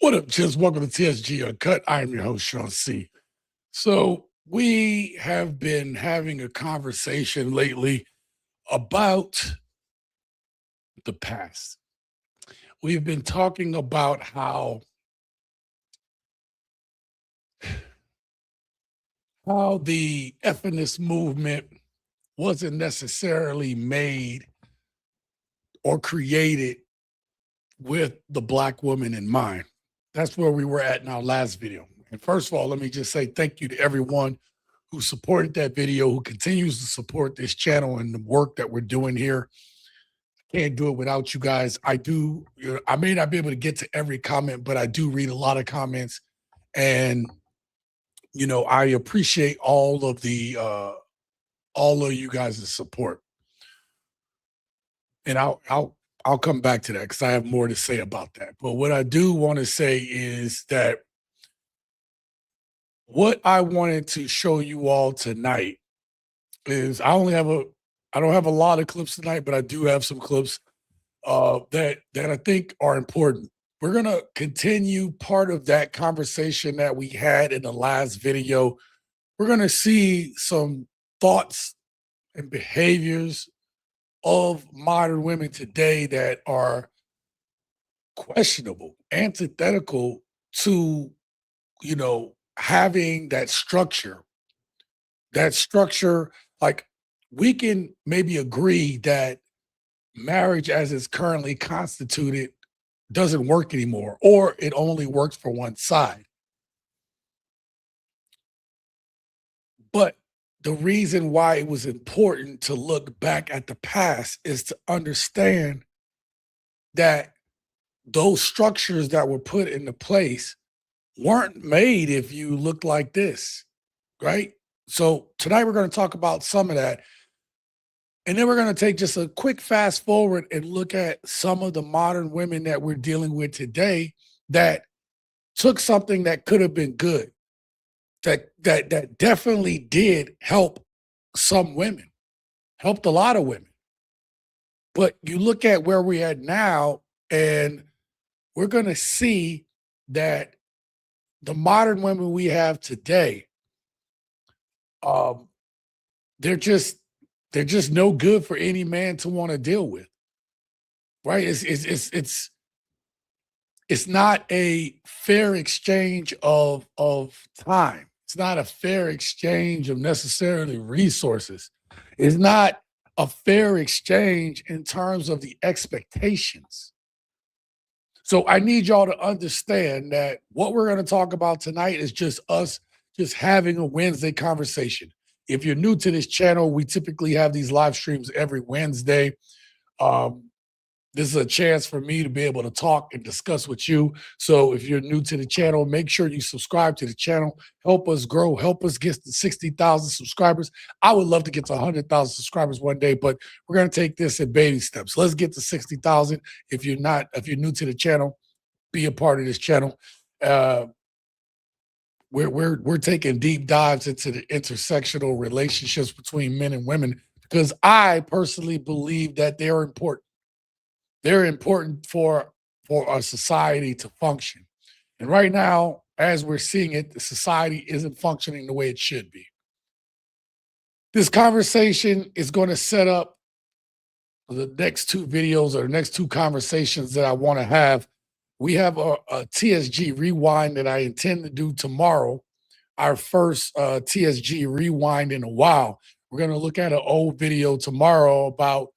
What up, Chiz? Welcome to TSG Uncut. I am your host, Shaun C. So, we have been having a conversation lately about the past. We've been talking about how the feminist movement wasn't necessarily made or created with the Black woman in mind. That's where we were at in our last video. And first of all, let me just say thank you to everyone who supported that video, who continues to support this channel and the work that we're doing here. Can't do it without you guys. I may not be able to get to every comment, but I do read a lot of comments. And, I appreciate all of you guys' support. And I'll come back to that because I have more to say about that. But what I do want to say is that what I wanted to show you all tonight is I don't have a lot of clips tonight, but I do have some clips that I think are important. We're gonna continue part of that conversation that we had in the last video. We're gonna see some thoughts and behaviors of modern women today that are questionable, antithetical to, having that structure. That structure, like we can maybe agree that marriage as it's currently constituted doesn't work anymore, or it only works for one side. But the reason why it was important to look back at the past is to understand that those structures that were put into place weren't made if you look like this, right? So tonight we're going to talk about some of that. And then we're going to take just a quick fast forward and look at some of the modern women that we're dealing with today that took something that could have been good, that definitely did help some women, helped a lot of women. But you look at where we're at now, and we're going to see that the modern women we have today, they're just no good for any man to want to deal with, right? It's not a fair exchange of time. It's not a fair exchange of necessarily resources. It's not a fair exchange in terms of the expectations. So I need y'all to understand that what we're going to talk about tonight is just us just having a Wednesday conversation. If you're new to this channel, we typically have these live streams every Wednesday. This is a chance for me to be able to talk and discuss with you. So if you're new to the channel, make sure you subscribe to the channel. Help us grow. Help us get to 60,000 subscribers. I would love to get to 100,000 subscribers one day, but we're going to take this in baby steps. Let's get to 60,000. If you're new to the channel, be a part of this channel. We're taking deep dives into the intersectional relationships between men and women because I personally believe that they're important. They're important for our society to function. And right now, as we're seeing it, the society isn't functioning the way it should be. This conversation is going to set up the next two videos or the next two conversations that I want to have. We have a TSG rewind that I intend to do tomorrow, our first TSG rewind in a while. We're going to look at an old video tomorrow about,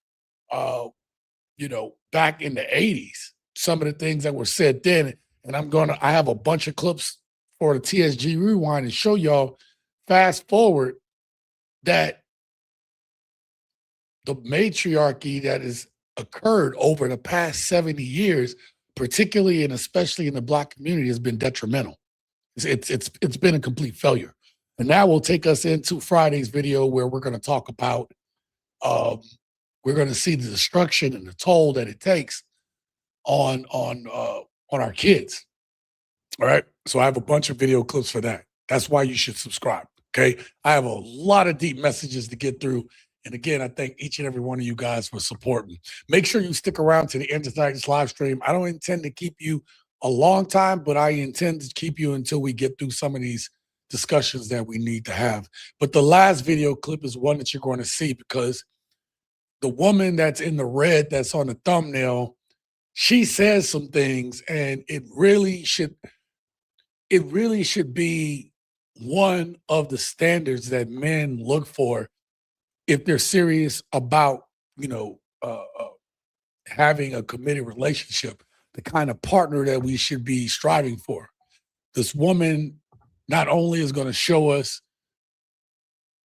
back in the 80s, some of the things that were said then. And I have a bunch of clips for the TSG rewind and show y'all fast forward that the matriarchy that has occurred over the past 70 years, particularly and especially in the Black community, has been detrimental. It's been a complete failure. And that will take us into Friday's video where we're going to talk about we're going to see the destruction and the toll that it takes on our kids. All right. So I have a bunch of video clips for that. That's why you should subscribe. Okay. I have a lot of deep messages to get through. And again, I thank each and every one of you guys for supporting. Make sure you stick around to the end of tonight's live stream. I don't intend to keep you a long time, but I intend to keep you until we get through some of these discussions that we need to have. But the last video clip is one that you're going to see because the woman that's in the red that's on the thumbnail, she says some things, and it really should be one of the standards that men look for if they're serious about, you know, having a committed relationship, the kind of partner that we should be striving for. This woman not only is going to show us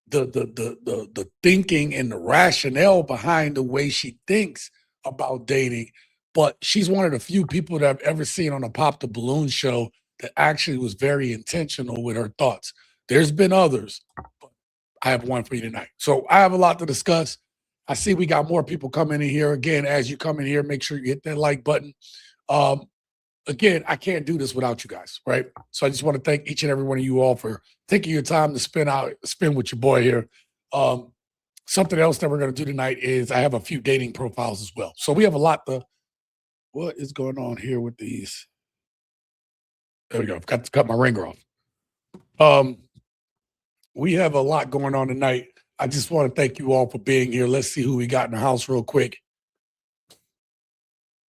the thinking and the rationale behind the way she thinks about dating, but she's one of the few people that I've ever seen on a Pop the Balloon show that actually was very intentional with her thoughts. There's been others, but I have one for you tonight. So I have a lot to discuss. I see we got more people coming in here. Again, as you come in here, make sure you hit that like button. Um, Again, I can't do this without you guys, right? So I just want to thank each and every one of you all for taking your time to spend with your boy here. Um, Something else that we're going to do tonight is I have a few dating profiles as well. So we have a lot to. What is going on here with these? There we go. I've got to cut my ringer off. We have a lot going on tonight. I just want to thank you all for being here. Let's see who we got in the house real quick.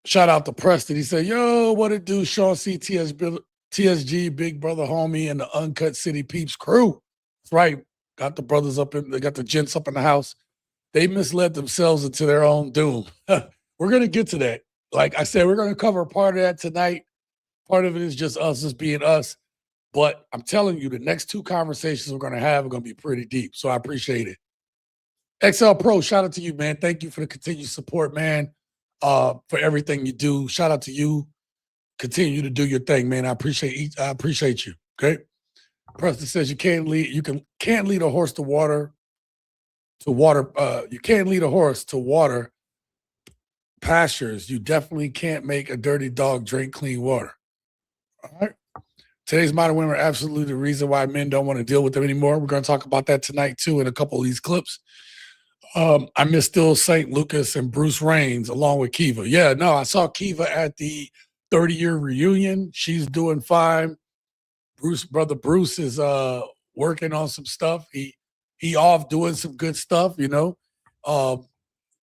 Shout out to Preston. He said, yo, what it do? Shaun C. TSG, Big Brother Homie, and the Uncut City Peeps crew. That's right. Got the brothers they got the gents up in the house. They misled themselves into their own doom. We're going to get to that. Like I said, we're going to cover part of that tonight. Part of it is just us just being us. But I'm telling you, the next two conversations we're going to have are going to be pretty deep. So I appreciate it. XL Pro, shout out to you, man. Thank you for the continued support, man, for everything you do. Shout out to you. Continue to do your thing, man. I appreciate you. Okay. Preston says you can't lead a horse to water. You can't lead a horse to water pastures. You definitely can't make a dirty dog drink clean water. All right. Today's modern women are absolutely the reason why men don't want to deal with them anymore. We're going to talk about that tonight, too, in a couple of these clips. I miss still St. Lucas and Bruce Reigns along with Kiva. Yeah, no, I saw Kiva at the 30-year reunion. She's doing fine. Brother Bruce is working on some stuff. He off doing some good stuff, you know.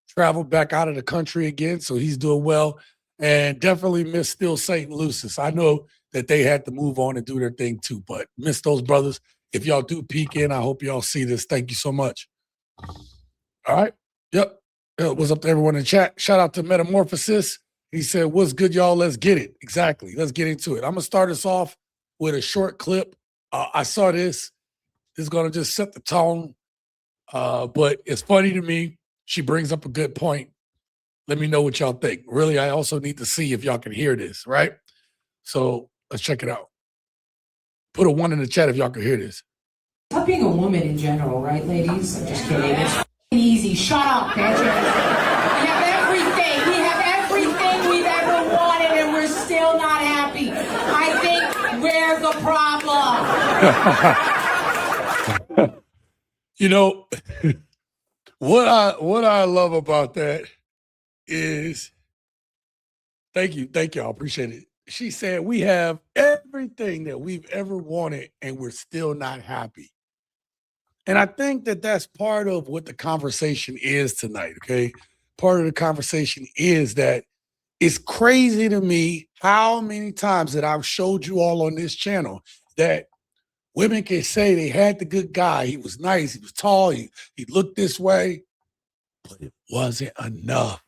Traveled back out of the country again, so he's doing well. And definitely miss still St. Lucis. I know that they had to move on and do their thing too, but miss those brothers. If y'all do peek in, I hope y'all see this. Thank you so much. All right. Yep. What's up to everyone in chat? Shout out to Metamorphosis. He said, what's good, y'all? Let's get it. Exactly. Let's get into it. I'm going to start us off with a short clip. I saw this. This is going to just set the tone. But it's funny to me. She brings up a good point. Let me know what y'all think. Really, I also need to see if y'all can hear this, right? So let's check it out. Put a 1 in the chat if y'all can hear this. Not being a woman in general, right, ladies? I'm just kidding. It's easy. Shut up, bitches. We have everything. We have everything we've ever wanted, and we're still not happy. I think we're the problem. You know, what I love about that is, thank y'all, appreciate it. She said we have everything that we've ever wanted, and we're still not happy. And I think that that's part of what the conversation is tonight, okay? Part of the conversation is that it's crazy to me how many times that I've showed you all on this channel that women can say they had the good guy. He was nice. He was tall. He looked this way, but it wasn't enough.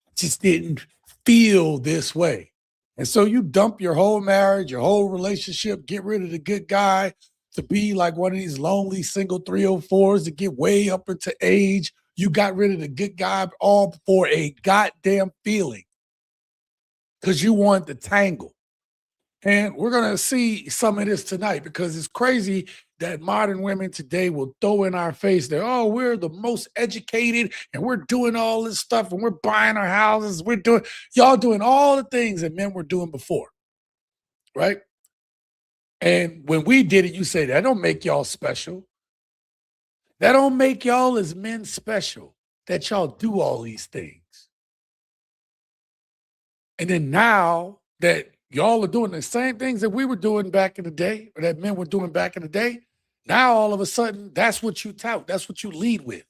It just didn't feel this way. And so you dump your whole marriage, your whole relationship, get rid of the good guy to be like one of these lonely single 304s to get way up into age. You got rid of the good guy all for a goddamn feeling because you want the tangle. And we're going to see some of this tonight because it's crazy that modern women today will throw in our face that, oh, we're the most educated and we're doing all this stuff and we're buying our houses. Y'all doing all the things that men were doing before, right? And when we did it, you say, that don't make y'all special. That don't make y'all as men special that y'all do all these things. And then now that Y'all are doing the same things that we were doing back in the day, or that men were doing back in the day. Now, all of a sudden, that's what you tout. That's what you lead with.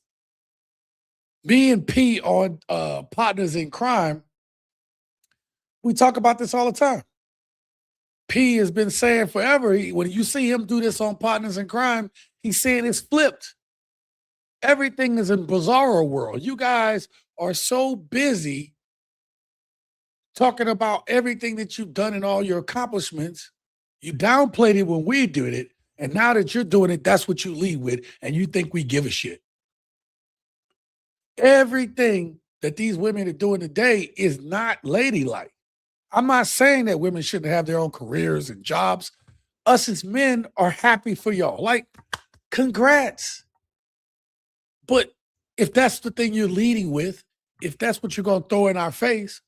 Me and P on Partners in Crime, we talk about this all the time. P has been saying forever, when you see him do this on Partners in Crime, he's saying it's flipped. Everything is in bizarro world. You guys are so busy talking about everything that you've done and all your accomplishments. You downplayed it when we did it. And now that you're doing it, that's what you lead with. And you think we give a shit. Everything that these women are doing today is not ladylike. I'm not saying that women shouldn't have their own careers and jobs. Us as men are happy for y'all. Like, congrats. But if that's the thing you're leading with, if that's what you're going to throw in our face,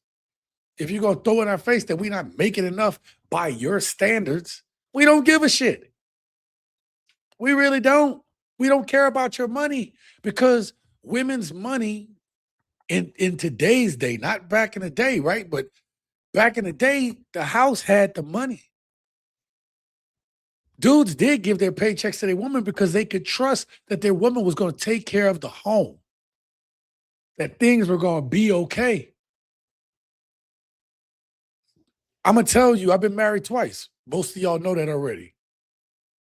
if you're going to throw in our face that we're not making enough by your standards, we don't give a shit. We really don't. We don't care about your money, because women's money in today's day, not back in the day, right? But back in the day, the house had the money. Dudes did give their paychecks to their woman because they could trust that their woman was going to take care of the home, that things were going to be okay. I'm going to tell you, I've been married twice. Most of y'all know that already.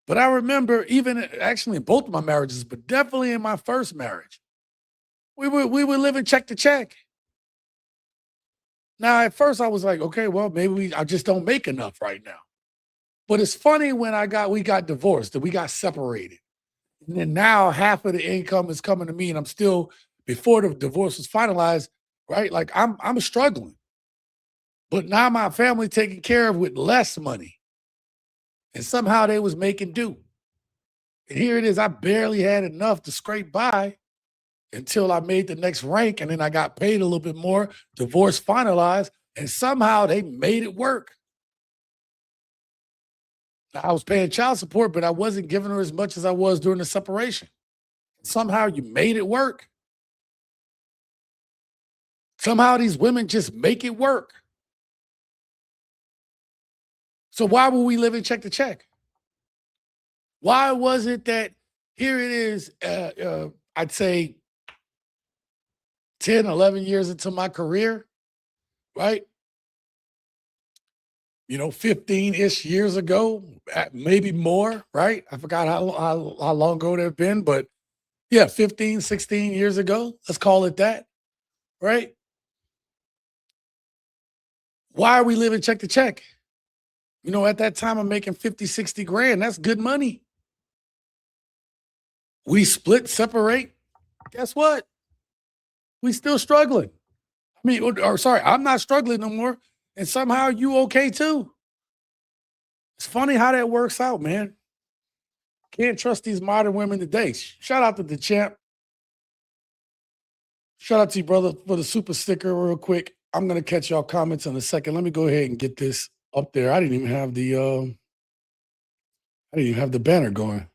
But I remember, even actually in both of my marriages, but definitely in my first marriage, we were living check to check. Now, at first I was like, okay, well, maybe I just don't make enough right now. But it's funny, when we got divorced, that we got separated. And then now half of the income is coming to me, and I'm still, before the divorce was finalized, right? Like, I'm struggling. But now my family taken care of with less money. And somehow they was making do. And here it is, I barely had enough to scrape by until I made the next rank, and then I got paid a little bit more, divorce finalized, and somehow they made it work. I was paying child support, but I wasn't giving her as much as I was during the separation. Somehow you made it work. Somehow these women just make it work. So why were we living check to check? Why was it that here it is, I'd say 10, 11 years into my career, right? 15-ish years ago, maybe more, right? I forgot how long ago they've been, but yeah, 15, 16 years ago, let's call it that, right? Why are we living check to check? At that time, I'm making 50, 60 grand. That's good money. We split, separate. Guess what? We still struggling. Sorry, I'm not struggling no more. And somehow you okay too. It's funny how that works out, man. Can't trust these modern women today. Shout out to the champ. Shout out to you, brother, for the super sticker real quick. I'm going to catch y'all comments in a second. Let me go ahead and get this up there. I didn't even have the banner going.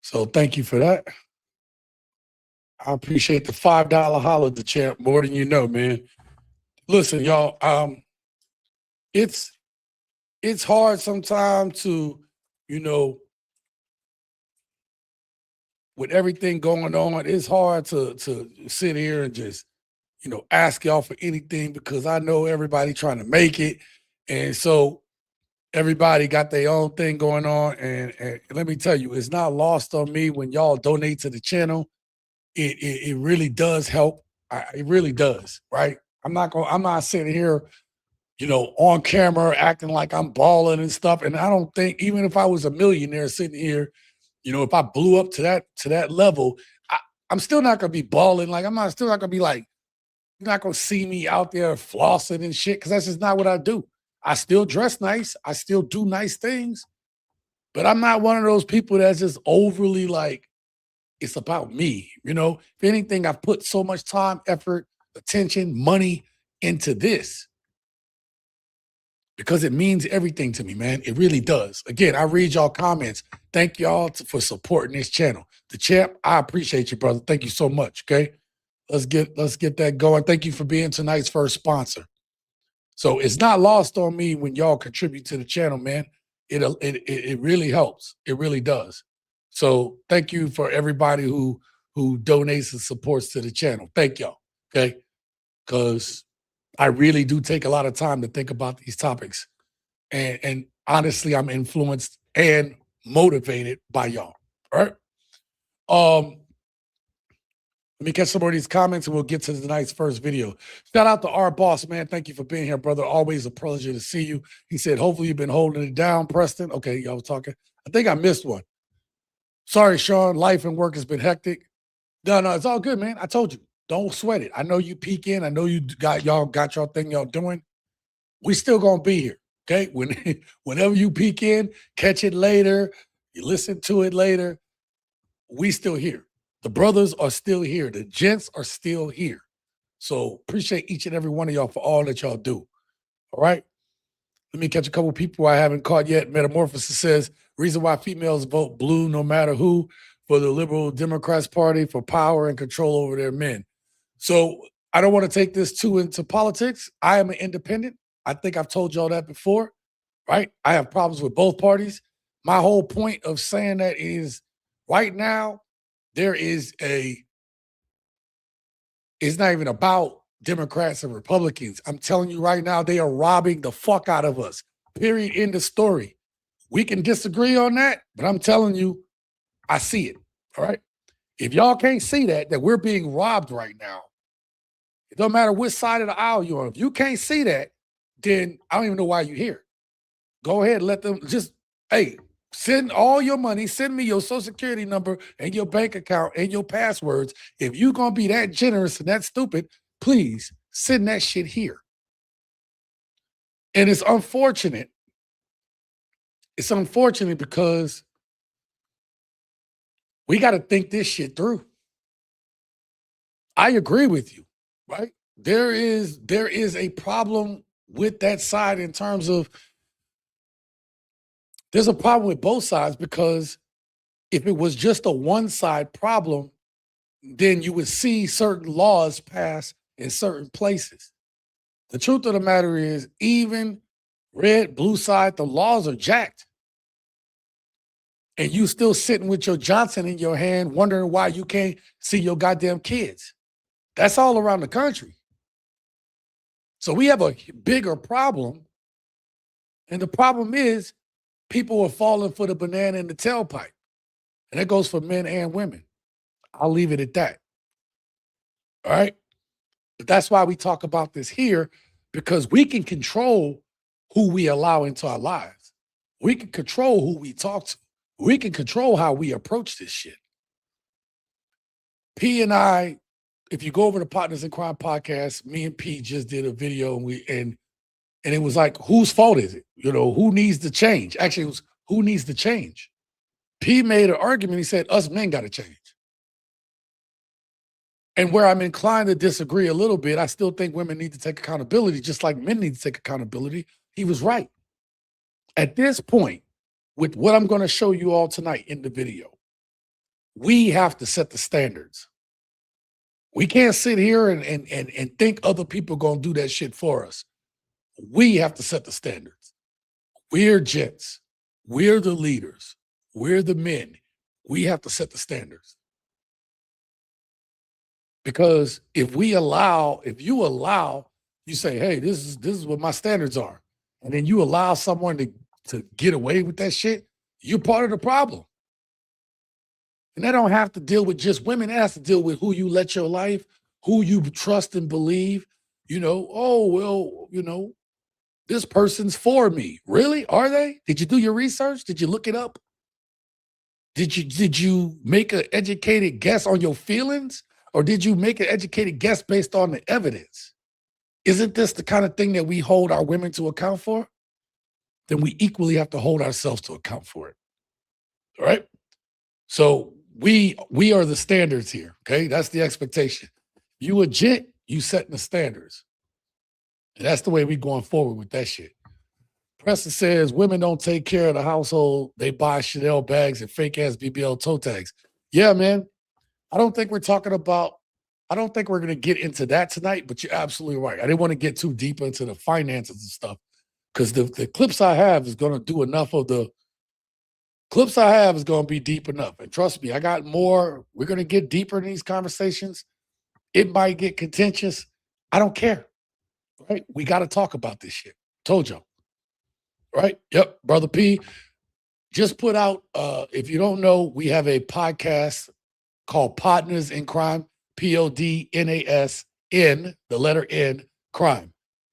So thank you for that. I appreciate the $5 holler at the champ more than you know, man. Listen, y'all, it's hard sometimes to, with everything going on, it's hard to sit here and just, ask y'all for anything, because I know everybody trying to make it. And so everybody got their own thing going on. And let me tell you, it's not lost on me when y'all donate to the channel. It really does help. It really does, right? I'm not sitting here, on camera acting like I'm balling and stuff. And I don't think, even if I was a millionaire sitting here, if I blew up to that level, I'm still not gonna be balling. Like, still not gonna be like, you're not gonna see me out there flossing and shit, because that's just not what I do. I still dress nice. I still do nice things, but I'm not one of those people that's just overly like, it's about me. If anything, I've put so much time, effort, attention, money into this because it means everything to me, man. It really does. Again, I read y'all comments. Thank y'all for supporting this channel. The champ, I appreciate you, brother. Thank you so much. Okay, let's get that going. Thank you for being tonight's first sponsor. So it's not lost on me when y'all contribute to the channel, man. It really helps. It really does. So thank you for everybody who donates and supports to the channel. Thank y'all. Okay. Because I really do take a lot of time to think about these topics. And honestly, I'm influenced and motivated by y'all. All right. Let me catch some more of these comments and we'll get to tonight's first video. Shout out to our boss, man. Thank you for being here, brother. Always a pleasure to see you. He said, hopefully you've been holding it down, Preston. Okay, y'all was talking. I think I missed one. Sorry, Shaun. Life and work has been hectic. No, it's all good, man. I told you, don't sweat it. I know you peek in. I know you got y'all thing y'all doing. We still gonna be here, okay? Whenever you peek in, catch it later. You listen to it later. We still here. The brothers are still here. The gents are still here. So appreciate each and every one of y'all for all that y'all do. All right. Let me catch a couple people I haven't caught yet. Metamorphosis says, reason why females vote blue no matter who for the Liberal Democrats Party for power and control over their men. So I don't want to take this too into politics. I am an independent. I think I've told y'all that before, right? I have problems with both parties. My whole point of saying that is right now, it's not even about Democrats and Republicans. I'm telling you right now, they are robbing the fuck out of us. Period. End of story. We can disagree on that, but I'm telling you, I see it. All right. If y'all can't see that we're being robbed right now, it don't matter which side of the aisle you're on. If you can't see that, then I don't even know why you're here. Go ahead, let them just, hey, send all your money, send me your social security number and your bank account and your passwords. If you're going to be that generous and that stupid, please send that shit here. And it's unfortunate. It's unfortunate because we got to think this shit through. I agree with you, right? There is a problem with that side in terms of there's a problem with both sides because if it was just a one-side problem, then you would see certain laws pass in certain places. The truth of the matter is, even red, blue side, the laws are jacked. And you still sitting with your Johnson in your hand, wondering why you can't see your goddamn kids. That's all around the country. So we have a bigger problem. And the problem is, people are falling for the banana in the tailpipe. And that goes for men and women. I'll leave it at that. All right? But that's why we talk about this here, because we can control who we allow into our lives. We can control who we talk to. We can control how we approach this shit. P and I, if you go over to Partners in Crime podcast, me and P just did a video and it was like, whose fault is it? You know, who needs to change? Actually, it was who needs to change? P made an argument. He said, us men got to change. And where I'm inclined to disagree a little bit, I still think women need to take accountability, just like men need to take accountability. He was right. At this point, with what I'm going to show you all tonight in the video, we have to set the standards. We can't sit here and think other people are going to do that shit for us. We have to set the standards. We're gents. We're the leaders. We're the men. We have to set the standards. Because if you allow, you say, hey, this is what my standards are, and then you allow someone to get away with that shit, you're part of the problem. And that don't have to deal with just women. It has to deal with who you let your life, who you trust and believe. You know, oh, well, you know, this person's for me. Really? Are they? Did you do your research? Did you look it up? Did you make an educated guess on your feelings? Or did you make an educated guess based on the evidence? Isn't this the kind of thing that we hold our women to account for? Then we equally have to hold ourselves to account for it. All right? So we are the standards here, okay? That's the expectation. You a gent, you setting the standards. And that's the way we going forward with that shit. Preston says, women don't take care of the household. They buy Chanel bags and fake-ass BBL toe tags. Yeah, man. I don't think we're talking about I don't think we're going to get into that tonight, but you're absolutely right. I didn't want to get too deep into the finances and stuff because the clips I have is going to do enough of the clips I have is going to be deep enough. And trust me, I got more. We're going to get deeper in these conversations. It might get contentious. I don't care. Right? We got to talk about this shit. Told y'all. Right? Yep. Brother P just put out, if you don't know, we have a podcast called Partners in Crime, PODNAS, the letter N, crime.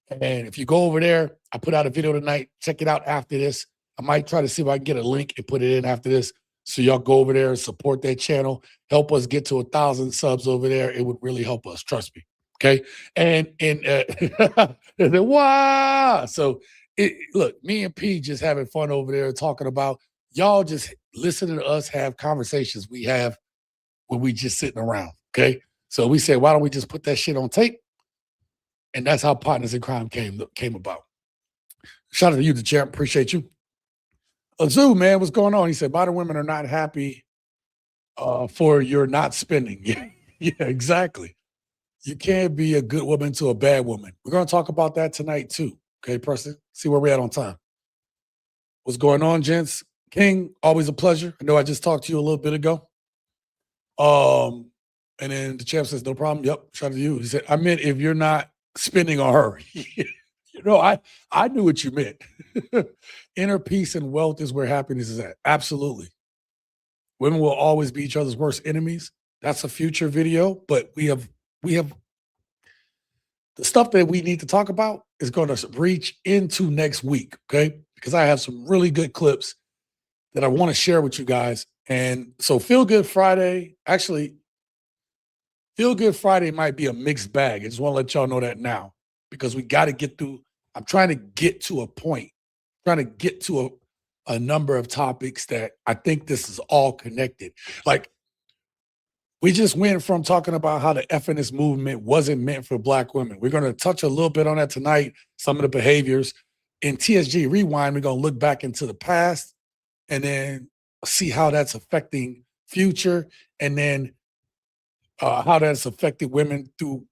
And if you go over there, I put out a video tonight. Check it out after this. I might try to see if I can get a link and put it in after this. So y'all go over there and support that channel. Help us get to 1,000 subs over there. It would really help us. Trust me. Okay. And wow. So look, me and P just having fun over there talking about y'all just listening to us have conversations we have when we just sitting around. Okay. So we said, why don't we just put that shit on tape? And that's how Partners in Crime came about. Shout out to you, the champ. Appreciate you. Azu, man, what's going on? He said, modern women are not happy for your not spending. Yeah, exactly. You can't be a good woman to a bad woman. We're going to talk about that tonight, too. Okay, Preston? See where we're at on time. What's going on, gents? King, always a pleasure. I know I just talked to you a little bit ago. And then the champ says, no problem. Yep, shout out to you. He said, I meant if you're not spending on her. You know, I knew what you meant. Inner peace and wealth is where happiness is at. Absolutely. Women will always be each other's worst enemies. That's a future video, but we have the stuff that we need to talk about is going to reach into next week, okay? Because I have some really good clips that I want to share with you guys. And so Feel Good Friday, actually, Feel Good Friday might be a mixed bag. I just want to let y'all know that now because we got to get through. I'm trying to get to a point, trying to get to a number of topics that I think this is all connected. Like, we just went from talking about how the feminist movement wasn't meant for Black women. We're going to touch a little bit on that tonight, some of the behaviors. In TSG Rewind, we're going to look back into the past and then see how that's affecting future and then how that's affected women through,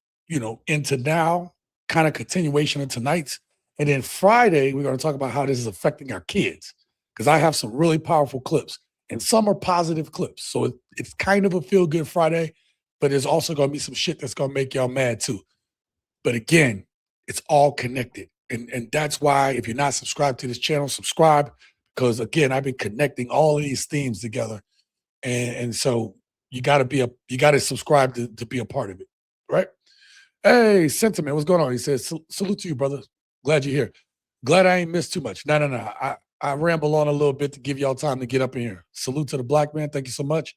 into now, kind of continuation of tonight's. And then Friday, we're going to talk about how this is affecting our kids because I have some really powerful clips and some are positive clips. So it's kind of a feel good Friday, but there's also going to be some shit that's going to make y'all mad too. But again, it's all connected. And that's why if you're not subscribed to this channel, subscribe because again, I've been connecting all of these themes together. And so you got to subscribe to be a part of it. Right? Hey, Sentiment, what's going on? He says, salute to you, brother. Glad you're here. Glad I ain't missed too much. No. I ramble on a little bit to give y'all time to get up in here. Salute to the Black man. Thank you so much.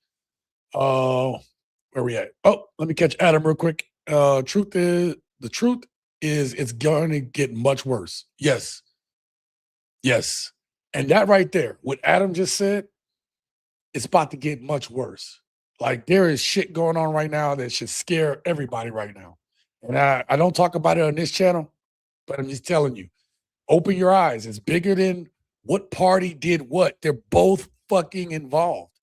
Where we at? Oh, let me catch Adam real quick. The truth is it's going to get much worse. Yes. And that right there, what Adam just said, it's about to get much worse. Like there is shit going on right now that should scare everybody right now. And I don't talk about it on this channel, but I'm just telling you, open your eyes. It's bigger than what party did what. They're both fucking involved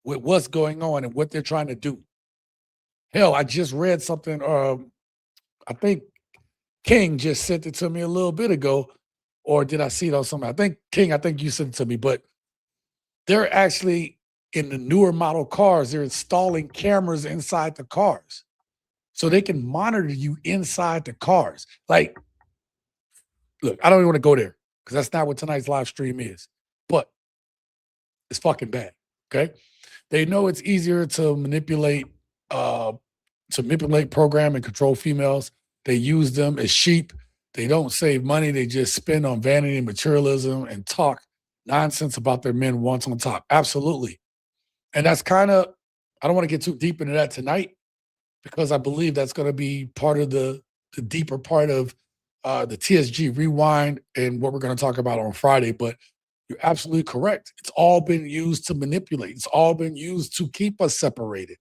with what's going on and what they're trying to do. Hell, I just read something. I think King just sent it to me a little bit ago, or did I see it on something? I think you sent it to me, but they're actually in the newer model cars, they're installing cameras inside the cars so they can monitor you inside the cars. Like, look, I don't even want to go there because that's not what tonight's live stream is, but it's fucking bad. Okay. They know it's easier to manipulate, program and control females. They use them as sheep. They don't save money. They just spend on vanity and materialism and talk nonsense about their men once on top. Absolutely. And that's kind of, I don't want to get too deep into that tonight because I believe that's going to be part of the deeper part of the TSG Rewind and what we're going to talk about on Friday. But you're absolutely correct. It's all been used to manipulate. It's all been used to keep us separated,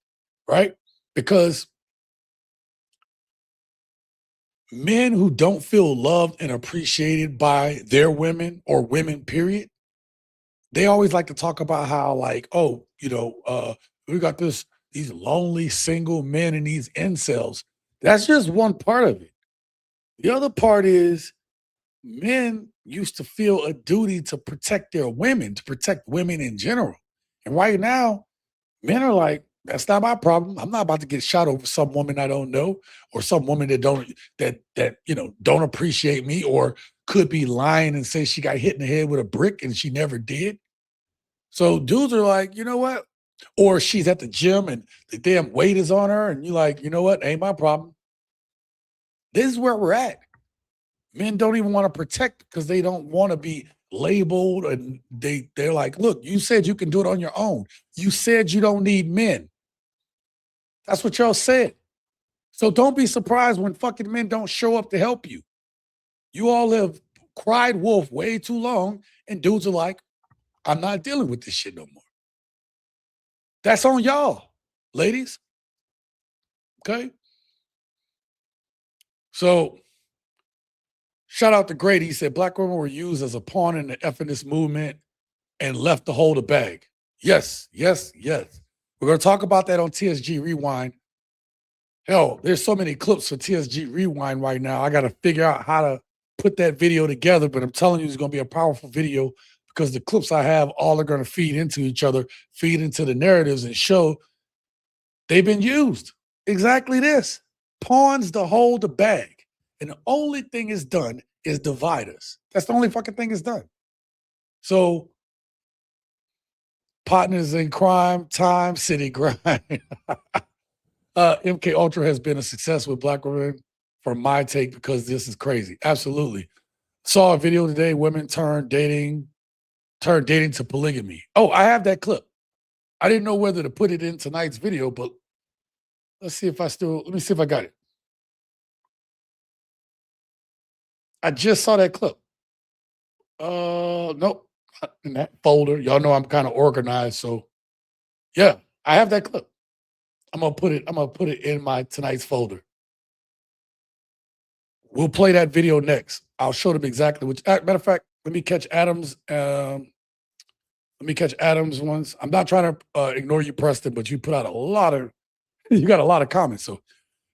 right? Because men who don't feel loved and appreciated by their women or women, period, they always like to talk about how like, we got this these lonely single men and these incels. That's just one part of it. The other part is men used to feel a duty to protect their women, to protect women in general. And right now, men are like, that's not my problem. I'm not about to get shot over some woman I don't know, or some woman that don't appreciate me, or could be lying and say she got hit in the head with a brick and she never did. So dudes are like, you know what? Or she's at the gym and the damn weight is on her, and you're like, you know what? Ain't my problem. This is where we're at. Men don't even want to protect because they don't want to be labeled, and they're like, look, you said you can do it on your own. You said you don't need men. That's what y'all said. So don't be surprised when fucking men don't show up to help you. You all have cried wolf way too long, and dudes are like, I'm not dealing with this shit no more. That's on y'all, ladies. Okay. So shout out to Grady. He said black women were used as a pawn in the feminist movement and left to hold a bag. Yes, yes, yes. We're going to talk about that on TSG Rewind. Hell, there's so many clips for TSG Rewind right now. I got to figure out how to put that video together, but I'm telling you, it's going to be a powerful video because the clips I have all are going to feed into each other, feed into the narratives, and show they've been used. Exactly this. Pawns to hold the bag. And the only thing it's done is divide us. That's the only fucking thing it's done. So, partners in crime, time, city grind. MK Ultra has been a success with black women, from my take, because this is crazy. Absolutely. Saw a video today, women turn dating to polygamy. Oh, I have that clip. I didn't know whether to put it in tonight's video, but let me see if I got it. I just saw that clip. Nope. Not in that folder. Y'all know I'm kind of organized, so yeah, I have that clip. I'm gonna put it in my tonight's folder. We'll play that video next. I'll show them exactly which. Matter of fact, let me catch Adams. Ones. I'm not trying to ignore you, Preston, but you put out you got a lot of comments. So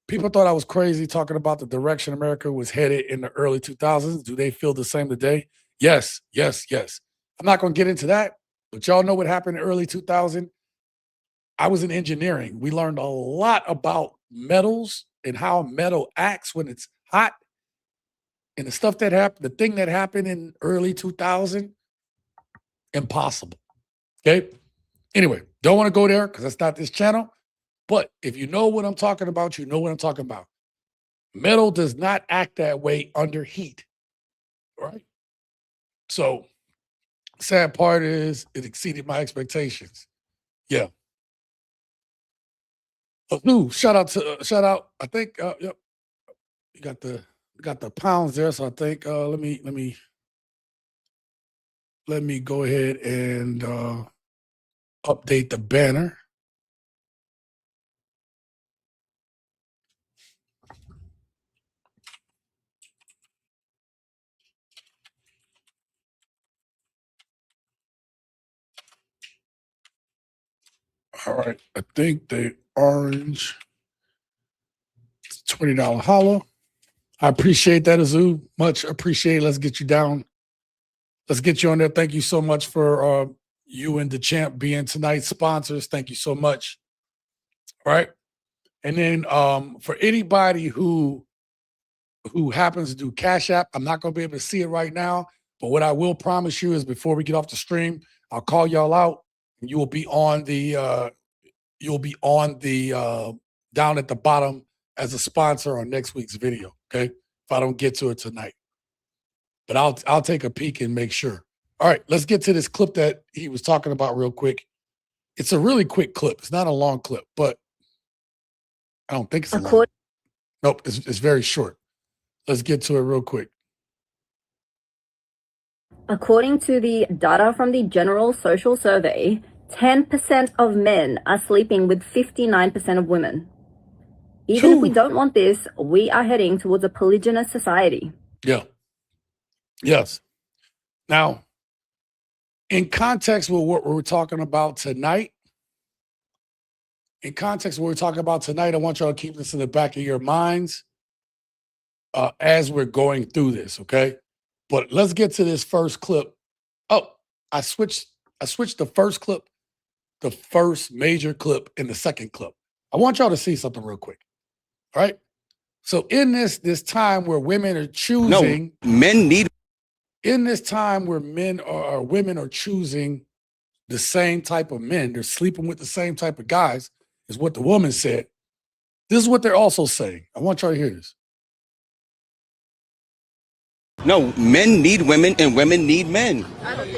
people thought I was crazy talking about the direction America was headed in the early 2000s. Do they feel the same today? Yes, yes, yes. I'm not going to get into that, but y'all know what happened in early 2000. I was in engineering. We learned a lot about metals and how metal acts when it's hot. And the stuff that happened, the thing that happened in early 2000, impossible. Okay. Anyway, don't want to go there because that's not this channel. But if you know what I'm talking about, you know what I'm talking about. Metal does not act that way under heat. Right. So, sad part is it exceeded my expectations. Yeah. Shout out. I think, yep. You got the pounds there. So I think, let me go ahead and update the banner. All right. I think the orange $20 hollow. I appreciate that, Azu. Much appreciate. Let's get you down. Let's get you on there. Thank you so much for you and the champ being tonight's sponsors. Thank you so much. All right. And then for anybody who happens to do Cash App, I'm not going to be able to see it right now. But what I will promise you is before we get off the stream, I'll call y'all out and you will be on the down at the bottom as a sponsor on next week's video. Okay. If I don't get to it tonight. But I'll take a peek and make sure. All right, let's get to this clip that he was talking about real quick. It's a really quick clip. It's not a long clip, but I don't think it's a long. Nope, it's very short. Let's get to it real quick. According to the data from the General Social Survey, 10% of men are sleeping with 59% of women. Even if we don't want this, we are heading towards a polygynous society. Yeah. Yes. Now, in context with what we're talking about tonight, in context of what we're talking about tonight, I want y'all to keep this in the back of your minds as we're going through this, okay? But let's get to this first clip. Oh, I switched the first clip, the first major clip, and the second clip. I want y'all to see something real quick. All right. So in this time where women are choosing, men need. In this time where men or women are choosing the same type of men, they're sleeping with the same type of guys, is what the woman said. This is what they're also saying. I want y'all to hear this. No, men need women and women need men.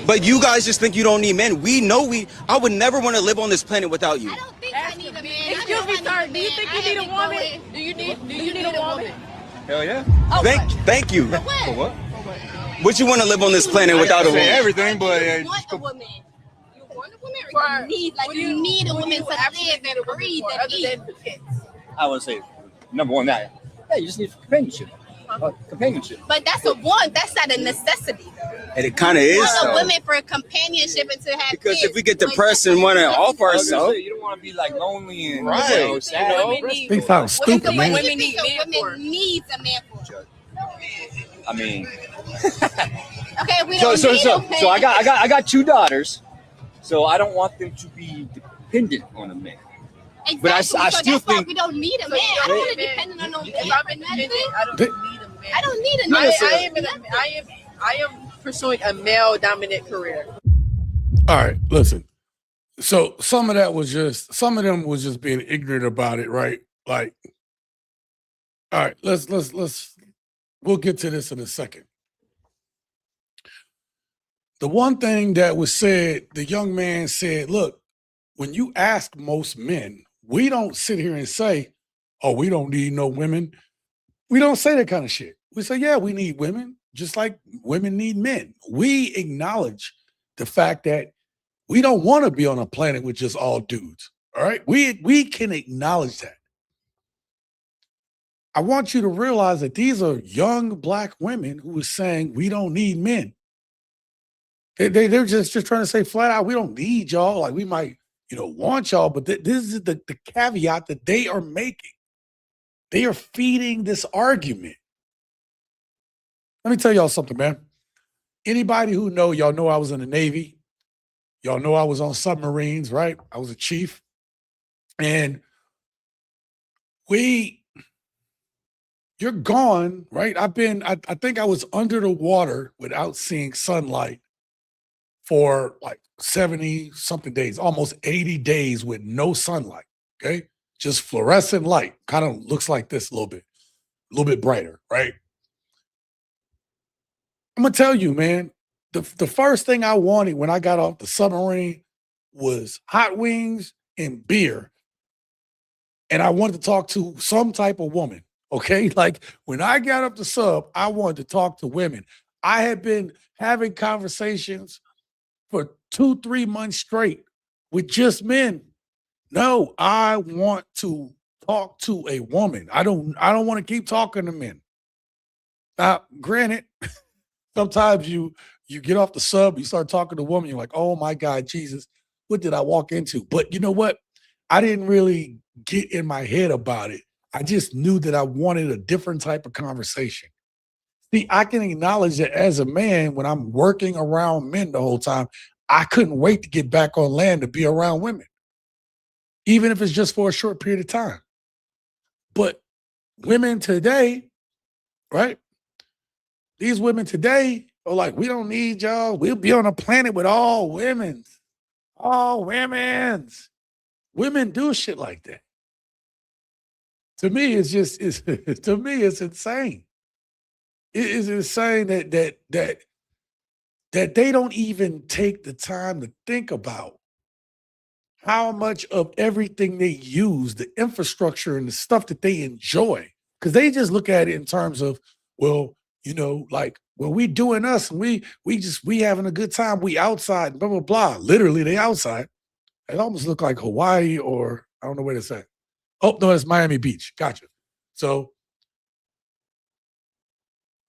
But you guys just think you don't need men. We know I would never want to live on this planet without you. I don't think I need a man. Excuse me, sir. Do you think you need a woman? Do you need a woman? Hell yeah. Oh, Thank you. For what? For what? Would you want to live on this planet without a woman? Everything, but You want a woman. You want a woman or you need a woman to live and breathe and eat. I would say number one that you just need companionship. But that's a want. That's not a necessity. And it kind of You is. want a Though. woman for companionship and to have Because kids. if we get depressed and want to off ourselves, You don't want to be like lonely and Right. sad. They sound stupid, What man. do you think a woman needs a man for? I mean, Okay, we don't need a man. so I got 2 daughters, so I don't want them to be dependent on a man. Exactly. But I so still that's why think- we don't need a man. I don't want to depend on no man. I don't need a No, man. I am pursuing a male dominant career. All right, listen. So some of them was just being ignorant about it, right? Like, all right, we'll get to this in a second. The one thing that was said, the young man said, look, when you ask most men, we don't sit here and say, oh, we don't need no women. We don't say that kind of shit. We say, yeah, we need women, just like women need men. We acknowledge the fact that we don't want to be on a planet with just all dudes. All right. We can acknowledge that. I want you to realize that these are young Black women who are saying we don't need men. They're just trying to say flat out, we don't need y'all. Like we might, want y'all, but this is the caveat that they are making. They are feeding this argument. Let me tell y'all something, man. Anybody who y'all know I was in the Navy. Y'all know I was on submarines, right? I was a chief. And you're gone, right? I think I was under the water without seeing sunlight for like 70 something days, almost 80 days with no sunlight, okay? Just fluorescent light, kind of looks like this a little bit brighter, right? I'm gonna tell you, man, the first thing I wanted when I got off the submarine was hot wings and beer. And I wanted to talk to some type of woman, okay? Like when I got up the sub, I wanted to talk to women. I had been having conversations for 2-3 months straight with just men. No, I want to talk to a woman. I don't want to keep talking to men. Now, granted, sometimes you get off the sub, you start talking to a woman, you're like, oh my God, Jesus, what did I walk into? But you know what? I didn't really get in my head about it. I just knew that I wanted a different type of conversation. See, I can acknowledge that as a man, when I'm working around men the whole time, I couldn't wait to get back on land to be around women, even if it's just for a short period of time. But women today, right? These women today are like, we don't need y'all. We'll be on a planet with all women. All women's. Women do shit like that. To me, it's insane. It is insane that they don't even take the time to think about how much of everything they use, the infrastructure and the stuff that they enjoy, because they just look at it in terms of, well, like, well, we doing us and we having a good time. We outside, blah, blah, blah. Literally, they outside. It almost look like Hawaii or I don't know where to say. Oh, no, it's Miami Beach. Gotcha. So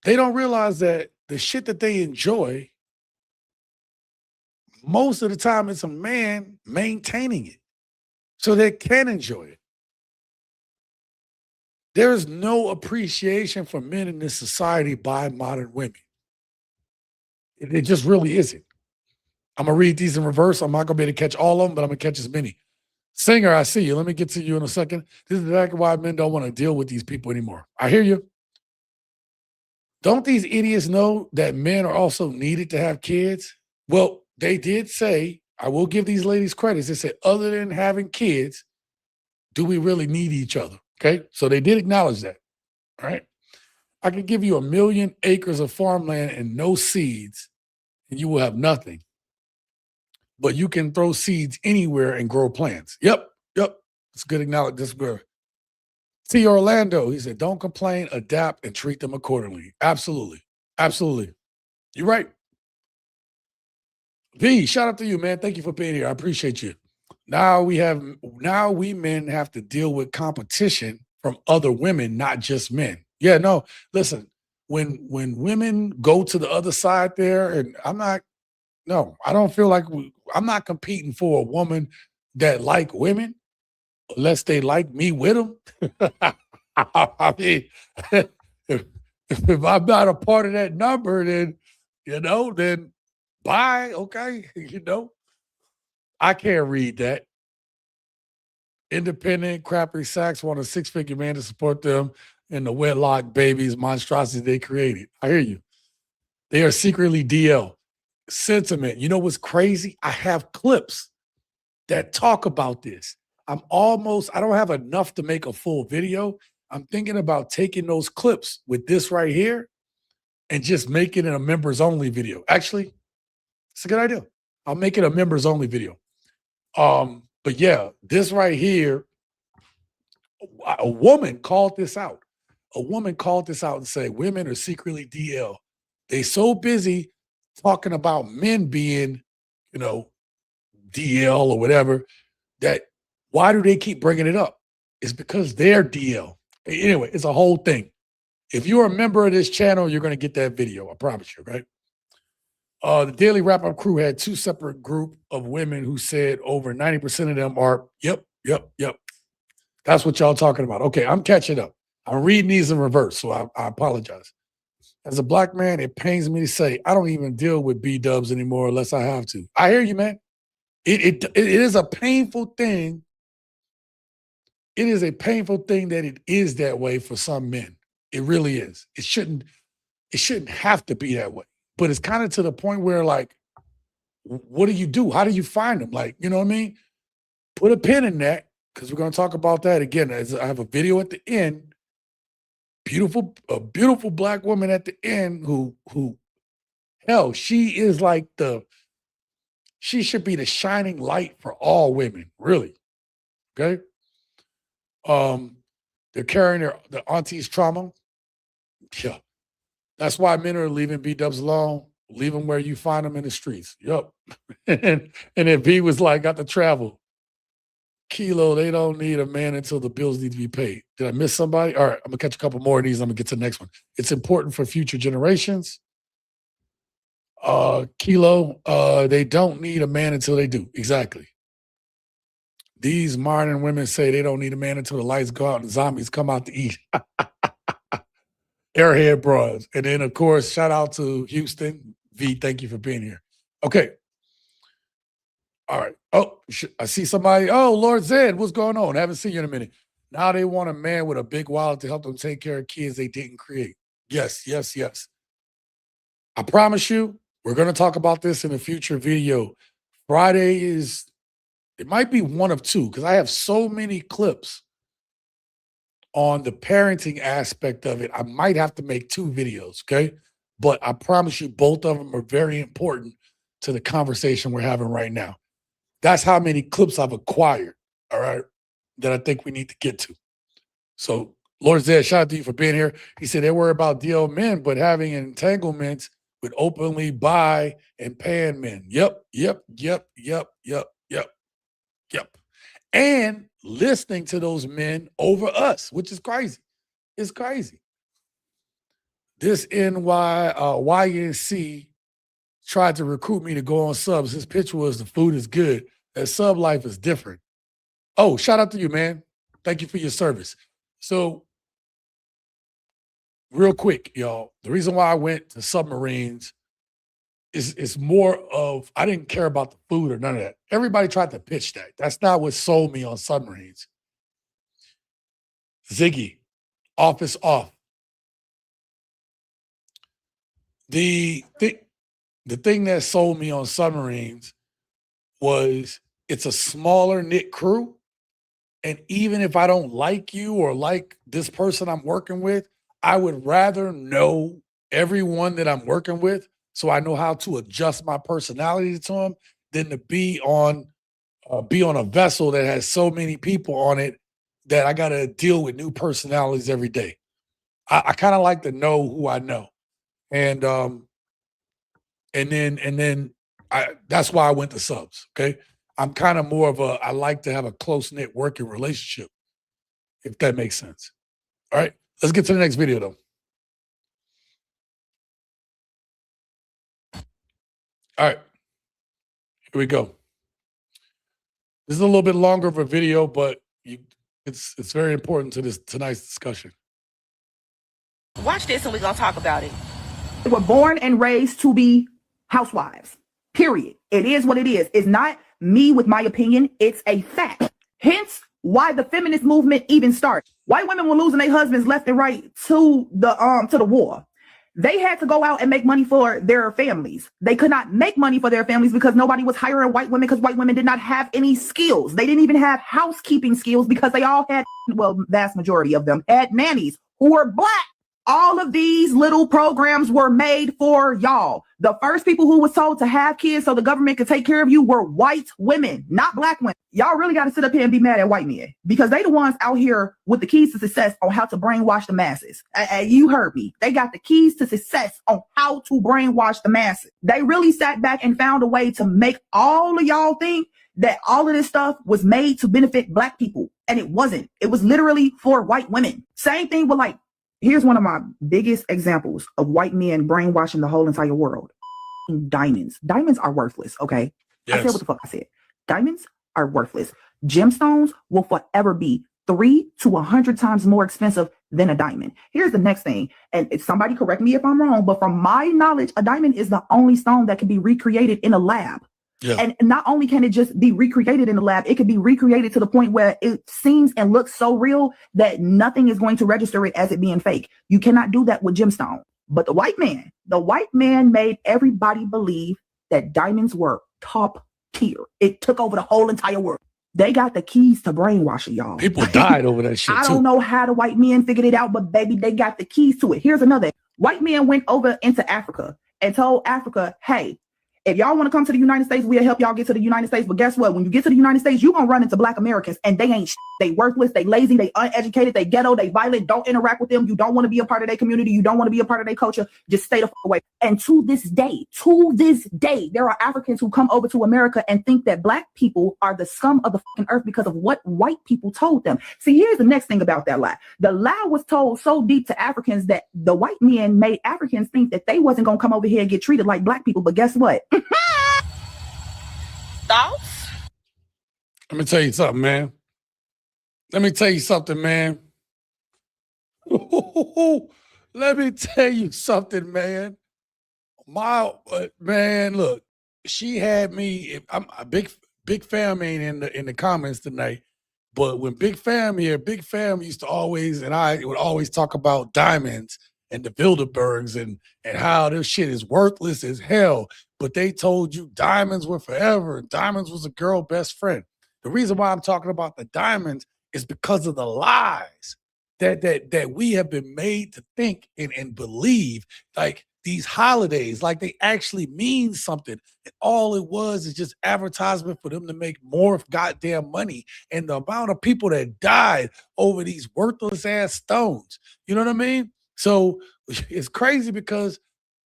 they don't realize that the shit that they enjoy, most of the time it's a man maintaining it. so they can enjoy it. There is no appreciation for men in this society by modern women. It just really isn't. I'm going to read these in reverse. I'm not going to be able to catch all of them, but I'm going to catch as many. Singer, I see you. Let me get to you in a second. This is exactly why men don't want to deal with these people anymore. I hear you. Don't these idiots know that men are also needed to have kids? Well, they did say, I will give these ladies credit. They said, other than having kids, do we really need each other? Okay. So they did acknowledge that. All right. I could give you 1 million acres of farmland and no seeds, and you will have nothing. But you can throw seeds anywhere and grow plants. Yep. It's good acknowledge. This good. See Orlando, he said, don't complain, adapt, and treat them accordingly. Absolutely. You're right. V, shout out to you, man. Thank you for being here. I appreciate you. Now we men have to deal with competition from other women, not just men. Yeah, no, listen, when women go to the other side there, and I don't feel like I'm not competing for a woman that like women unless they like me with them. I mean, if I'm not a part of that number, then bye. Okay. I can't read that. Independent, crappy sacks want a 6-figure man to support them in the wedlock babies monstrosities they created. I hear you. They are secretly DL. Sentiment. You know what's crazy? I have clips that talk about this. I don't have enough to make a full video. I'm thinking about taking those clips with this right here and just making it a members only video. Actually, it's a good idea. I'll make it a members only video. But yeah, this right here, a woman called this out. A woman called this out and said, women are secretly DL. They so busy talking about men being, DL or whatever, that why do they keep bringing it up? It's because they're DL. Anyway, it's a whole thing. If you're a member of this channel, you're going to get that video. I promise you, right? The Daily Wrap-Up crew had 2 separate group of women who said over 90% of them are, yep. That's what y'all talking about. Okay, I'm catching up. I'm reading these in reverse, so I apologize. As a black man, it pains me to say I don't even deal with B-dubs anymore unless I have to. I hear you, man. It is a painful thing. It is a painful thing that it is that way for some men. It really is. It shouldn't have to be that way. But it's kind of to the point where, like, what do you do? How do you find them? Like, you know what I mean? Put a pin in that, because we're going to talk about that again. I have a video at the end. A beautiful black woman at the end who hell, she is like she should be the shining light for all women, really. Okay. They're carrying their auntie's trauma. Yeah. That's why men are leaving B-dubs alone. Leave them where you find them in the streets. Yep. and then B was like, got to travel. Kilo, they don't need a man until the bills need to be paid. Did I miss somebody? All right, I'm going to catch a couple more of these. I'm going to get to the next one. It's important for future generations. Kilo, they don't need a man until they do. Exactly. These modern women say they don't need a man until the lights go out and zombies come out to eat. Airhead bras. And then, of course, shout out to Houston. V, thank you for being here. Okay. All right. Oh, I see somebody. Oh, Lord Zed, what's going on? I haven't seen you in a minute. Now they want a man with a big wallet to help them take care of kids they didn't create. Yes. I promise you, we're going to talk about this in a future video. Friday it might be one of 2, because I have so many clips on the parenting aspect of it. I might have to make 2 videos, okay? But I promise you, both of them are very important to the conversation we're having right now. That's how many clips I've acquired, all right, that I think we need to get to. So, Lord Zed, shout out to you for being here. He said they worry about DL men, but having entanglements with openly bi and pan men. Yep. And listening to those men over us, which is crazy. It's crazy. This YNC tried to recruit me to go on subs. His pitch was the food is good. That sub life is different. Oh, shout out to you, man. Thank you for your service. So, real quick, y'all, the reason why I went to submarines is more of I didn't care about the food or none of that. Everybody tried to pitch that. That's not what sold me on submarines. Ziggy, office off. The thing that sold me on submarines was it's a smaller knit crew. And even if I don't like you or like this person I'm working with, I would rather know everyone that I'm working with so I know how to adjust my personality to them than to be on a vessel that has so many people on it that I got to deal with new personalities every day. I kind of like to know who I know, and then that's why I went to subs. Okay, I'm kind of more of I like to have a close knit working relationship, if that makes sense. All right, let's get to the next video though. All right, here we go. This is a little bit longer of a video, but it's very important to tonight's discussion. Watch this and we're going to talk about it. They were born and raised to be housewives. Period. It is what it is. It's not me with my opinion. It's a fact. Hence why the feminist movement even started. White women were losing their husbands left and right to the war. They had to go out and make money for their families. They could not make money for their families because nobody was hiring white women because white women did not have any skills. They didn't even have housekeeping skills because they all had, well, vast majority of them had nannies who were black. All of these little programs were made for y'all. The first people who was told to have kids so the government could take care of you were white women, not black women. Y'all really got to sit up here and be mad at white men because they the ones out here with the keys to success on how to brainwash the masses. You heard me. They got the keys to success on how to brainwash the masses. They really sat back and found a way to make all of y'all think that all of this stuff was made to benefit black people. And it wasn't. It was literally for white women. Same thing with like, here's one of my biggest examples of white men brainwashing the whole entire world. Diamonds. Diamonds are worthless, okay? Yes. I said what the fuck I said. Diamonds are worthless. Gemstones will forever be 300 to 100 times more expensive than a diamond. Here's the next thing, and somebody correct me if I'm wrong, but from my knowledge, a diamond is the only stone that can be recreated in a lab. Yeah. And not only can it just be recreated in the lab, it can be recreated to the point where it seems and looks so real that nothing is going to register it as it being fake. You cannot do that with gemstone. But the white man made everybody believe that diamonds were top tier. It took over the whole entire world. They got the keys to brainwashing y'all. People died over that shit. I don't know how the white men figured it out, but baby, they got the keys to it. Here's another. White men went over into Africa and told Africa, hey, if y'all want to come to the United States, we'll help y'all get to the United States. But guess what? When you get to the United States, you're going to run into black Americans and they ain't they worthless, they lazy, they uneducated, they ghetto, they violent. Don't interact with them. You don't want to be a part of their community. You don't want to be a part of their culture. Just stay the fuck away. And to this day, there are Africans who come over to America and think that black people are the scum of the fucking earth because of what white people told them. See, here's the next thing about that lie. The lie was told so deep to Africans that the white men made Africans think that they wasn't going to come over here and get treated like black people. But guess what? Thoughts? Let me tell you something, man. Let me tell you something, man. Man, look, she had me. I'm a big fam ain't in the comments tonight. But when Big Fam used to always, and I would always talk about diamonds and the Bilderbergs and how this shit is worthless as hell. But they told you diamonds were forever and diamonds was a girl best friend. The reason why I'm talking about the diamonds is because of the lies that we have been made to think and believe, like these holidays, like they actually mean something. And all it was is just advertisement for them to make more goddamn money. And the amount of people that died over these worthless ass stones. You know what I mean? So it's crazy because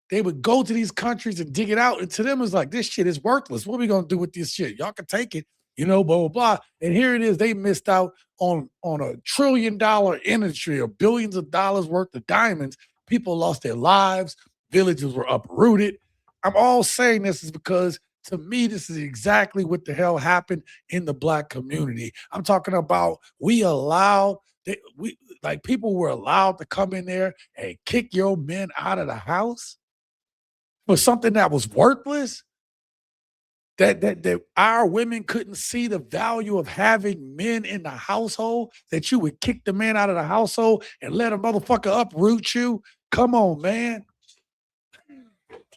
they would go to these countries and dig it out. And to them, it's like, this shit is worthless. What are we going to do with this shit? Y'all can take it, you know, blah, blah, blah. And here it is. They missed out on a $1 trillion industry or billions of dollars worth of diamonds. People lost their lives. Villages were uprooted. I'm all saying this is because To me, this is exactly what the hell happened in the black community. I'm talking about people were allowed to come in there and kick your men out of the house for something that was worthless. That our women couldn't see the value of having men in the household, that you would kick the man out of the household and let a motherfucker uproot you. Come on, man.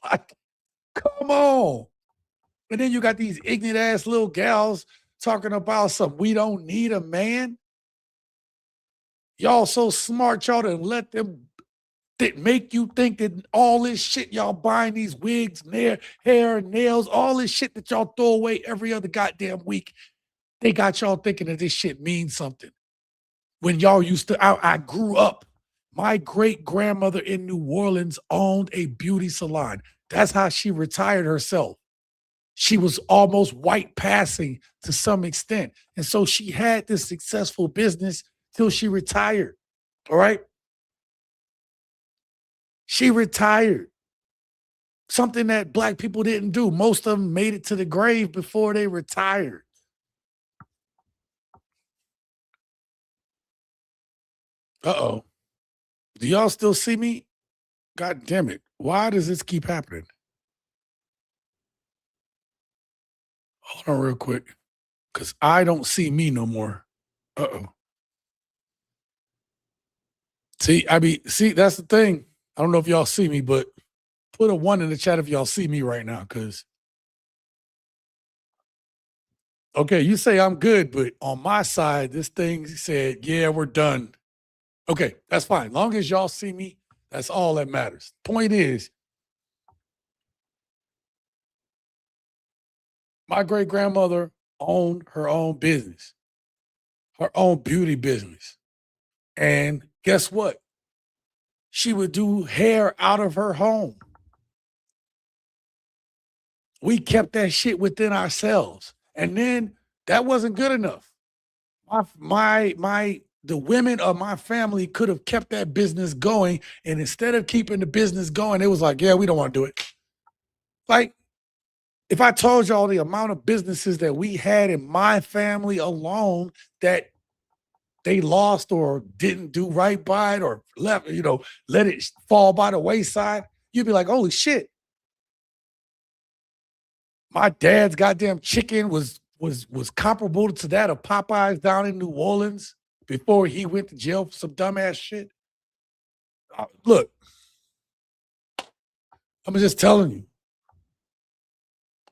Like, come on. And then you got these ignorant ass little gals talking about we don't need a man. Y'all so smart, y'all done let them that make you think that all this shit y'all buying, these wigs, hair and nails, all this shit that y'all throw away every other goddamn week, they got y'all thinking that this shit means something. When y'all used to, I grew up, my great grandmother in New Orleans owned a beauty salon. That's how she retired herself. She was almost white passing to some extent. And so she had this successful business till she retired. All right. She retired. Something that black people didn't do. Most of them made it to the grave before they retired. Uh-oh. Do y'all still see me? God damn it. Why does this keep happening? Hold on real quick. Because I don't see me no more. Uh-oh. See, that's the thing. I don't know if y'all see me, but put a 1 in the chat if y'all see me right now, because okay, you say I'm good, but on my side, this thing said, yeah, we're done. Okay, that's fine. Long as y'all see me, that's all that matters. Point is, my great grandmother owned her own business, her own beauty business. And guess what? She would do hair out of her home. We kept that shit within ourselves. And then that wasn't good enough. The women of my family could have kept that business going. And instead of keeping the business going, it was like, yeah, we don't want to do it. Like, if I told y'all the amount of businesses that we had in my family alone that they lost or didn't do right by it or left, let it fall by the wayside, you'd be like, holy shit. My dad's goddamn chicken was comparable to that of Popeyes down in New Orleans before he went to jail for some dumbass shit. Look, I'm just telling you.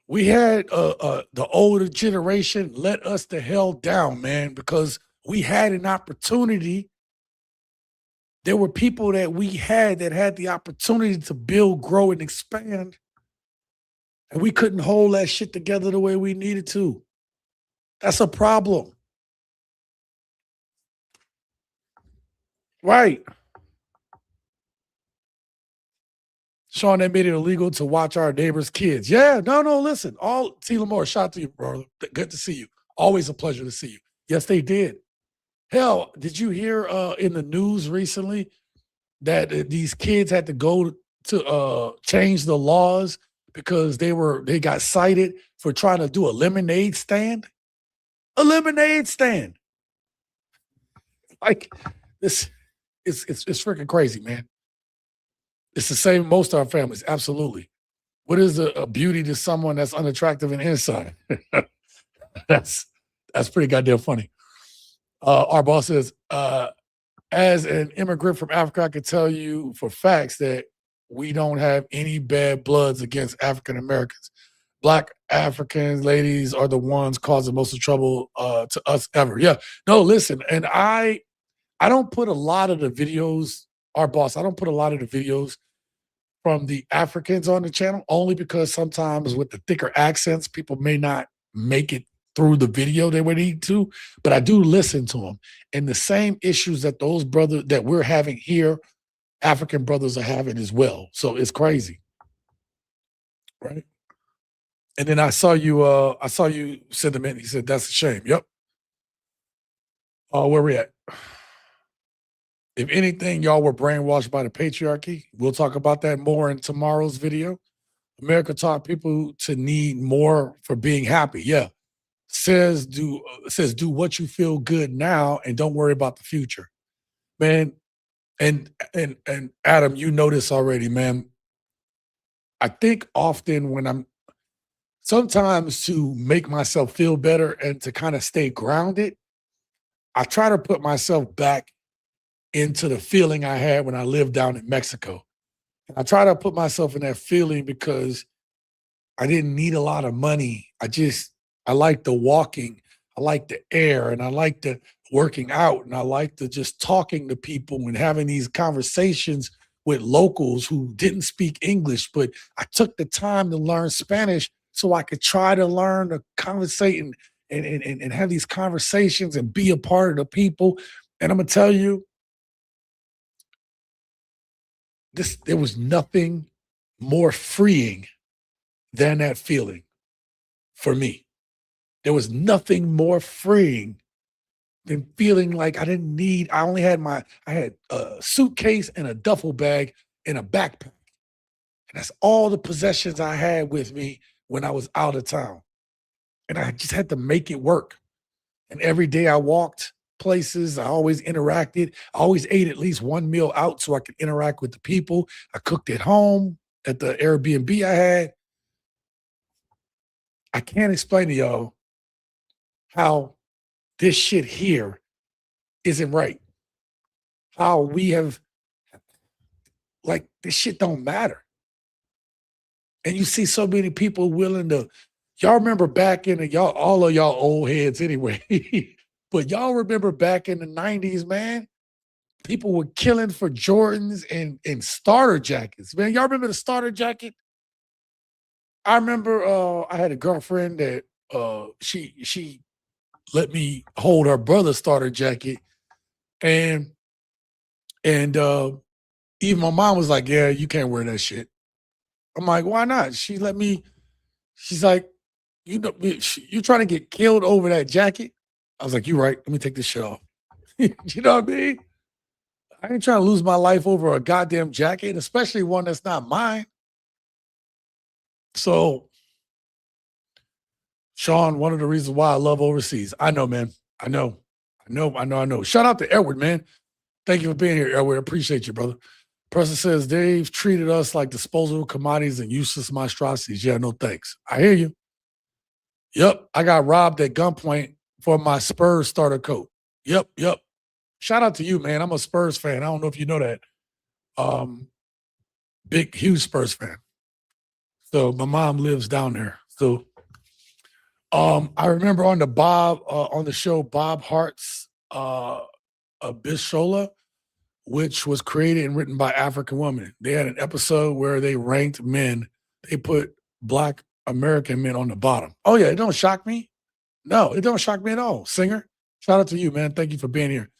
We had the older generation let us the hell down, man, because we had an opportunity. There were people that we had that had the opportunity to build, grow, and expand. And we couldn't hold that shit together the way we needed to. That's a problem. Right. Shaun, they made it illegal to watch our neighbors' kids. Yeah, no, listen. T. Lamore, shout out to you, bro. Good to see you. Always a pleasure to see you. Yes, they did. Hell, did you hear in the news recently that these kids had to go to change the laws because they got cited for trying to do a lemonade stand? A lemonade stand. Like, this, it's freaking crazy, man. It's the same in most of our families. Absolutely. What is a beauty to someone that's unattractive and inside? That's pretty goddamn funny. Our boss says, as an immigrant from Africa, I can tell you for facts that we don't have any bad bloods against African Americans. Black Africans, ladies, are the ones causing most of the trouble to us ever. Yeah. No, listen, and I don't put a lot of the videos, our boss, I don't put a lot of the videos from the Africans on the channel, only because sometimes with the thicker accents, people may not make it through the video they would need to, but I do listen to them. And the same issues that those brothers that we're having here, African brothers are having as well. So it's crazy. Right. And then I saw you sentiment. He said, that's a shame. Yep. Where we at? If anything, y'all were brainwashed by the patriarchy. We'll talk about that more in tomorrow's video. America taught people to need more for being happy. Yeah. Says do what you feel good now and don't worry about the future. Man, and Adam, you know this already, man. I think often when I'm sometimes to make myself feel better and to kind of stay grounded, I try to put myself back into the feeling I had when I lived down in Mexico. And I try to put myself in that feeling because I didn't need a lot of money. I like the walking, I like the air, and I like the working out, and I like the just talking to people and having these conversations with locals who didn't speak English, but I took the time to learn Spanish so I could try to learn to conversate and have these conversations and be a part of the people. And I'm gonna tell you, there was nothing more freeing than that feeling for me. There was nothing more freeing than feeling like I only had I had a suitcase and a duffel bag and a backpack. And that's all the possessions I had with me when I was out of town. And I just had to make it work. And every day I walked places, I always interacted. I always ate at least one meal out so I could interact with the people. I cooked at home at the Airbnb I had. I can't explain to y'all how this shit here isn't right. How we have, like, this shit don't matter. And you see so many people willing to, y'all remember back in the, y'all, all of y'all old heads anyway, but y'all remember back in the 90s, man, people were killing for Jordans and starter jackets. Man, y'all remember the starter jacket? I remember I had a girlfriend that she let me hold her brother's starter jacket, and even my mom was like, "Yeah, you can't wear that shit." I'm like, "Why not?" She's like, "You know, you trying to get killed over that jacket?" I was like, "You right. Let me take this shit off." You know what I mean? I ain't trying to lose my life over a goddamn jacket, especially one that's not mine. So, Shaun, one of the reasons why I love overseas. I know, man. I know. Shout out to Edward, man. Thank you for being here, Edward. Appreciate you, brother. Person says they've treated us like disposable commodities and useless monstrosities. Yeah, no thanks. I hear you. Yep, I got robbed at gunpoint for my Spurs starter coat. Yep. Shout out to you, man. I'm a Spurs fan. I don't know if you know that. Big, huge Spurs fan. So my mom lives down there. So I remember on the show Bob Hart's Bishola, which was created and written by African women. They had an episode where they ranked men. They put Black American men on the bottom. Oh yeah, it don't shock me. No, it don't shock me at all. Singer, shout out to you, man. Thank you for being here.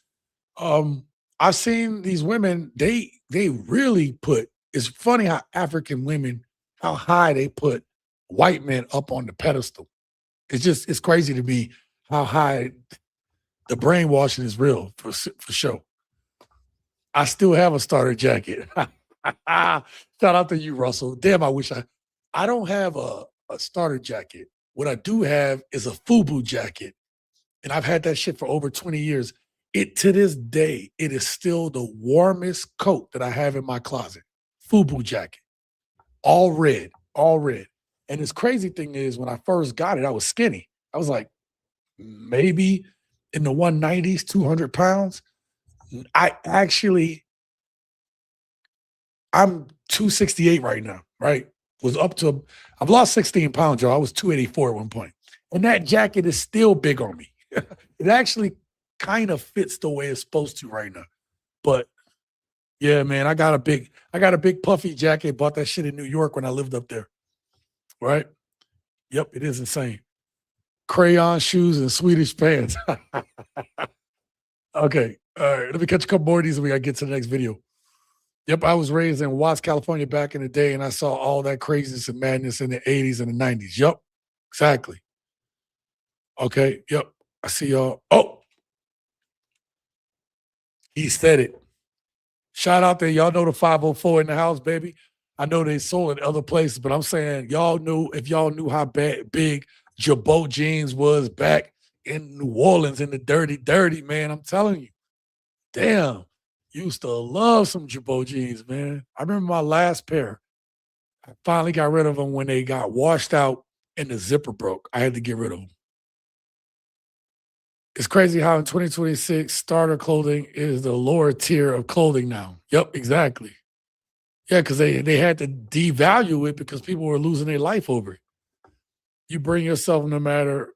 I've seen these women. They really put. It's funny how African women, how high they put white men up on the pedestal. It's crazy to me how high the brainwashing is real for sure. I still have a starter jacket. Shout out to you, Russell. Damn, I don't have a starter jacket. What I do have is a FUBU jacket. And I've had that shit for over 20 years. To this day, it is still the warmest coat that I have in my closet. FUBU jacket. All red. And this crazy thing is when I first got it, I was skinny. I was like maybe in the 190s, 200 pounds. I'm 268 right now, right? I've lost 16 pounds, y'all. I was 284 at one point. And that jacket is still big on me. It actually kind of fits the way it's supposed to right now. But yeah, man, I got a big puffy jacket. Bought that shit in New York when I lived up there. Right? Yep, it is insane. Crayon shoes and Swedish pants. Okay. All right. Let me catch a couple more of these and we gotta get to the next video. Yep, I was raised in Watts, California back in the day, and I saw all that craziness and madness in the 80s and the 90s. Yep, exactly. Okay, yep. I see y'all. Oh, he said it. Shout out there. Y'all know the 504 in the house, baby. I know they sold in other places, but I'm saying if y'all knew how big Jabot jeans was back in New Orleans in the dirty, man, I'm telling you. Damn, used to love some Jabot jeans, man. I remember my last pair. I finally got rid of them when they got washed out and the zipper broke. I had to get rid of them. It's crazy how in 2026, starter clothing is the lower tier of clothing now. Yep, exactly. Yeah, because they had to devalue it because people were losing their life over it. You bring yourself no matter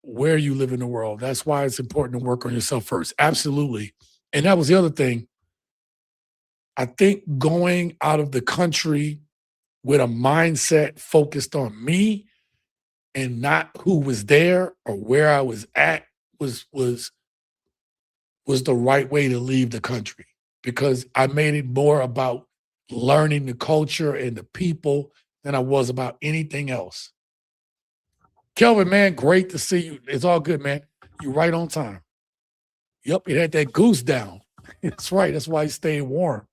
where you live in the world. That's why it's important to work on yourself first. Absolutely. And that was the other thing. I think going out of the country with a mindset focused on me and not who was there or where I was at was the right way to leave the country, because I made it more about learning the culture and the people than I was about anything else. Kelvin, man, great to see you. It's all good, man. You right on time. Yep, it had that goose down. That's right. That's why he stayed warm.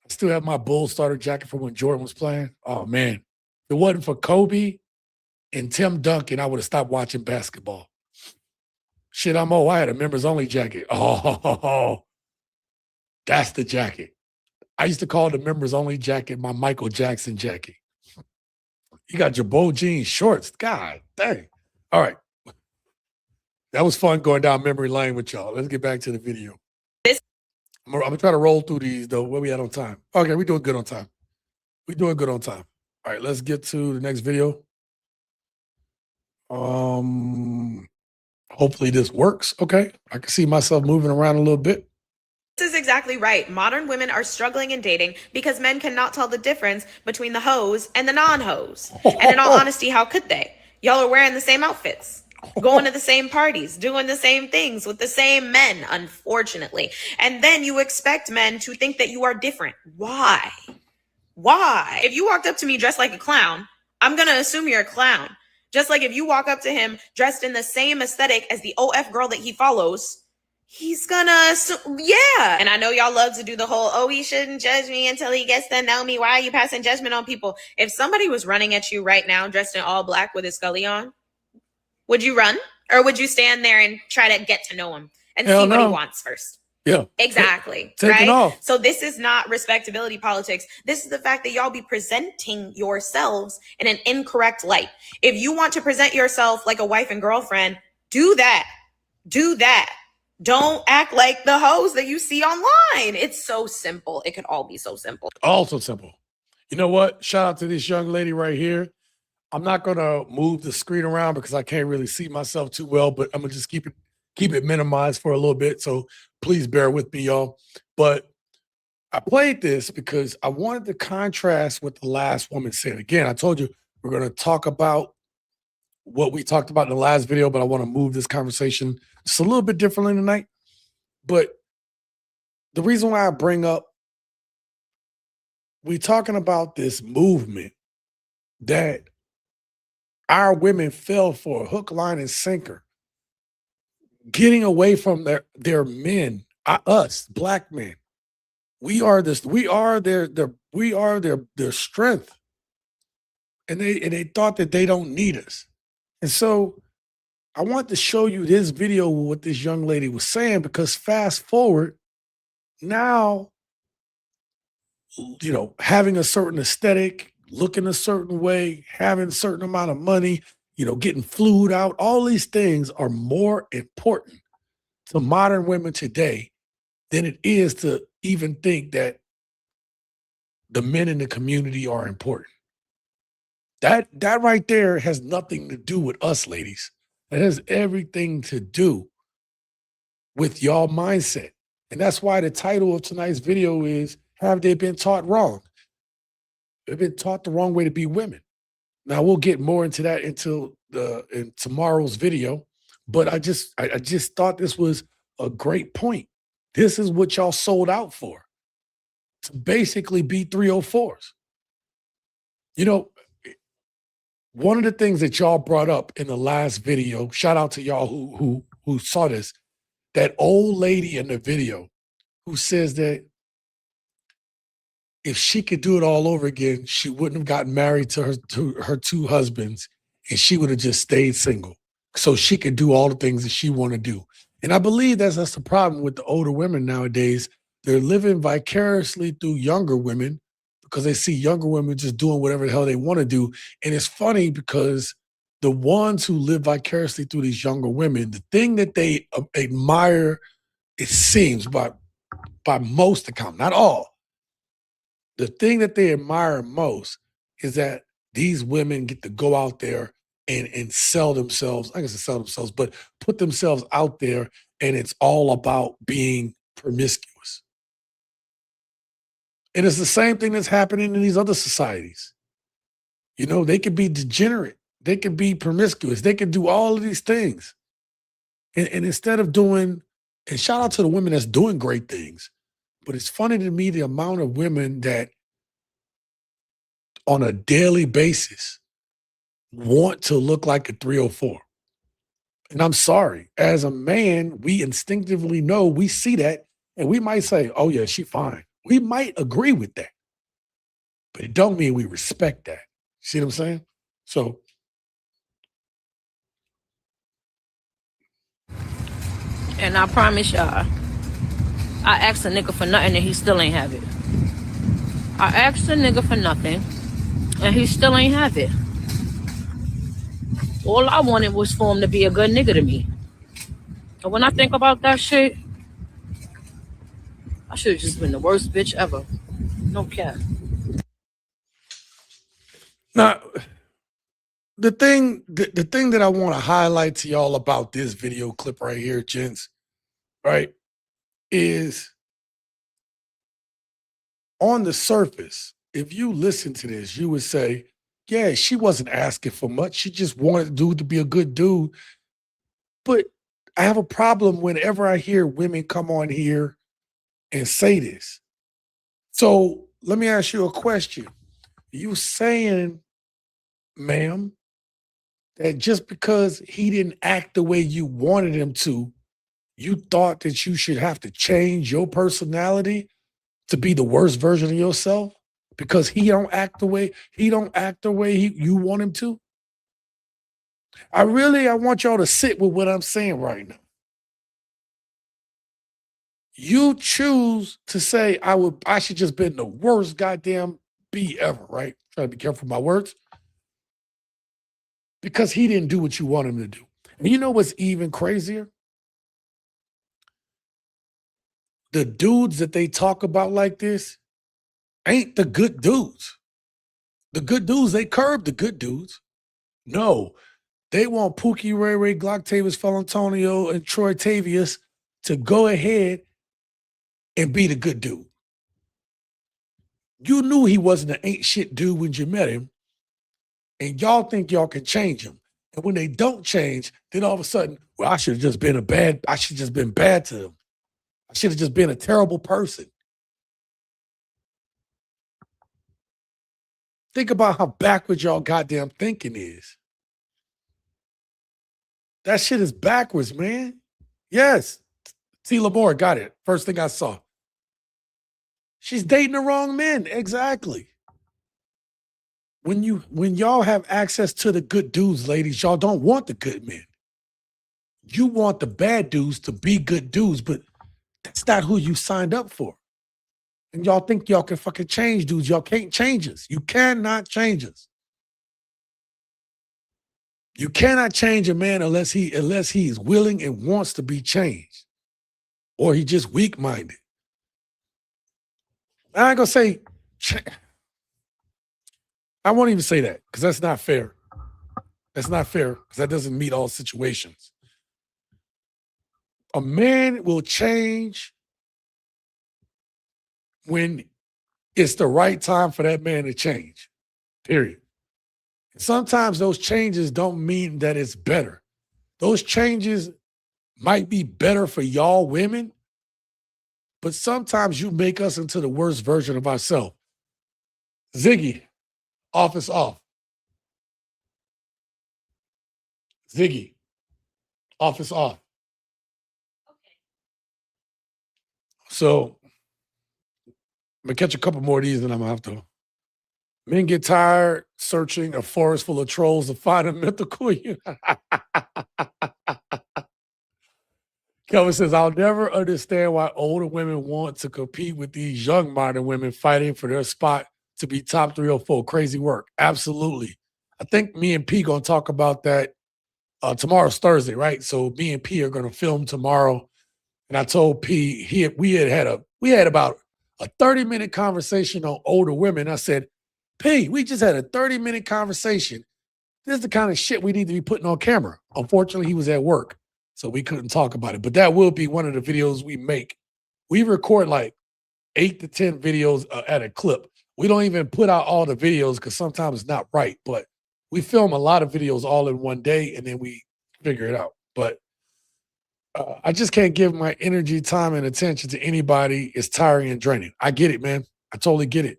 I still have my Bull starter jacket from when Jordan was playing. Oh, man. If it wasn't for Kobe and Tim Duncan, I would have stopped watching basketball. Shit, I had a members only jacket. Oh, that's the jacket. I used to call the members only jacket my Michael Jackson jacket. You got Jabot jeans shorts. God dang. All right. That was fun going down memory lane with y'all. Let's get back to the video. I'm gonna try to roll through these though. Where we at on time? Okay, we're doing good on time. We're doing good on time. All right, let's get to the next video. Hopefully this works. Okay. I can see myself moving around a little bit. This is exactly right. Modern women are struggling in dating because men cannot tell the difference between the hoes and the non-hoes. And in all honesty, how could they? Y'all are wearing the same outfits, going to the same parties, doing the same things with the same men, unfortunately. And then you expect men to think that you are different. Why? Why? If you walked up to me dressed like a clown, I'm going to assume you're a clown. Just like if you walk up to him dressed in the same aesthetic as the OF girl that he follows, he's gonna, yeah. And I know y'all love to do the whole, oh, he shouldn't judge me until he gets to know me. Why are you passing judgment on people? If somebody was running at you right now dressed in all black with his scully on, would you run? Or would you stand there and try to get to know him and see what he wants first? Yeah. Exactly. Take right? So this is not respectability politics. This is the fact that y'all be presenting yourselves in an incorrect light. If you want to present yourself like a wife and girlfriend, do that. Do that. Don't act like the hoes that you see online. It's so simple. It could all be so simple. Also simple. You know what? Shout out to this young lady right here. I'm not going to move the screen around because I can't really see myself too well, but I'm going to just keep it minimized for a little bit. So please bear with me, y'all. But I played this because I wanted to contrast what the last woman said. Again, I told you we're going to talk about what we talked about in the last video, but I want to move this conversation just a little bit differently tonight. But the reason why I bring up, we're talking about this movement that our women fell for, hook, line, and sinker, getting away from their men, us, black men. We are their strength. And they thought that they don't need us. And so I want to show you this video, what this young lady was saying, because fast forward, now, you know, having a certain aesthetic, looking a certain way, having a certain amount of money, you know, getting flued out, all these things are more important to modern women today than it is to even think that the men in the community are important. That right there has nothing to do with us, ladies. It has everything to do with y'all mindset. And that's why the title of tonight's video is, have they been taught wrong? They've been taught the wrong way to be women. Now we'll get more into that in tomorrow's video, but I just thought this was a great point. This is what y'all sold out for, to basically be 304s. You know, one of the things that y'all brought up in the last video, shout out to y'all who saw this, that old lady in the video who says that if she could do it all over again, she wouldn't have gotten married to her two husbands, and she would have just stayed single. So she could do all the things that she want to do. And I believe that's the problem with the older women nowadays. They're living vicariously through younger women because they see younger women just doing whatever the hell they want to do. And it's funny because the ones who live vicariously through these younger women, the thing that they admire, it seems by most account, not all, the thing that they admire most is that these women get to go out there and sell themselves, I guess sell themselves, but put themselves out there, and it's all about being promiscuous. And it's the same thing that's happening in these other societies. You know, they could be degenerate, they could be promiscuous, they could do all of these things. And instead of doing, and shout out to the women that's doing great things, but it's funny to me the amount of women that on a daily basis want to look like a 304. And I'm sorry, as a man, we instinctively know, we see that, and we might say, oh yeah, she fine. We might agree with that, but it don't mean we respect that. See what I'm saying? So And I promise y'all, I asked a nigga for nothing and he still ain't have it. I asked a nigga for nothing and he still ain't have it. All I wanted was for him to be a good nigga to me. And when I think about that shit, I should have just been the worst bitch ever. No cap. now the thing that I want to highlight to y'all about this video clip right here, gents, right, is on the surface, if you listen to this, you would say, yeah, she wasn't asking for much. She just wanted the dude to be a good dude. But I have a problem whenever I hear women come on here and say this. So let me ask you a question. You saying, ma'am, that just because he didn't act the way you wanted him to, you thought that you should have to change your personality to be the worst version of yourself because he don't act the way you want him to? I want y'all to sit with what I'm saying right now. You choose to say I should just been the worst goddamn B ever, right? Try to be careful with my words. Because he didn't do what you want him to do. And you know what's even crazier? The dudes that they talk about like this ain't the good dudes. The good dudes, they curb the good dudes. No, they want Pookie, Ray Ray, Glock Tavis, Felantonio, and Troy Tavius to go ahead and be the good dude. You knew he wasn't an ain't shit dude when you met him, and y'all think y'all can change him. And when they don't change, then all of a sudden, well, I should have just been bad to him. I should have just been a terrible person. Think about how backwards y'all goddamn thinking is. That shit is backwards, man. Yes. T. Lamore got it. First thing I saw. She's dating the wrong men. Exactly. When y'all have access to the good dudes, ladies, y'all don't want the good men. You want the bad dudes to be good dudes, but that's not who you signed up for. And y'all think y'all can fucking change dudes. Y'all can't change us. You cannot change us. You cannot change a man unless he is willing and wants to be changed, or he just weak-minded. I ain't gonna say, I won't even say that because that's not fair. That's not fair because that doesn't meet all situations. A man will change when it's the right time for that man to change, period. Sometimes those changes don't mean that it's better. Those changes might be better for y'all women, but sometimes you make us into the worst version of ourselves. Ziggy, office off. Ziggy, office off. So, I'm gonna catch a couple more of these and I'm gonna have to. Men get tired searching a forest full of trolls to find a mythical unit. Kelvin says, I'll never understand why older women want to compete with these young modern women fighting for their spot to be top 3 or 4. Crazy work. Absolutely. I think me and P gonna talk about that. Tomorrow's Thursday, right? So me and P are gonna film tomorrow. And I told P we had about a 30-minute conversation on older women. I said, P, we just had a 30-minute conversation. This is the kind of shit we need to be putting on camera. Unfortunately, he was at work, so we couldn't talk about it. But that will be one of the videos we make. We record like 8 to 10 videos at a clip. We don't even put out all the videos because sometimes it's not right. But we film a lot of videos all in one day, and then we figure it out. But I just can't give my energy, time, and attention to anybody. It's tiring and draining. I get it, man. I totally get it.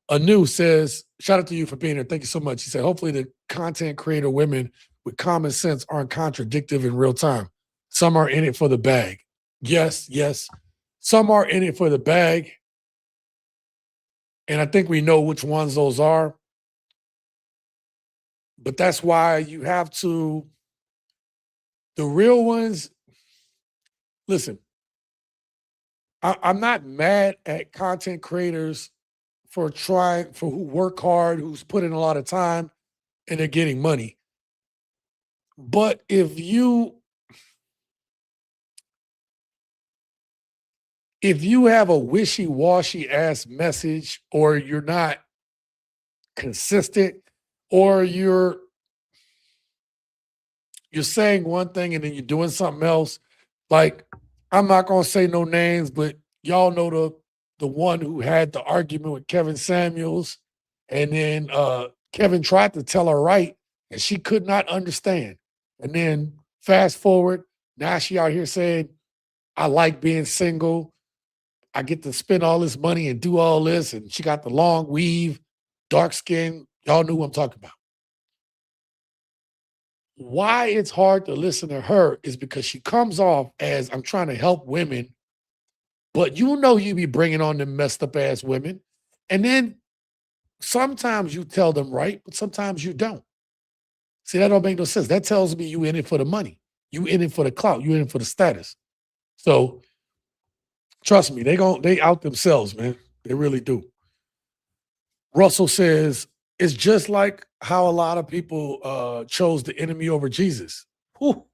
Anu says, shout out to you for being here. Thank you so much. He said, hopefully the content creator women with common sense aren't contradictive in real time. Some are in it for the bag. Yes, yes. Some are in it for the bag. And I think we know which ones those are. But that's why you have to, the real ones, listen, I'm not mad at content creators for who work hard, who's put in a lot of time, and they're getting money. But if you have a wishy-washy ass message, or you're not consistent, or you're saying one thing and then you're doing something else, like, I'm not gonna say no names, but y'all know the one who had the argument with Kevin Samuels, and then Kevin tried to tell her right, and she could not understand. And then fast forward, now she out here saying, I like being single. I get to spend all this money and do all this. And she got the long weave, dark skin. Y'all knew what I'm talking about. Why it's hard to listen to her is because she comes off as, I'm trying to help women, but you be bringing on them messed up ass women. And then sometimes you tell them right, but sometimes you don't. See, that don't make no sense. That tells me you in it for the money. You in it for the clout. You in it for the status. So trust me, they out themselves, man. They really do. Russell says, it's just like how a lot of people chose the enemy over Jesus. Whew.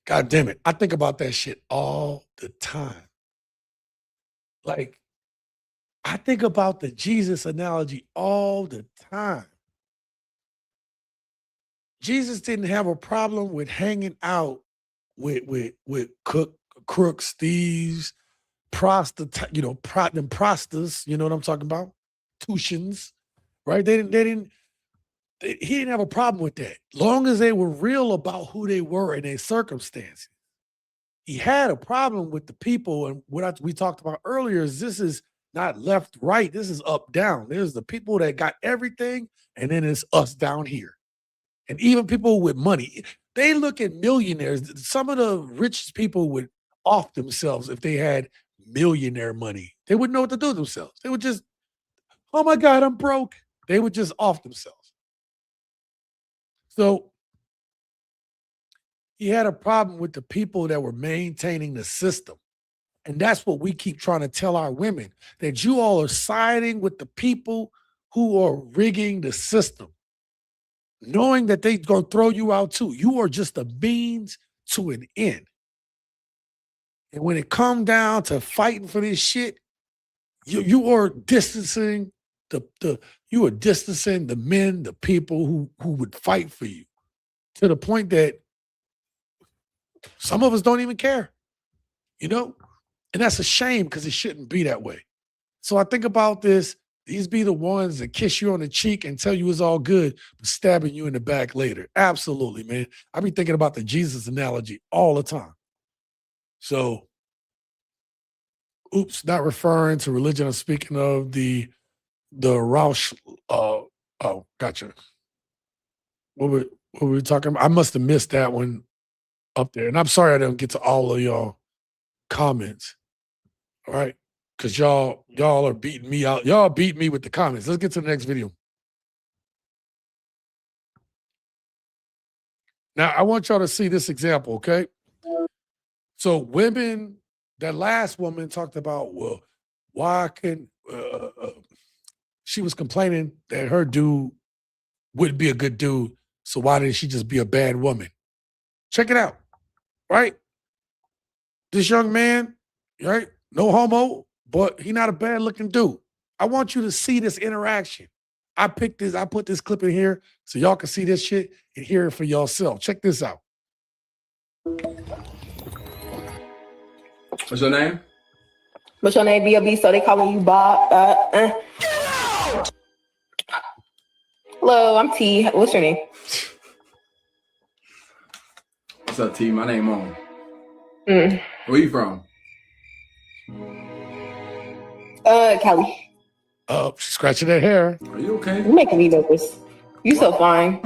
God damn it. I think about that shit all the time. Like, I think about the Jesus analogy all the time. Jesus didn't have a problem with hanging out with crooks, thieves, prostitutes, them prostas, you know what I'm talking about? Tuitions, right? He didn't have a problem with that. Long as they were real about who they were and their circumstances. He had a problem with the people, and what we talked about earlier is this is not left, right. This is up, down. There's the people that got everything, and then it's us down here. And even people with money, they look at millionaires. Some of the richest people would off themselves if they had millionaire money. They wouldn't know what to do with themselves. They would just, oh my God, I'm broke. They would just off themselves. So he had a problem with the people that were maintaining the system. And that's what we keep trying to tell our women, that you all are siding with the people who are rigging the system, knowing that they're going to throw you out too. You are just a means to an end. And when it comes down to fighting for this shit, you are distancing the men, the people who would fight for you, to the point that some of us don't even care, And that's a shame, because it shouldn't be that way. So I think about this. These be the ones that kiss you on the cheek and tell you it's all good, but stabbing you in the back later. Absolutely, man. I be thinking about the Jesus analogy all the time. So, oops, not referring to religion. I'm speaking of the Roush. Oh, gotcha. What were we talking about? I must have missed that one up there. And I'm sorry I didn't get to all of y'all. comments. All right. Because y'all are beating me out. Y'all beat me with the comments. Let's get to the next video. Now, I want y'all to see this example, okay? So women, that last woman talked about, well, why can, she was complaining that her dude wouldn't be a good dude, so why didn't she just be a bad woman? Check it out, right? This young man, right? No homo, but he not a bad looking dude. I want you to see this interaction. I put this clip in here so y'all can see this shit and hear it for yourself. Check this out. What's your name? What's your name, B.O.B.? So they calling you Bob. Hello, I'm T. What's your name? What's up, T? My name Mo. Mm. Where you from? Cali. Oh, she's scratching her hair. Are you okay? You making me nervous. You so fine.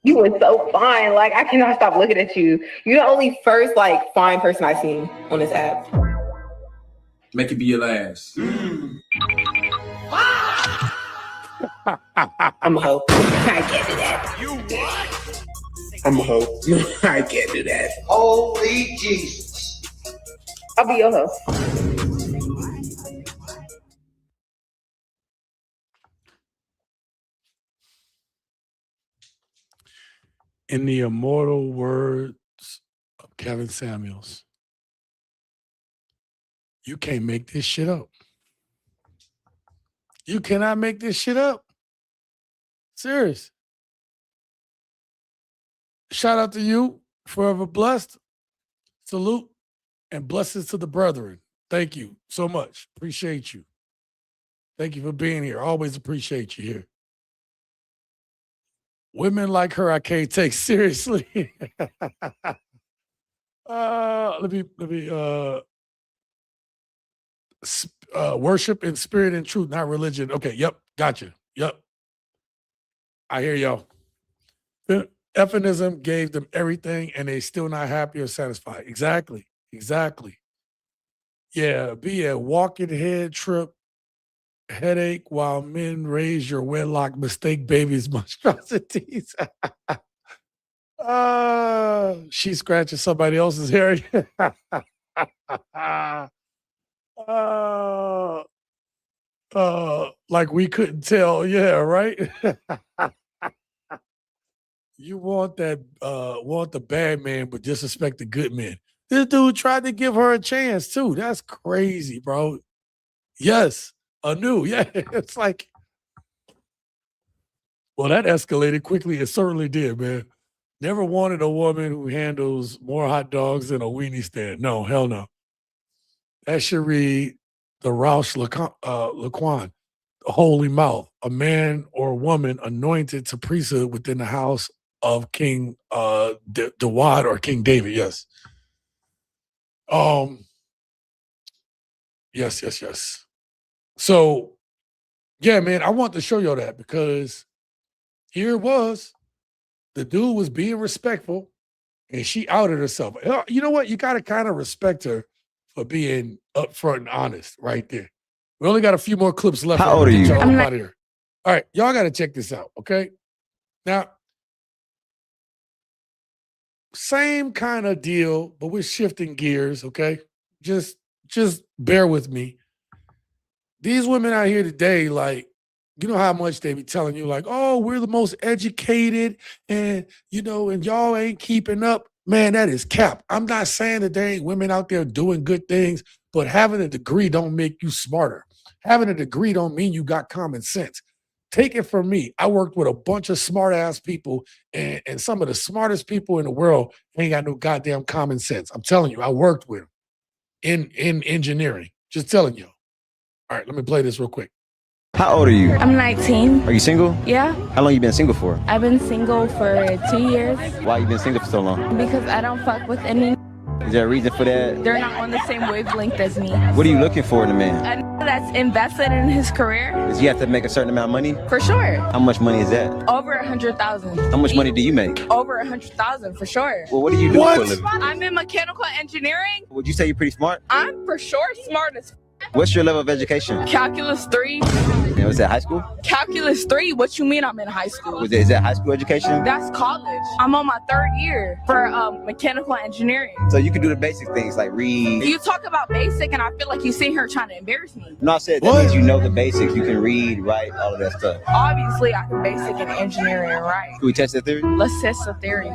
You were so fine. Like, I cannot stop looking at you. You're the only first, like, fine person I've seen on this app. Make it be your last. I'm a hoe. I can't do that. You what? I'm a hoe. I can't do that. Holy Jesus. I'll be your hoe. In the immortal words of Kevin Samuels, you can't make this shit up. You cannot make this shit up. Serious. Shout out to you, forever blessed. Salute and blessings to the brethren. Thank you so much. Appreciate you. Thank you for being here. Always appreciate you here. Women like her, I can't take seriously. Let me worship in spirit and truth, not religion. Okay, yep, gotcha. Yep. I hear y'all. Feminism gave them everything and they still not happy or satisfied. Exactly. Yeah, be a walking head trip, headache while men raise your wedlock, mistake babies' monstrosities. She scratching somebody else's hair. Like we couldn't tell. Yeah, right? You want the bad man, but disrespect the good man. This dude tried to give her a chance too. That's crazy, bro. Yes, anew. Yeah, it's like, well, that escalated quickly. It certainly did, man. Never wanted a woman who handles more hot dogs than a weenie stand. No, hell no. That should read the Roush Laquan, the holy mouth, a man or woman anointed to priesthood within the house of King Dawud or King David. Yes. Yes. So, yeah, man, I want to show y'all that because here it was. The dude was being respectful and she outed herself. You know what? You got to kind of respect her for being upfront and honest right there. We only got a few more clips left. How old are you? I'm out of here. All right, y'all got to check this out, okay? Now, same kind of deal, but we're shifting gears, okay? Just bear with me. These women out here today, like, you know how much they be telling you, like, oh, we're the most educated and, and y'all ain't keeping up. Man, that is cap. I'm not saying that there ain't women out there doing good things, but having a degree don't make you smarter. Having a degree don't mean you got common sense. Take it from me. I worked with a bunch of smart-ass people, and some of the smartest people in the world ain't got no goddamn common sense. I'm telling you, I worked with them in engineering. Just telling you. All right, let me play this real quick. How old are you? I'm 19. Are you single? Yeah. How long you been single for? I've been single for 2 years. Why you been single for so long? Because I don't fuck with any. Is there a reason for that? They're not on the same wavelength as me. What are you looking for in a man? A nigga that's invested in his career. Does he have to make a certain amount of money? For sure. How much money is that? Over 100,000. How much money do you make? Over 100,000 for sure. Well, what do you do for a living? I'm in mechanical engineering. Would you say you're pretty smart? I'm for sure smart as What's your level of education? Calculus 3. Yeah, was that high school? Calculus 3? What you mean I'm in high school? Is that high school education? That's college. I'm on my 3rd year for mechanical engineering. So you can do the basic things like read. You talk about basic and I feel like you sit here trying to embarrass me. No, I said that means you know the basics. You can read, write, all of that stuff. Obviously, I can basic in engineering and write. Can we test that theory? Let's test the theory.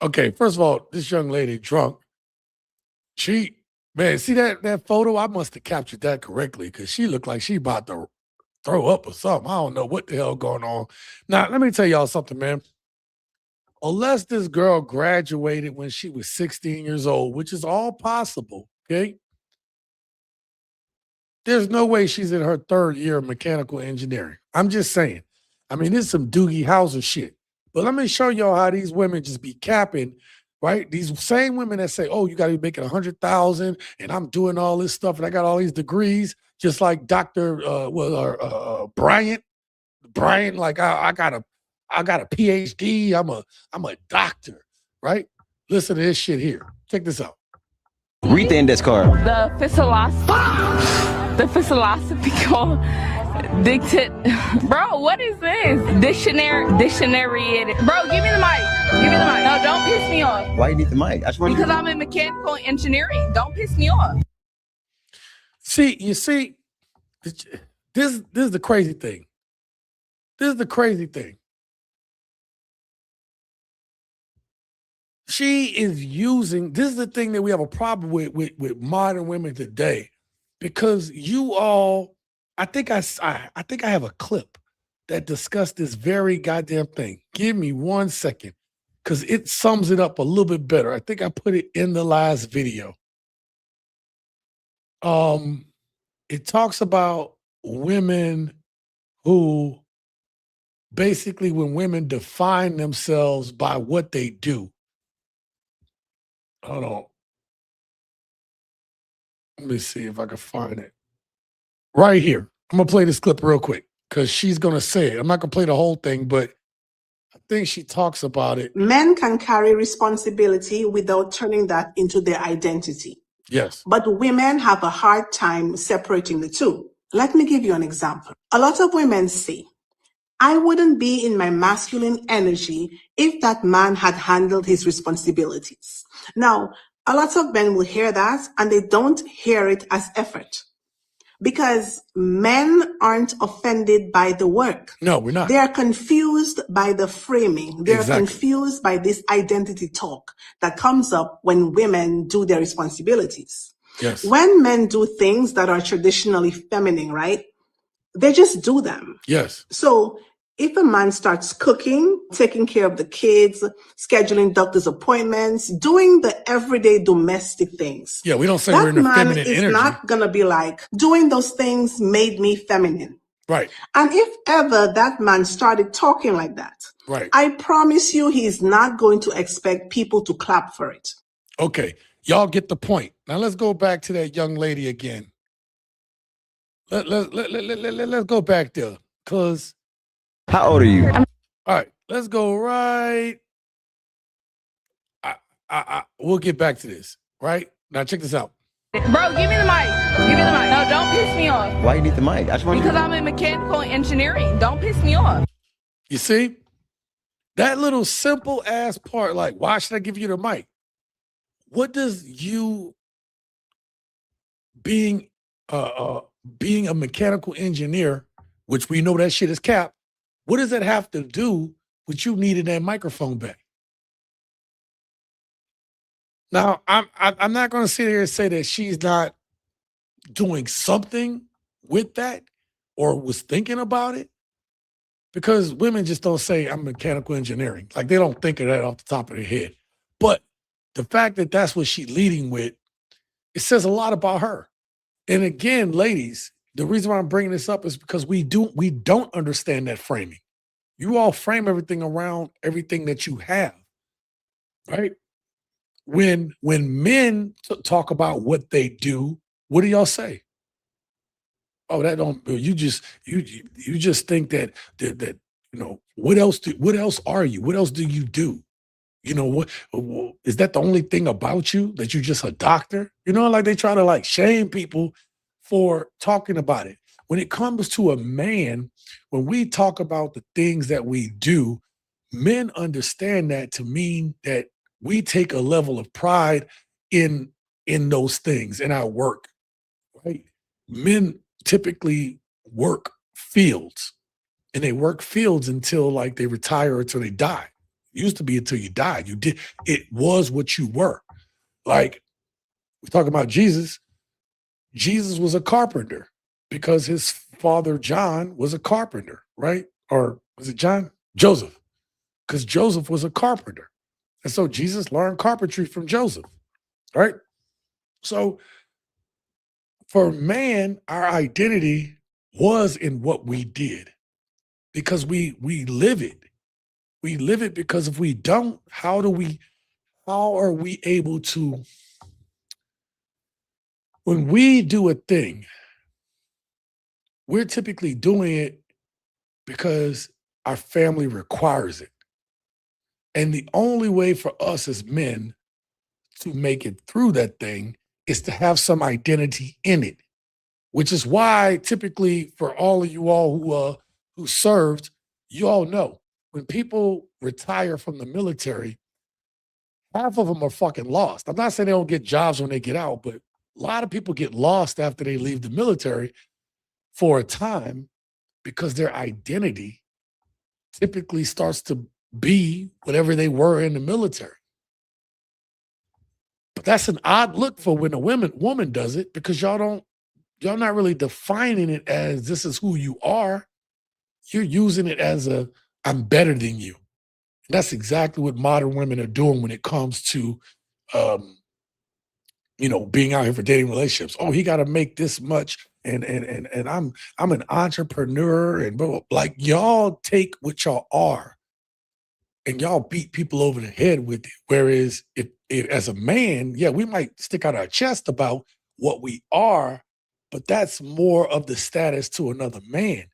Okay, first of all, this young lady drunk. Man, see that photo? I must have captured that correctly because she looked like she about to throw up or something. I don't know what the hell going on. Now, let me tell y'all something, man. Unless this girl graduated when she was 16 years old, which is all possible, okay? There's no way she's in her 3rd year of mechanical engineering. I'm just saying. I mean, this is some Doogie Howser shit. But let me show y'all how these women just be capping, right? These same women that say, oh, you got to be making 100,000 and I'm doing all this stuff and I got all these degrees, just like Dr. Bryant. Bryant, like I got a PhD. I'm a doctor, right? Listen to this shit here. Check this out. Read the index card. The philosophical dictate. Bro, what is this? Dictionary. Bro, give me the mic. Give me the mic. No, don't piss me off. Why you need the mic? Because I'm in mechanical engineering. Don't piss me off. You see, this is the crazy thing. This is the crazy thing. She is using, this is the thing that we have a problem with modern women today, because you all, I think I have a clip that discussed this very goddamn thing. Give me 1 second, because it sums it up a little bit better. I think I put it in the last video. It talks about women who basically, when women define themselves by what they do. Hold on. Let me see if I can find it. Right here. I'm going to play this clip real quick because she's going to say it. I'm not going to play the whole thing, but I think she talks about it. Men can carry responsibility without turning that into their identity. Yes. But women have a hard time separating the two. Let me give you an example. A lot of women say, I wouldn't be in my masculine energy if that man had handled his responsibilities. Now, a lot of men will hear that and they don't hear it as effort, because men aren't offended by the work. No, we're not. They are confused by the framing. They're Exactly. confused by this identity talk that comes up when women do their responsibilities. Yes. When men do things that are traditionally feminine, right? They just do them. Yes. So if a man starts cooking, taking care of the kids, scheduling doctor's appointments, doing the everyday domestic things. Yeah, we don't say that we're in a man feminine is energy. not going to be like, doing those things made me feminine. Right. And if ever that man started talking like that, right, I promise you he's not going to expect people to clap for it. Okay. Y'all get the point. Now let's go back to that young lady again. Let's go back there. Because how old are you? All right, let's go right. We'll get back to this. Right? Now check this out. Bro, give me the mic. Give me the mic. No, don't piss me off. Why you need the mic? Because I'm in mechanical engineering. Don't piss me off. You see? That little simple ass part, like, why should I give you the mic? What does you being a mechanical engineer, which we know that shit is cap, what does that have to do with you needing that microphone back? Now, I'm not going to sit here and say that she's not doing something with that or was thinking about it, because women just don't say I'm mechanical engineering. Like, they don't think of that off the top of their head. But the fact that that's what she's leading with, it says a lot about her. And again, ladies, the reason why I'm bringing this up is because we don't understand that framing. You all frame everything around everything that you have, right? when men talk about what they do, what do y'all say? Oh, that don't you just think that what else are you? What else do you do? Is that the only thing about you that you're just a doctor? Like they try to like shame people for talking about it. When it comes to a man, when we talk about the things that we do, men understand that to mean that we take a level of pride in those things in our work, right? Men typically work fields and they work fields until like they retire or until they die. It used to be until you died. It was what you were. Like we talk about Jesus. Jesus was a carpenter because his father John was a carpenter, right? Or was it John? Joseph, because Joseph was a carpenter. And so Jesus learned carpentry from Joseph, right? So for man, our identity was in what we did because we live it. We live it because if we don't, how are we able to, when we do a thing, we're typically doing it because our family requires it. And the only way for us as men to make it through that thing is to have some identity in it, which is why typically for all of you all who served, you all know when people retire from the military, half of them are fucking lost. I'm not saying they don't get jobs when they get out, but a lot of people get lost after they leave the military for a time because their identity typically starts to be whatever they were in the military. But that's an odd look for when a woman does it because y'all not really defining it as this is who you are. You're using it as I'm better than you. And that's exactly what modern women are doing when it comes to being out here for dating relationships. Oh, he got to make this much, and I'm an entrepreneur, and blah, blah. Like y'all take what y'all are, and y'all beat people over the head with it. Whereas if as a man, yeah, we might stick out our chest about what we are, but that's more of the status to another man.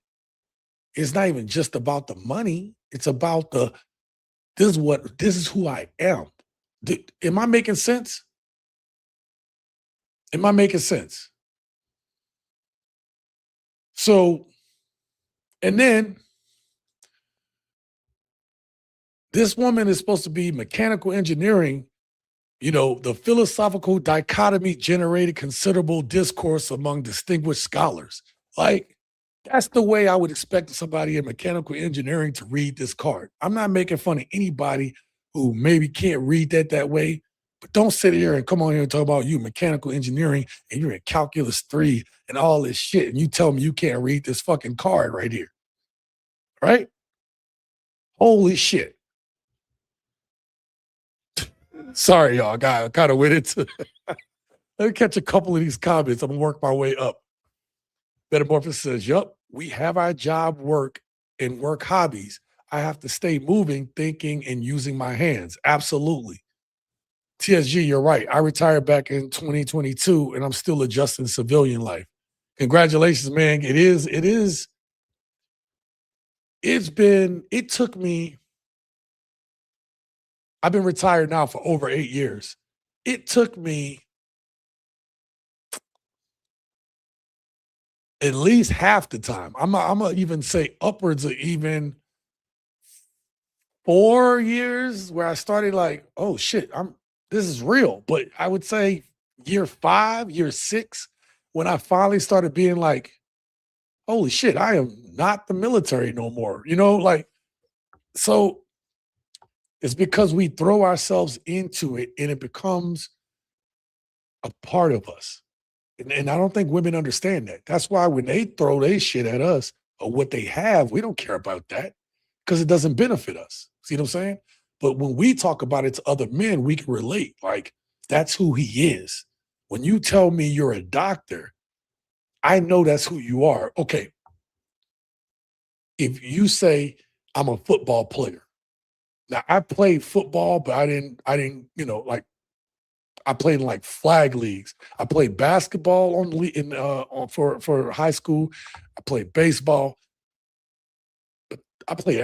It's not even just about the money. It's about this is who I am. Am I making sense? Am I making sense? So, and then this woman is supposed to be mechanical engineering. The philosophical dichotomy generated considerable discourse among distinguished scholars. Like, that's the way I would expect somebody in mechanical engineering to read this card. I'm not making fun of anybody who maybe can't read that way, but don't sit here and come on here and talk about you mechanical engineering and you're in calculus 3 and all this shit, and you tell me you can't read this fucking card right here. Right? Holy shit. Sorry, y'all. I kind of went into let me catch a couple of these comments. I'm gonna work my way up. Metamorphosis says, yup, we have our job work and work hobbies. I have to stay moving, thinking, and using my hands. Absolutely. TSG, you're right. I retired back in 2022 and I'm still adjusting civilian life. Congratulations, man. It took me, I've been retired now for over 8 years. It took me at least half the time. I'm gonna even say upwards of even 4 years where I started like, oh shit, this is real. But I would say year 5, year 6, when I finally started being like, holy shit, I am not the military no more. So it's because we throw ourselves into it and it becomes a part of us. And I don't think women understand that. That's why when they throw their shit at us or what they have, we don't care about that because it doesn't benefit us. See what I'm saying? But when we talk about it to other men, we can relate. Like, that's who he is. When you tell me you're a doctor, I know that's who you are. Okay. If you say I'm a football player, now I played football, but I didn't, like I played in like flag leagues. I played basketball for high school. I played baseball. But I played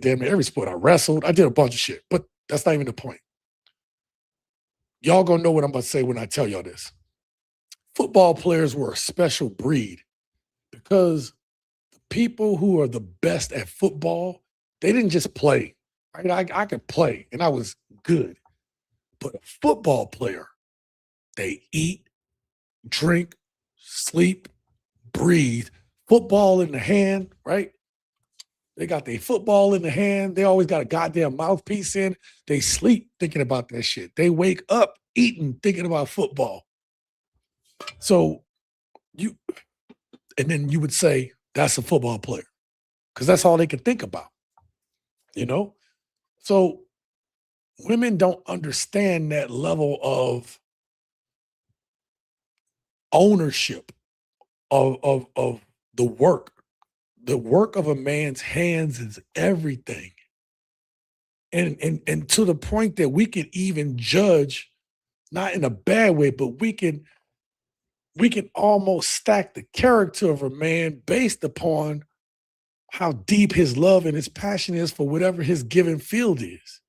damn near every sport. I wrestled. I did a bunch of shit. But that's not even the point. Y'all gonna know what I'm about to say when I tell y'all this. Football players were a special breed because the people who are the best at football, they didn't just play. Right? I could play and I was good. But a football player, they eat, drink, sleep, breathe. Football in the hand, right? They got their football in the hand. They always got a goddamn mouthpiece in. They sleep thinking about that shit. They wake up eating, thinking about football. So and then you would say, that's a football player. Because that's all they can think about. You know? So women don't understand that level of ownership of the work. The work of a man's hands is everything. And to the point that we can even judge, not in a bad way, but we can almost stack the character of a man based upon how deep his love and his passion is for whatever his given field is.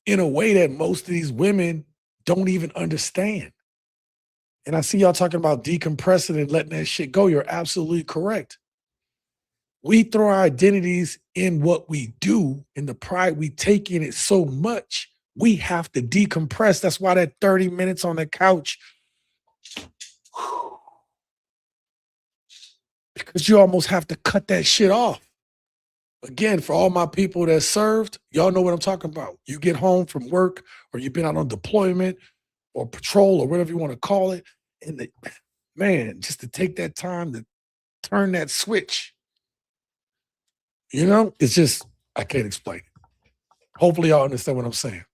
In a way that most of these women don't even understand. And I see y'all talking about decompressing and letting that shit go. You're absolutely correct. We throw our identities in what we do and the pride we take in it so much, we have to decompress. That's why that 30 minutes on the couch, because you almost have to cut that shit off. Again, for all my people that served, y'all know what I'm talking about. You get home from work or you've been out on deployment or patrol or whatever you want to call it. And man, just to take that time to turn that switch, you know, it's just, I can't explain it. Hopefully y'all understand what I'm saying.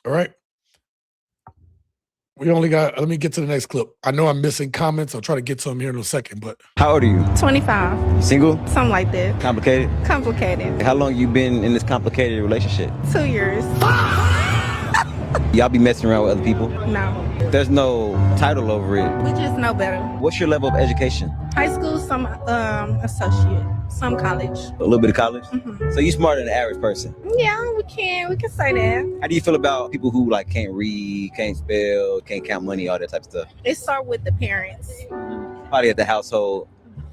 All right. We only got, let me get to the next clip. I know I'm missing comments. I'll try to get to them here in a second, but. How old are you? 25. Single? Something like that. Complicated? Complicated. How long you been in this complicated relationship? 2 years. Y'all be messing around with other people? No. There's no title over it. We just know better. What's your level of education? High school, some associate, some college. A little bit of college? Mm-hmm. So you smarter than the average person? Yeah, we can say that. How do you feel about people who like can't read, can't spell, can't count money, all that type of stuff? It starts with the parents. Probably at the household.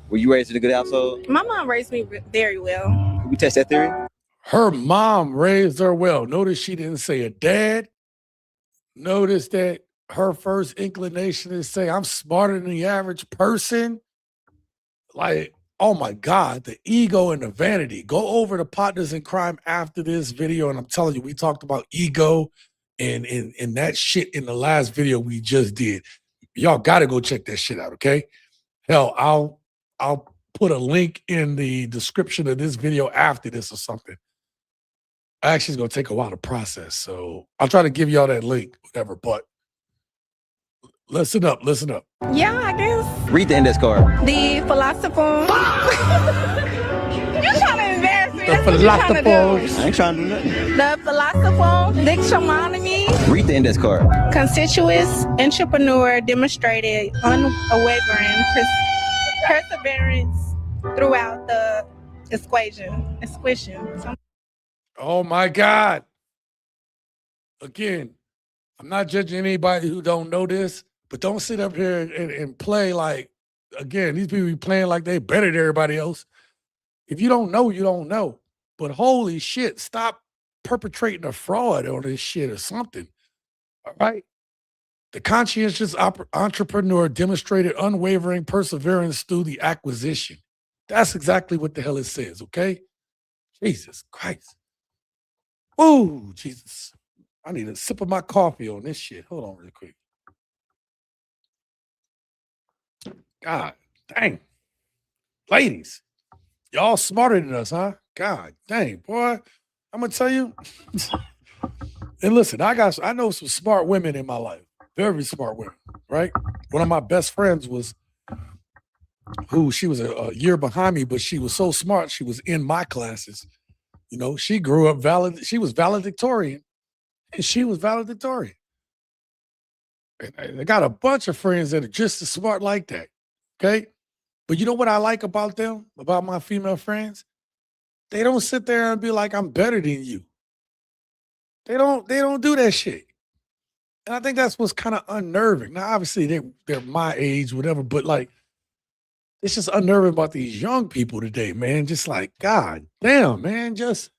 Were you raised in a good household? My mom raised me very well. Can we test that theory? Her mom raised her well. Notice she didn't say a dad. Notice that her first inclination is say, I'm smarter than the average person. Like, oh my God, the ego and the vanity. Go over to Partners in Crime after this video, and I'm telling you, we talked about ego and that shit in the last video we just did. Y'all got to go check that shit out, okay? Hell, I'll put a link in the description of this video after this or something. Actually, it's going to take a while to process, so I'll try to give y'all that link, whatever, but listen up. Yeah, I guess. Read the index card. The philosopher. You're trying to embarrass me. The philosopher. I ain't trying to do nothing. The philosopher, dictionary. Read the index card. Conspicuous entrepreneur demonstrated unwavering perseverance throughout the equation. Oh my God. Again, I'm not judging anybody who don't know this, but don't sit up here and play like, again, these people be playing like they better than everybody else. If you don't know, you don't know. But holy shit, stop perpetrating a fraud on this shit or something. All right? The conscientious entrepreneur demonstrated unwavering perseverance through the acquisition. That's exactly what the hell it says, okay? Jesus Christ. Oh, Jesus. I need a sip of my coffee on this shit. Hold on real quick. God dang. Ladies, y'all smarter than us, huh? God dang, boy. I'm going to tell you. And listen, I know some smart women in my life. Very smart women, right? One of my best friends she was a year behind me, but she was so smart, she was in my classes. You know, she grew up she was valedictorian And she was valedictorian. And I got a bunch of friends that are just as smart like that. Okay. But you know what I like about them, about my female friends? They don't sit there and be like, I'm better than you. They don't do that shit. And I think that's what's kind of unnerving. Now, obviously, they're my age, whatever, but like it's just unnerving about these young people today, man. Just like, God damn, man, just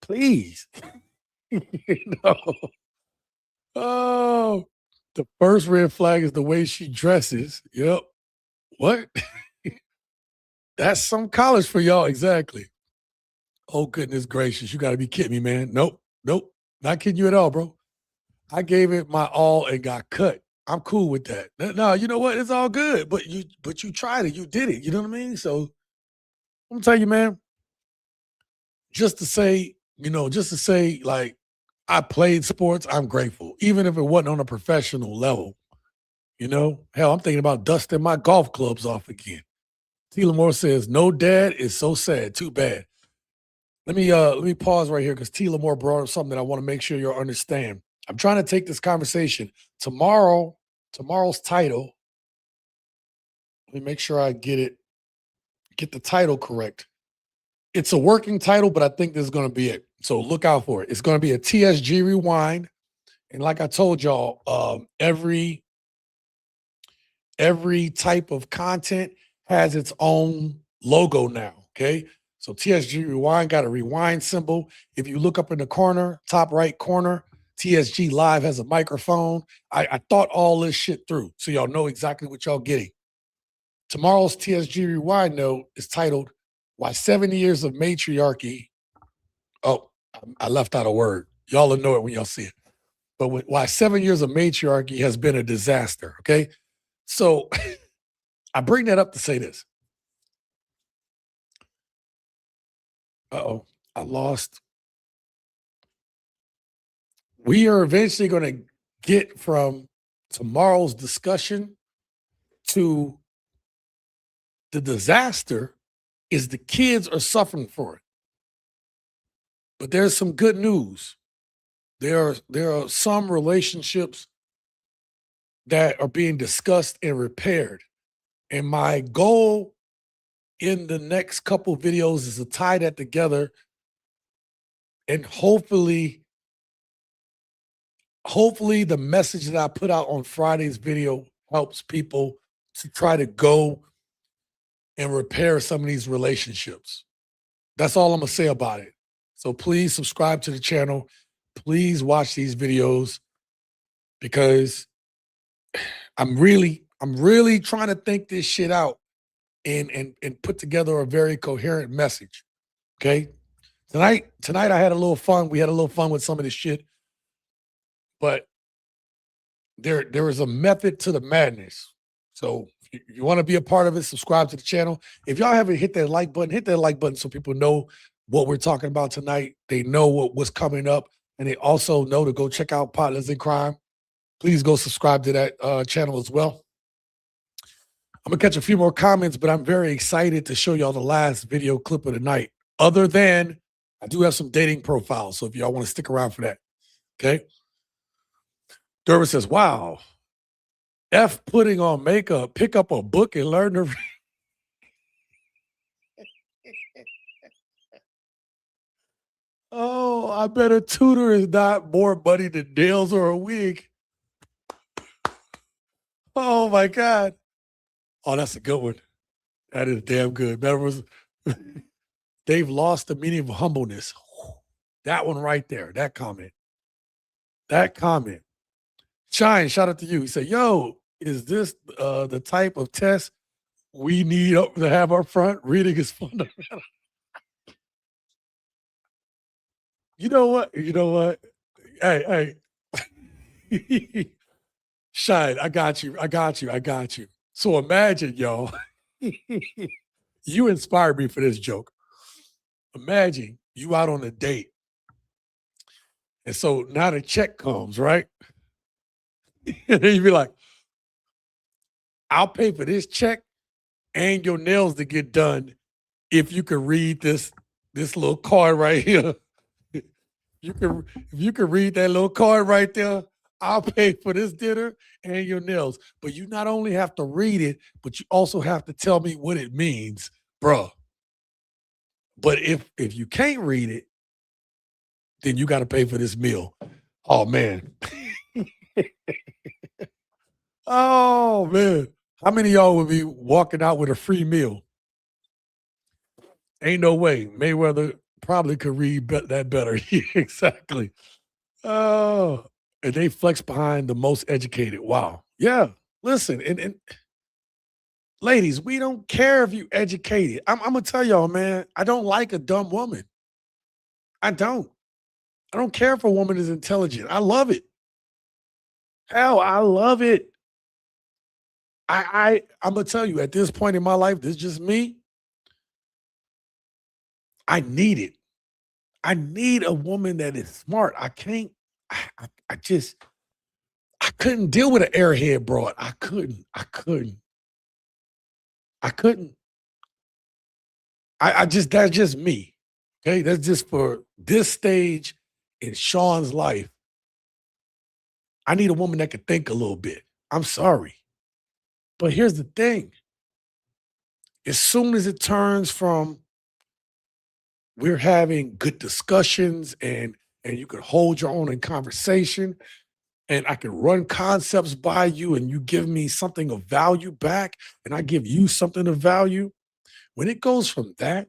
please. You know. Oh, the first red flag is the way she dresses. Yep. What? That's some college for y'all, exactly. Oh, goodness gracious. You gotta be kidding me, man. Nope. Nope. Not kidding you at all, bro. I gave it my all and got cut. I'm cool with that. No, you know what? It's all good. But you tried it. You did it. You know what I mean? So I'm gonna tell you, man, just to say, like I played sports, I'm grateful. Even if it wasn't on a professional level, you know? Hell, I'm thinking about dusting my golf clubs off again. T. Lamore says, no dad is so sad. Too bad. Let me pause right here because T. Lamore brought up something that I want to make sure you'll understand. I'm trying to take this conversation. Tomorrow's title, let me make sure I get the title correct. It's a working title, but I think this is going to be it. So look out for it. It's going to be a TSG rewind. And like I told y'all, every type of content has its own logo now. Okay. So TSG rewind got a rewind symbol. If you look up in the corner, top right corner, TSG Live has a microphone. I thought all this shit through, so y'all know exactly what y'all getting. Tomorrow's TSG Rewind, though, is titled, Why 70 Years of Matriarchy. Oh, I left out a word. Y'all will know it when y'all see it. But why 7 years of matriarchy has been a disaster, okay? So I bring that up to say this. Uh-oh, I lost. We are eventually going to get from tomorrow's discussion to the disaster is the kids are suffering for it. But there's some good news. There are some relationships that are being discussed and repaired. And my goal in the next couple videos is to tie that together and hopefully the message that I put out on Friday's video helps people to try to go and repair some of these relationships. That's all I'm going to say about it. So please subscribe to the channel. Please watch these videos because I'm really trying to think this shit out and put together a very coherent message. Okay? Tonight I had a little fun. We had a little fun with some of this shit. But there is a method to the madness. So if you want to be a part of it, subscribe to the channel. If y'all haven't hit that like button so people know what we're talking about tonight. They know what's coming up, and they also know to go check out Partners in Crime. Please go subscribe to that channel as well. I'm going to catch a few more comments, but I'm very excited to show y'all the last video clip of the night. Other than, I do have some dating profiles, so if y'all want to stick around for that, okay? Derby says, wow, F putting on makeup, pick up a book and learn to read. Oh, I bet a tutor is not more money than nails or a wig. Oh, my God. Oh, that's a good one. That is damn good. They've lost the meaning of humbleness. That one right there, that comment. Shine, shout out to you. He said, yo, is this the type of test we need to have up front? Reading is fundamental. You know what? Hey. Shine, I got you. So imagine, y'all, you inspired me for this joke. Imagine you out on a date. And so now the check comes, right? And then you be like, I'll pay for this check and your nails to get done if you can read this little card right here. if you can read that little card right there, I'll pay for this dinner and your nails. But you not only have to read it, but you also have to tell me what it means, bruh. But if you can't read it, then you got to pay for this meal. Oh man. Oh man. How many of y'all would be walking out with a free meal? Ain't no way. Mayweather probably could read that better. Exactly. Oh, and they flex behind the most educated. Wow. Yeah. Listen, and ladies, we don't care if you educated. I'm gonna tell y'all, man, I don't like a dumb woman. I don't. I don't care if a woman is intelligent. I love it. Hell, I love it. I'm gonna tell you, at this point in my life, this is just me. I need it. I need a woman that is smart. I can't. I just. I couldn't deal with an airhead broad. I couldn't. I just, that's just me. Okay. That's just for this stage in Shaun's life. I need a woman that can think a little bit. I'm sorry. But here's the thing. As soon as it turns from we're having good discussions and you can hold your own in conversation and I can run concepts by you and you give me something of value back and I give you something of value, when it goes from that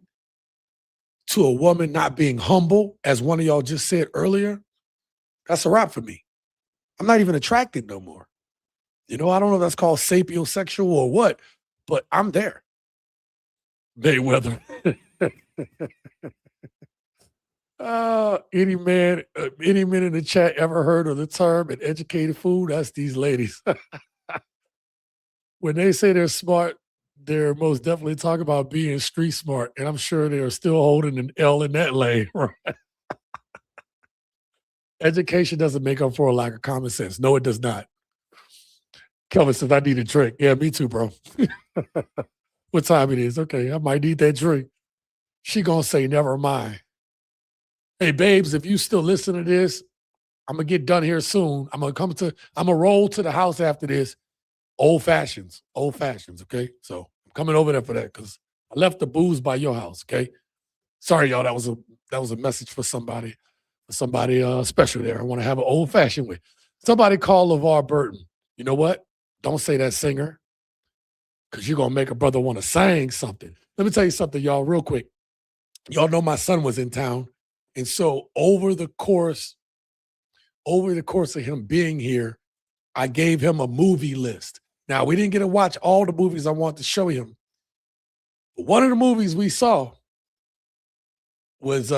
to a woman not being humble, as one of y'all just said earlier, that's a wrap for me. I'm not even attracted no more. I don't know if that's called sapiosexual or what, but I'm there. Mayweather. Any man in the chat ever heard of the term an educated fool? That's these ladies. When they say they're smart, they're most definitely talking about being street smart, and I'm sure they are still holding an L in that lane. Right? Education doesn't make up for a lack of common sense. No, it does not. Kelvin says, I need a drink. Yeah, me too, bro. What time it is? Okay, I might need that drink. She gonna say, never mind. Hey, babes, if you still listen to this, I'm gonna get done here soon. I'm gonna roll to the house after this. Old fashions, okay? So I'm coming over there for that because I left the booze by your house, okay? Sorry, y'all, that was a message for somebody special there. I want to have an old fashioned with. Somebody call LeVar Burton. You know what? Don't say that singer because you're gonna make a brother want to sing something. Let me tell you something, y'all, real quick. Y'all know my son was in town. And so over the course of him being here, I gave him a movie list. Now, we didn't get to watch all the movies I want to show him. But one of the movies we saw was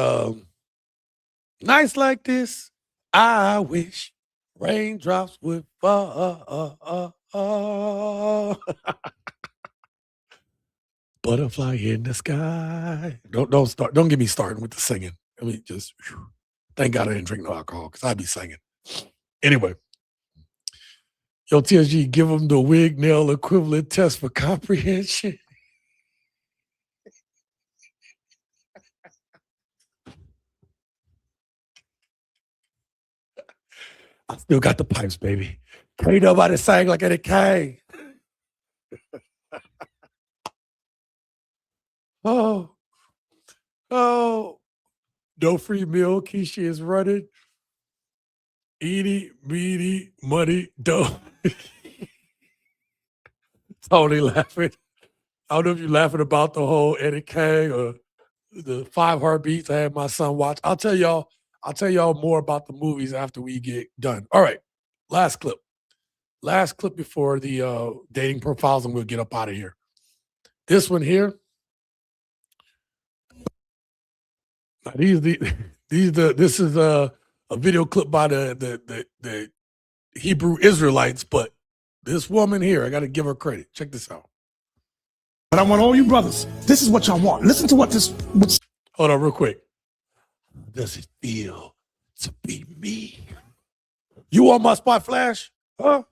Nights Like This, I Wish Raindrops Would Fall. Butterfly in the sky. Don't get me started with the singing. I mean, thank God I didn't drink no alcohol because I'd be singing. Anyway. Yo, TSG, give them the wig nail equivalent test for comprehension. I still got the pipes, baby. Ain't nobody sang like it came. Oh, no free meal. Keisha is running. Eeny, meeny, money, dough. Tony laughing. I don't know if you're laughing about the whole Eddie Kane or the 5 Heartbeats I had my son watch. I'll tell y'all more about the movies after we get done. All right, last clip before the dating profiles, and we'll get up out of here. This one here. This is a video clip by the Hebrew Israelites, but this woman here, I got to give her credit. Check this out. But I want all you brothers, this is what y'all want. Listen to what this... Hold on real quick. How does it feel to be me? You want my spot flash? Huh?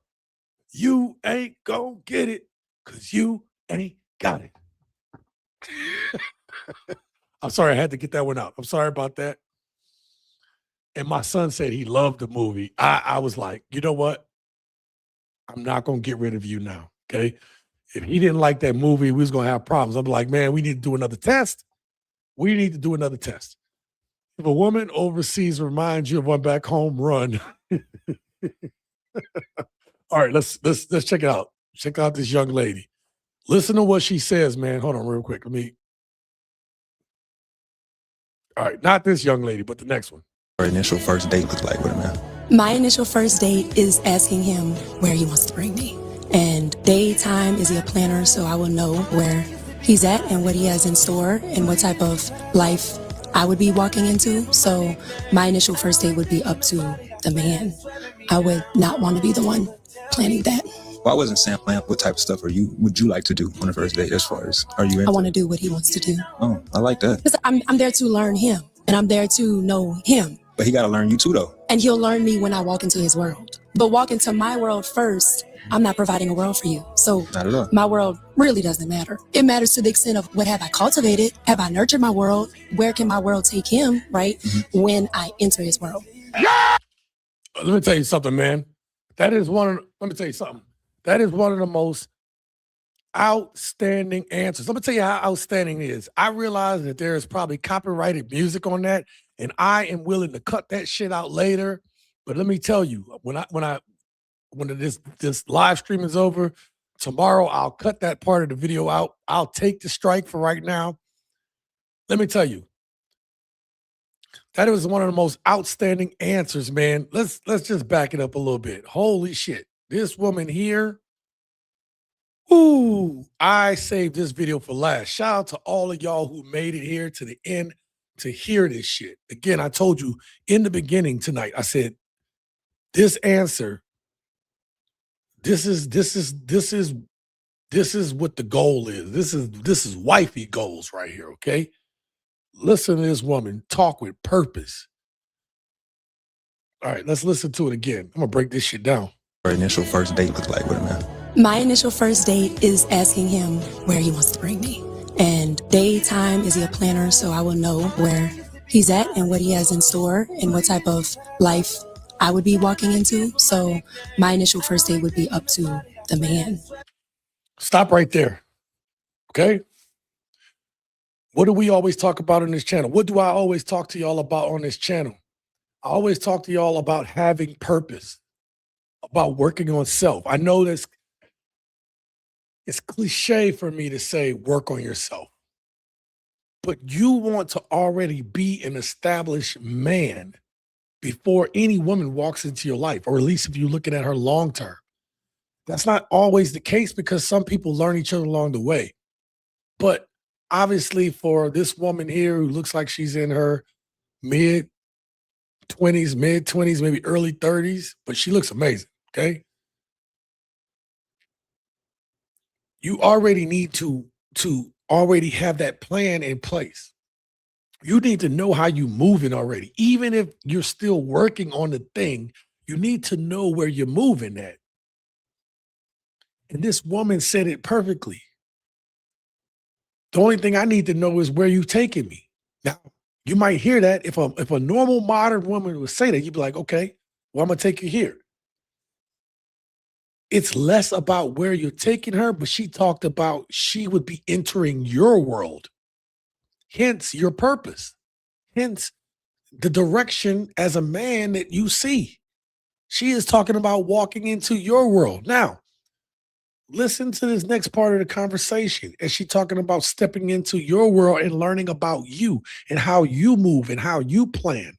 You ain't gonna get it because you ain't got it. I'm sorry, I had to get that one out. I'm sorry about that. and my son said he loved the movie, I was like, you know what? I'm not going to get rid of you now, okay? If he didn't like that movie, we was going to have problems. I'm like, man, we need to do another test. We need to do another test. If a woman overseas reminds you of one back home, run. All right, let's check it out. Check out this young lady. Listen to what she says, man. Hold on real quick. All right, not this young lady, but the next one. Our initial first date look like with a man? My initial first date is asking him where he wants to bring me. And daytime, is he a planner, so I will know where he's at and what he has in store and what type of life I would be walking into. So my initial first date would be up to the man. I would not want to be the one planning that. Well, I wasn't saying plan. What type of stuff would you like to do on the first date? As far as, are you into? I want to do what he wants to do. Oh, I like that. Because I'm there to learn him, and I'm there to know him. But he got to learn you too, though. And he'll learn me when I walk into his world. But walk into my world first, I'm not providing a world for you. So not at all. My world really doesn't matter. It matters to the extent of what have I cultivated? Have I nurtured my world? Where can my world take him, right? When I enter his world. Let me tell you something, man. Let me tell you something. That is one of the most outstanding answers. Let me tell you how outstanding it is. I realize that there is probably copyrighted music on that, and I am willing to cut that shit out later. But let me tell you, when this live stream is over, tomorrow I'll cut that part of the video out. I'll take the strike for right now. Let me tell you, that was one of the most outstanding answers, man. Let's just back it up a little bit. Holy shit. This woman here, ooh, I saved this video for last. Shout out to all of y'all who made it here to the end to hear this shit. Again, I told you in the beginning tonight, I said, this answer, this is what the goal is. This is wifey goals right here, okay? Listen to this woman talk with purpose. All right, let's listen to it again. I'm gonna break this shit down. Our initial first date look like with a man? My initial first date is asking him where he wants to bring me. And daytime, is he a planner, so I will know where he's at and what he has in store and what type of life I would be walking into. So my initial first date would be up to the man. Stop right there. Okay? What do we always talk about on this channel? What do I always talk to y'all about on this channel? I always talk to y'all about having purpose, about working on self. I know it's cliche for me to say work on yourself, but you want to already be an established man before any woman walks into your life, or at least if you're looking at her long term. That's not always the case because some people learn each other along the way. But obviously for this woman here who looks like she's in her mid-20s, maybe early 30s, but she looks amazing, okay? You already need to already have that plan in place. You need to know how you moving already. Even if you're still working on the thing, you need to know where you're moving at. And this woman said it perfectly. The only thing I need to know is where you taking me. Now, you might hear that if a normal modern woman would say that, you'd be like, okay, well, I'm gonna take you here. It's less about where you're taking her, but she talked about she would be entering your world. Hence your purpose. Hence the direction as a man that you see. She is talking about walking into your world. Now, listen to this next part of the conversation as she talking about stepping into your world and learning about you and how you move and how you plan,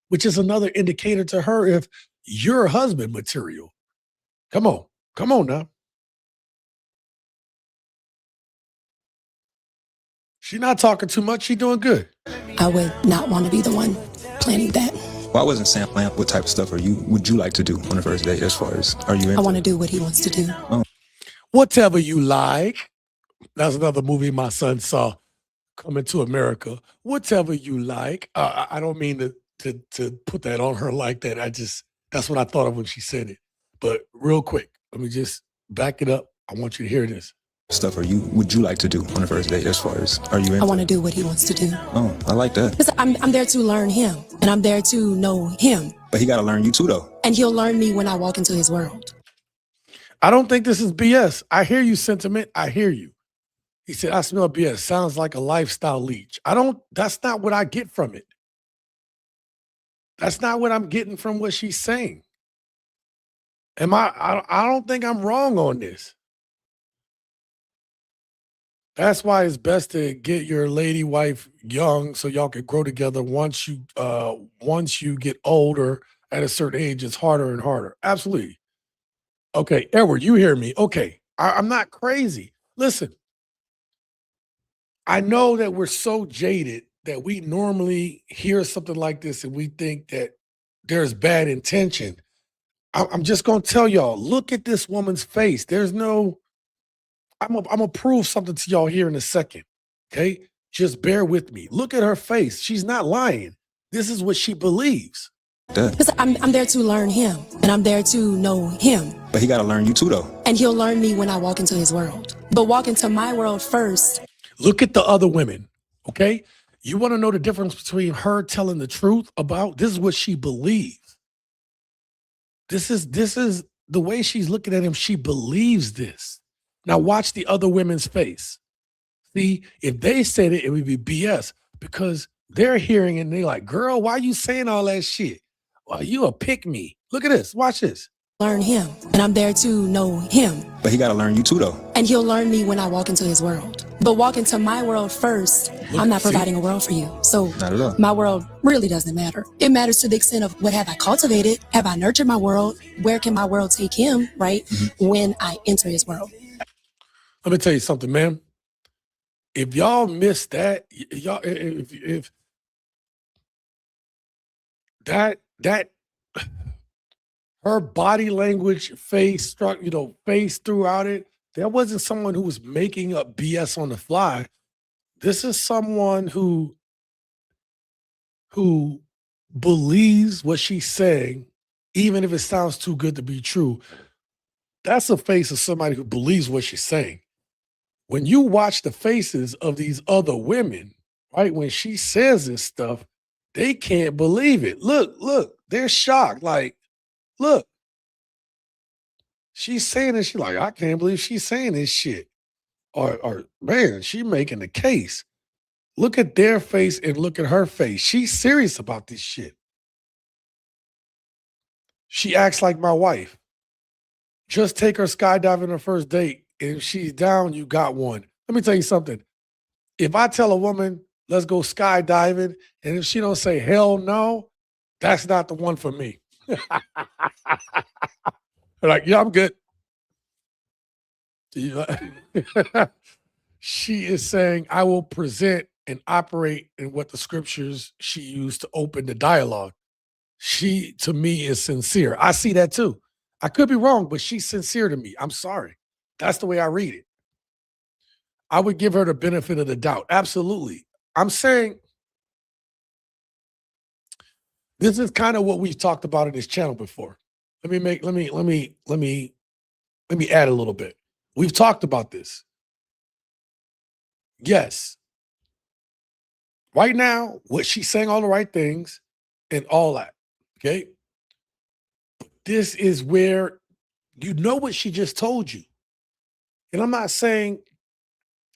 which is another indicator to her if you're husband material. Come on now. She's not talking too much. She's doing good. I would not want to be the one planning that. Well, I wasn't saying plan. What type of stuff would you like to do on the first date? As far as, are you into? I want to do what he wants to do. Oh. Whatever you like. That's another movie my son saw, Coming to America. Whatever you like. I don't mean to put that on her like that. That's what I thought of when she said it. But real quick, let me just back it up. I want you to hear this. Stuff would you like to do on the first date? As far as, are you into? I want to do what he wants to do. Oh, I like that. Because I'm there to learn him, and and I'm there to know him. But he got to learn you too, though. And he'll learn me when I walk into his world. I don't think this is BS. I hear you, sentiment. I hear you. He said, I smell BS. Sounds like a lifestyle leech. That's not what I get from it. That's not what I'm getting from what she's saying. I don't think I'm wrong on this. That's why it's best to get your lady wife young so y'all can grow together. Once you get older at a certain age, it's harder and harder. Absolutely. Okay, Edward, you hear me. Okay, I'm not crazy. Listen, I know that we're so jaded that we normally hear something like this and we think that there's bad intention. I'm just going to tell y'all, look at this woman's face. There's no, I'm going to prove something to y'all here in a second. Okay, just bear with me. Look at her face. She's not lying. This is what she believes. Because I'm there to learn him, and I'm there to know him. But he got to learn you too, though. And he'll learn me when I walk into his world. But walk into my world first. Look at the other women, okay? You want to know the difference between her telling the truth about, this is what she believes. This is the way she's looking at him. She believes this. Now watch the other women's face. See, if they said it, it would be BS because they're hearing it and they're like, girl, why are you saying all that shit? Well, you a pick me. Look at this. Watch this. Learn him, and I'm there to know him. But he got to learn you too, though. And he'll learn me when I walk into his world. But walk into my world first. I'm not providing a world for you. So Not at all. my world really doesn't matter. It matters to the extent of what have I cultivated? Have I nurtured my world? Where can my world take him, right? When I enter his world. Let me tell you something, man. If y'all miss that, y'all, if that her body language, face throughout it, there wasn't someone who was making up BS on the fly. This is someone who believes what she's saying, even if it sounds too good to be true. That's a face of somebody who believes what she's saying. When you watch the faces of these other women, right, when she says this stuff, they can't believe it. Look, they're shocked. Like, look, she's saying this. She's like, I can't believe she's saying this shit. Or man, she making the case. Look at their face and look at her face. She's serious about this shit. She acts like my wife. Just take her skydiving her first date. If she's down, you got one. Let me tell you something. If I tell a woman, let's go skydiving, and if she don't say hell no, that's not the one for me. Like, yeah, I'm good. She is saying, I will present and operate in what the scriptures she used to open the dialogue. She, to me, is sincere. I see that too. I could be wrong, but she's sincere to me. I'm sorry. That's the way I read it. I would give her the benefit of the doubt. Absolutely. I'm saying this is kind of what we've talked about in this channel before. Let me add a little bit. We've talked about this. Yes. Right now, what she's saying all the right things and all that. Okay. This is where you know what she just told you. And I'm not saying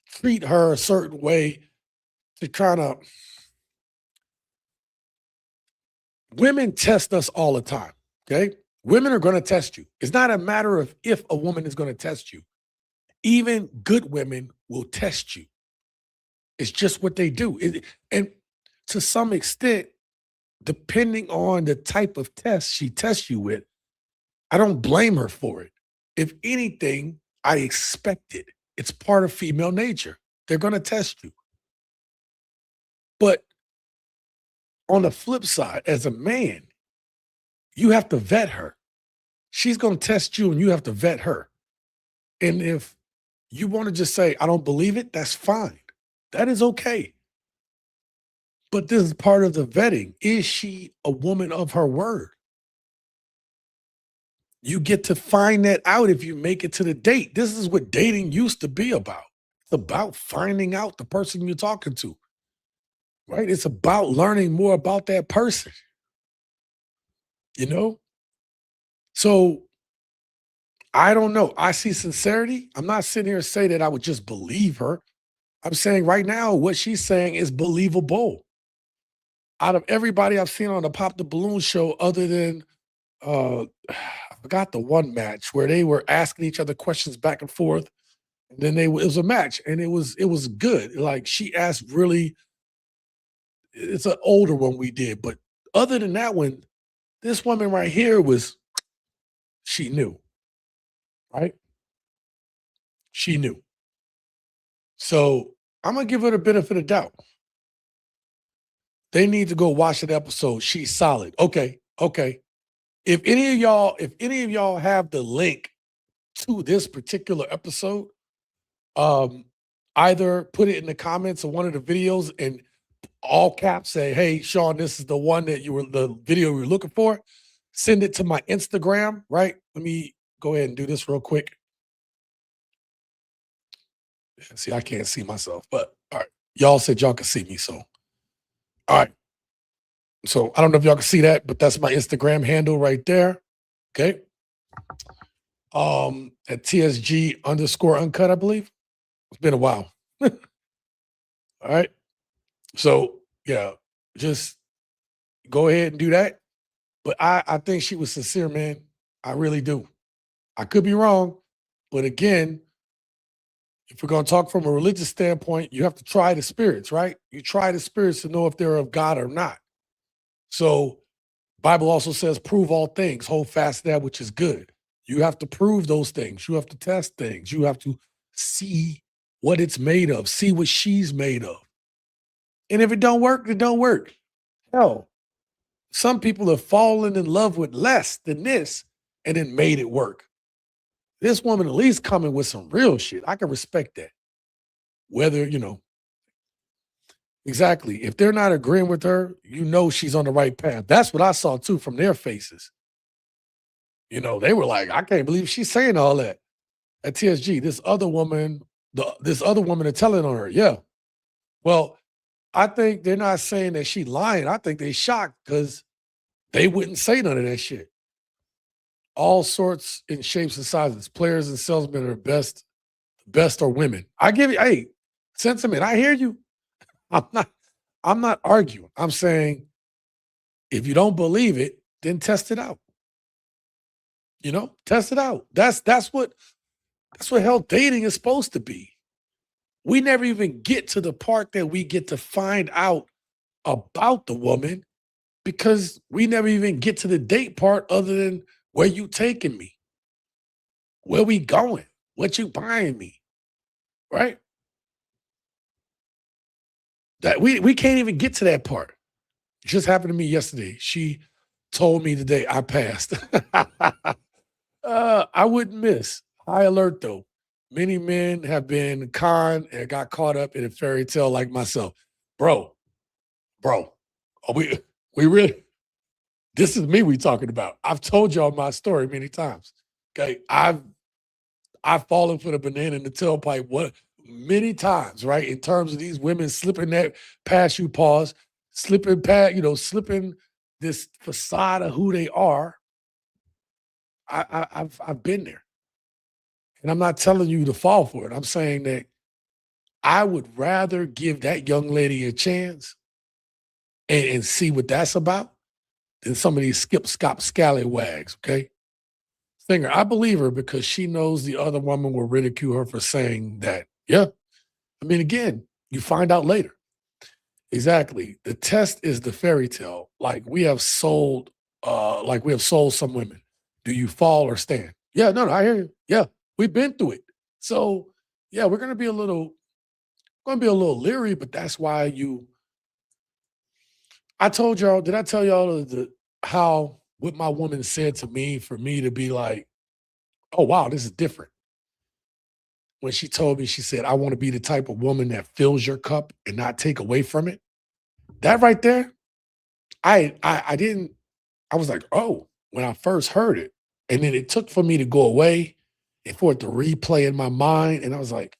treat her a certain way to kind of. Women test us all the time. Okay. Women are going to test you. It's not a matter of if a woman is going to test you. Even good women will test you. It's just what they do. And to some extent, depending on the type of test she tests you with, I don't blame her for it. If anything, I expect it. It's part of female nature. They're going to test you. But on the flip side, as a man, you have to vet her. She's going to test you and you have to vet her. And if you want to just say, I don't believe it, that's fine. That is okay. But this is part of the vetting. Is she a woman of her word? You get to find that out if you make it to the date. This is what dating used to be about. It's about finding out the person you're talking to. right? It's about learning more about that person, you know? So I don't know. I see sincerity. I'm not sitting here saying that I would just believe her. I'm saying right now, what she's saying is believable. Out of everybody I've seen on the Pop the Balloon show, other than I forgot the one match where they were asking each other questions back and forth. And then it was a match, and it was good. Like she asked really, it's an older one we did, but other than that one, this woman right here she knew, right? She knew. So I'm gonna give her the benefit of doubt. They need to go watch that episode. She's solid. Okay, okay. If any of y'all have the link to this particular episode, um, either put it in the comments of one of the videos and all caps say, "Hey, Shaun, this is the one that the video you were looking for." Send it to my Instagram, right? Let me go ahead and do this real quick. See, I can't see myself, but all right. Y'all said y'all could see me, so all right. So I don't know if y'all can see that, but that's my Instagram handle right there. Okay. At TSG_uncut, I believe. It's been a while. All right. So yeah, just go ahead and do that. But I think she was sincere, man. I really do. I could be wrong, but again, if we're going to talk from a religious standpoint, you have to try the spirits, right? You try the spirits to know if they're of God or not. So Bible also says, prove all things, hold fast that which is good. You have to prove those things. You have to test things. You have to see what it's made of, see what she's made of. And if it don't work, it don't work. Hell, some people have fallen in love with less than this and then made it work. This woman at least coming with some real shit. I can respect that. Whether, exactly. If they're not agreeing with her, you know she's on the right path. That's what I saw too from their faces. They were like, I can't believe she's saying all that. At TSG, this other woman are telling on her. Yeah. Well, I think they're not saying that she lying. I think they shocked because they wouldn't say none of that shit. All sorts in shapes and sizes. Players and salesmen are best are women. I give you, hey, sentiment. I hear you. I'm not arguing. I'm saying if you don't believe it, then test it out. Test it out. That's what hell dating is supposed to be. We never even get to the part that we get to find out about the woman because we never even get to the date part other than where you taking me? Where we going? What you buying me? Right? That we can't even get to that part. It just happened to me yesterday. She told me today I passed. I wouldn't miss. High alert though. Many men have been conned and got caught up in a fairy tale like myself. Bro, are we really, this is me we talking about. I've told y'all my story many times. Okay. I've fallen for the banana in the tailpipe many times, right? In terms of these women slipping that past you pause, slipping past, slipping this facade of who they are. I've been there. And I'm not telling you to fall for it. I'm saying that I would rather give that young lady a chance and see what that's about than some of these skip, scop, scallywags, okay? Singer, I believe her because she knows the other woman will ridicule her for saying that. Yeah. I mean, again, you find out later. Exactly. The test is the fairy tale. Like we have sold some women. Do you fall or stand? Yeah, no, I hear you. Yeah, we've been through it. So yeah, we're gonna be a little leery, but that's why I told y'all, did I tell y'all how what my woman said to me for me to be like, oh wow, this is different. When she told me, she said, I want to be the type of woman that fills your cup and not take away from it. That right there, I was like, oh, when I first heard it. And then it took for me to go away and for it to replay in my mind. And I was like,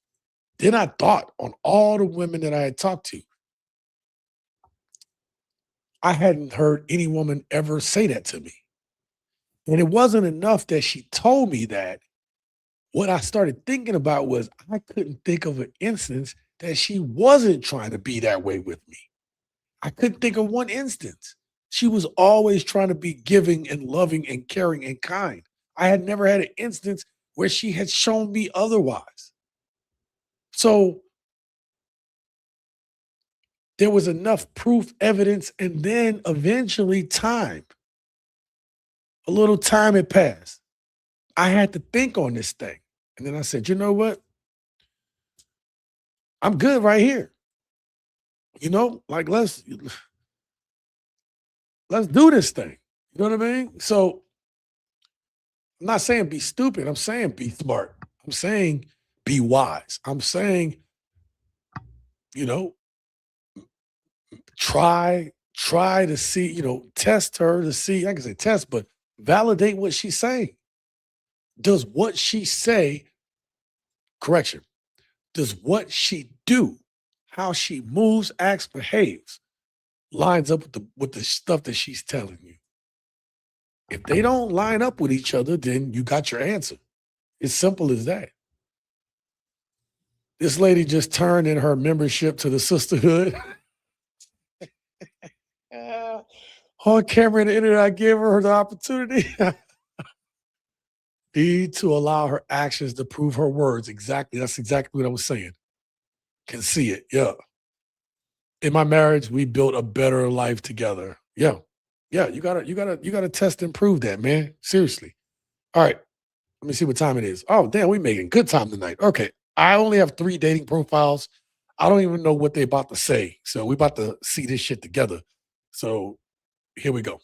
then I thought on all the women that I had talked to. I hadn't heard any woman ever say that to me. And it wasn't enough that she told me that. What I started thinking about was I couldn't think of an instance that she wasn't trying to be that way with me. I couldn't think of one instance. She was always trying to be giving and loving and caring and kind. I had never had an instance where she had shown me otherwise. So there was enough proof, evidence, and then eventually time. A little time had passed. I had to think on this thing. And then I said, you know what? I'm good right here. You know, like let's do this thing. You know what I mean? So I'm not saying be stupid. I'm saying be smart. I'm saying be wise. I'm saying, you know, try to see, test her to see, I can say test, but validate what she's saying. Does what she say, correction, does what she do, how she moves, acts, behaves, lines up with the stuff that she's telling you? If they don't line up with each other, then you got your answer. It's simple as that. This lady just turned in her membership to the sisterhood. On camera and the internet, I gave her the opportunity. Need to allow her actions to prove her words. Exactly. That's exactly what I was saying. Can see it. Yeah. In my marriage, we built a better life together. Yeah. Yeah. You gotta test and prove that, man. Seriously. All right. Let me see what time it is. Oh, damn, we making good time tonight. Okay. I only have 3 dating profiles. I don't even know what they're about to say. So we about to see this shit together. So here we go.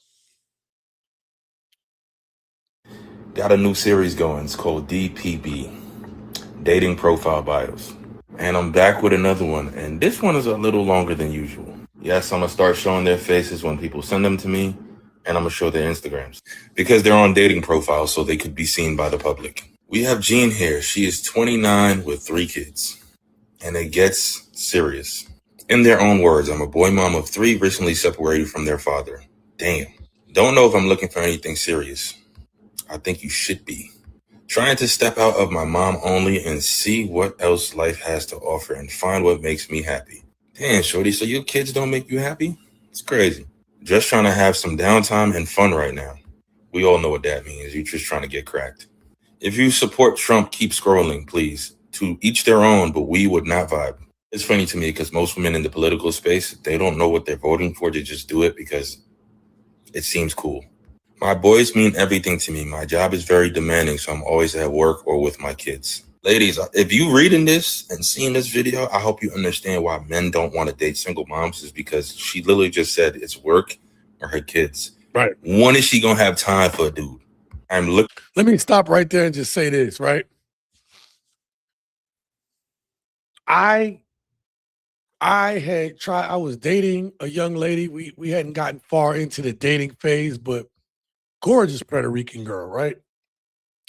Got a new series going. It's called DPB, Dating Profile Bios. And I'm back with another one. And this one is a little longer than usual. Yes, I'm going to start showing their faces when people send them to me. And I'm going to show their Instagrams. Because they're on dating profiles so they could be seen by the public. We have Jean here. She is 29 with 3 kids. And it gets serious. In their own words, I'm a boy mom of 3 recently separated from their father. Damn. Don't know if I'm looking for anything serious. I think you should be. Trying to step out of my mom only and see what else life has to offer and find what makes me happy. Damn, shorty, so your kids don't make you happy? It's crazy. Just trying to have some downtime and fun right now. We all know what that means. You're just trying to get cracked. If you support Trump, keep scrolling, please. To each their own, but we would not vibe. It's funny to me because most women in the political space, they don't know what they're voting for. They just do it because it seems cool. My boys mean everything to me. My job is very demanding, so I'm always at work or with my kids. Ladies, if you reading this and seeing this video, I hope you understand why men don't want to date single moms is because she literally just said it's work or her kids. Right. When is she going to have time for a dude? Let me stop right there and just say this, right? I was dating a young lady. We hadn't gotten far into the dating phase, but gorgeous Puerto Rican girl, right?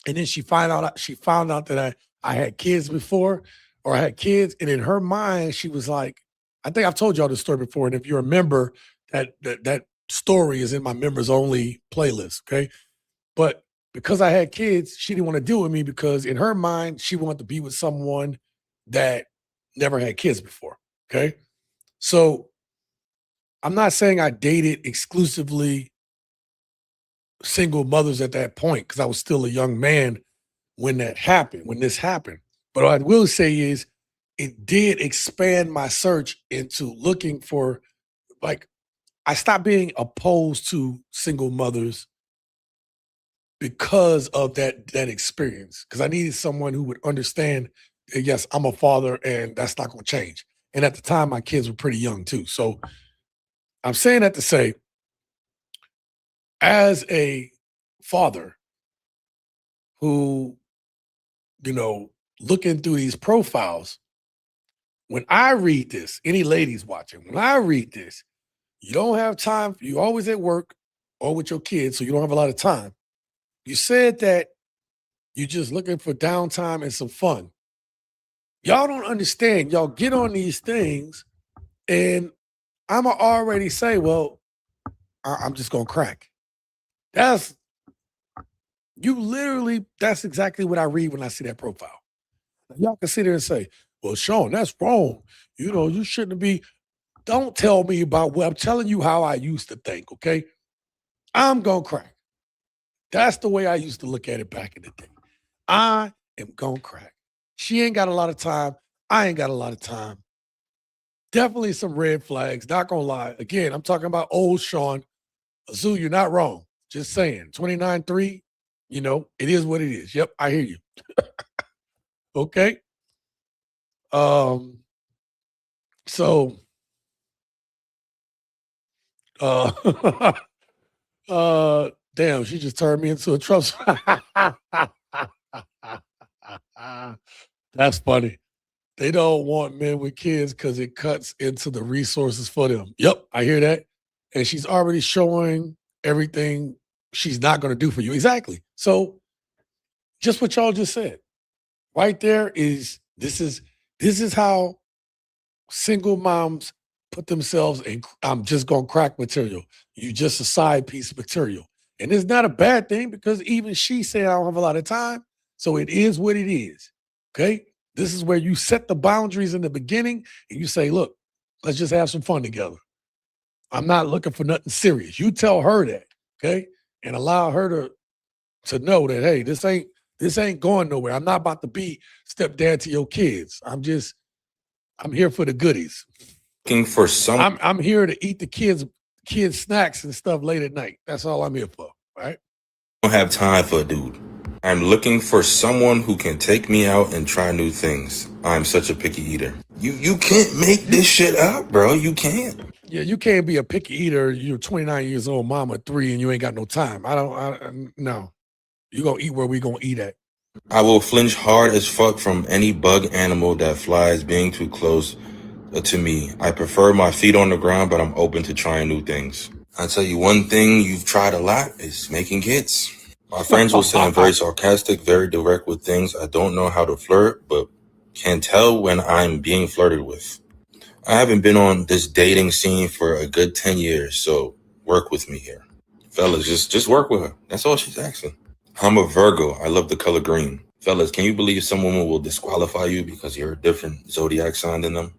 And then she found out that I had kids before, or I had kids, and in her mind, she was like, I think I've told y'all this story before, and if you remember, that story is in my members only playlist, okay? But because I had kids, she didn't want to deal with me because in her mind, she wanted to be with someone that never had kids before, okay? So I'm not saying I dated exclusively single mothers at that point because I was still a young man when this happened. But what I will say is it did expand my search into looking for, like, I stopped being opposed to single mothers because of that experience. Because I needed someone who would understand that, yes, I'm a father and that's not going to change. And at the time, my kids were pretty young too. So I'm saying that to say, as a father who, looking through these profiles, when I read this, any ladies watching, when I read this, you don't have time, you're always at work or with your kids, so you don't have a lot of time. You said that you're just looking for downtime and some fun. Y'all don't understand. Y'all get on these things, and I'ma already say, well, I'm just gonna crack. That's exactly what I read when I see that profile. Y'all can sit there and say, well, Shaun, that's wrong. You know, you shouldn't be. Don't tell me about what I'm telling you how I used to think, okay? I'm gonna crack. That's the way I used to look at it back in the day. I am gonna crack. She ain't got a lot of time. I ain't got a lot of time. Definitely some red flags. Not gonna lie. Again, I'm talking about old Shaun. Azu, you're not wrong. Just saying. 29-3, you know, it is what it is. Yep, I hear you. Okay. So damn, she just turned me into a Trump. That's funny. They don't want men with kids because it cuts into the resources for them. Yep, I hear that. And she's already showing everything she's not going to do for you. Exactly. So just what y'all just said. Right there is this is how single moms put themselves in I'm just gonna crack material. You just a side piece of material. And it's not a bad thing because even she said I don't have a lot of time. So it is what it is. Okay. This is where you set the boundaries in the beginning and you say, look, let's just have some fun together. I'm not looking for nothing serious. You tell her that, okay? And allow her to know that, hey, this ain't going nowhere. I'm not about to be stepdad to your kids. I'm here for the goodies. Looking for some. I'm here to eat the kids snacks and stuff late at night. That's all I'm here for, right? I don't have time for a dude. I'm looking for someone who can take me out and try new things. I'm such a picky eater. You can't make this shit up, bro. You can't. Yeah, you can't be a picky eater. You're 29 years old, mama 3, and you ain't got no time. No. You gonna eat where we gonna eat at. I will flinch hard as fuck from any bug animal that flies being too close to me. I prefer my feet on the ground, but I'm open to trying new things. I tell you one thing you've tried a lot is making kids. My friends will say I'm very sarcastic, very direct with things. I don't know how to flirt, but can tell when I'm being flirted with. I haven't been on this dating scene for a good 10 years, so work with me here. Fellas, just work with her. That's all she's asking. I'm a Virgo. I love the color green. Fellas, can you believe some woman will disqualify you because you're a different zodiac sign than them?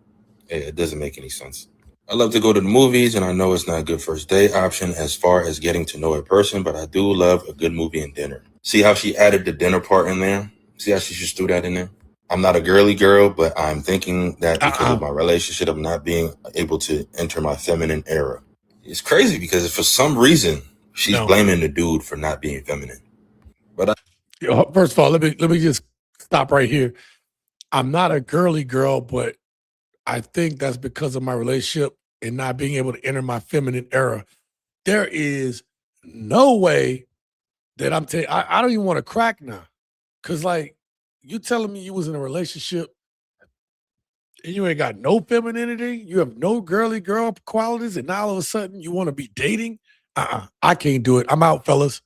It doesn't make any sense. I love to go to the movies, and I know it's not a good first date option as far as getting to know a person, but I do love a good movie and dinner. See how she added the dinner part in there? See how she just threw that in there? I'm not a girly girl, but I'm thinking that because of my relationship, I'm not being able to enter my feminine era. It's crazy because for some reason, she's blaming the dude for not being feminine. But first of all, let me just stop right here. I'm not a girly girl, but I think that's because of my relationship and not being able to enter my feminine era. There is no way that I don't even want to crack now. Cause like you telling me you was in a relationship and you ain't got no femininity, you have no girly girl qualities, and now all of a sudden you want to be dating? I can't do it. I'm out, fellas.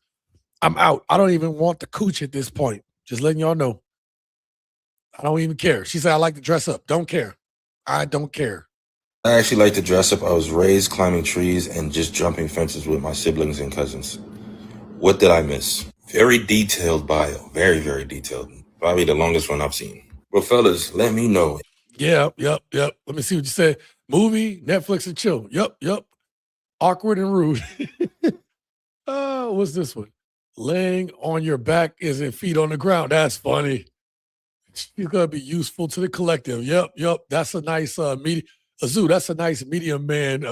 I'm out. I don't even want the cooch at this point. Just letting y'all know. I don't even care. She said I like to dress up. Don't care. I don't care. I actually like to dress up. I was raised climbing trees and just jumping fences with my siblings and cousins. What did I miss? Very detailed bio. Very, very detailed. Probably the longest one I've seen. Well, fellas, let me know. Yep. Let me see what you said. Movie, Netflix, and chill. Yep. Awkward and rude. What's this one? Laying on your back isn't feet on the ground. That's funny. She's gonna be useful to the collective. Yep. That's a nice medium. Azu, that's a nice medium man.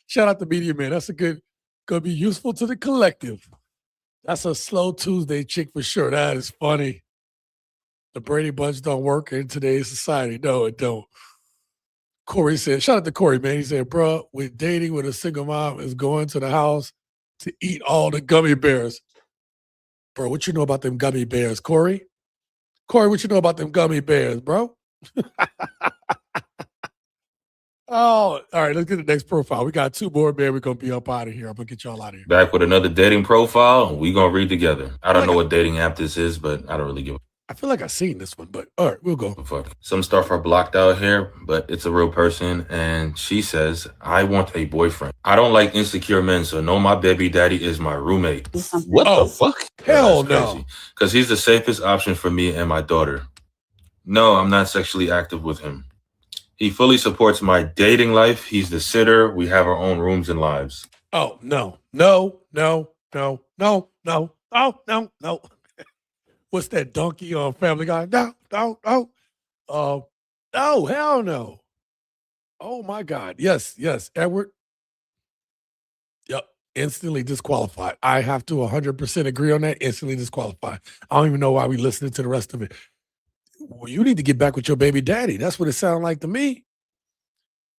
Shout out to medium man. That's a good, gonna be useful to the collective. That's a slow Tuesday chick for sure. That is funny. The Brady Bunch don't work in today's society. No, it don't. Corey said, shout out to Corey, man. He said, bro, with dating with a single mom is going to the house to eat all the gummy bears. Bro, what you know about them gummy bears, Corey? Corey, what you know about them gummy bears, bro? Oh, all right, let's get the next profile. We got 2 more, man. We're going to be up out of here. I'm going to get y'all out of here. Back with another dating profile. We going to read together. I don't know what dating app this is, but I don't really give a I feel like I've seen this one, but all right, we'll go. Fuck. Some stuff are blocked out here, but it's a real person. And she says, I want a boyfriend. I don't like insecure men, so no, my baby daddy is my roommate. What the fuck? Hell That's no. crazy. Because he's the safest option for me and my daughter. No, I'm not sexually active with him. He fully supports my dating life. He's the sitter. We have our own rooms and lives. Oh, no, no, no, no, no, no, oh, no, no. What's that donkey on Family Guy? No, no, no. No, hell no. Oh my God. Yes, yes. Edward. Yep. Instantly disqualified. I have to 100% agree on that. Instantly disqualified. I don't even know why we listening to the rest of it. Well, you need to get back with your baby daddy. That's what it sounded like to me.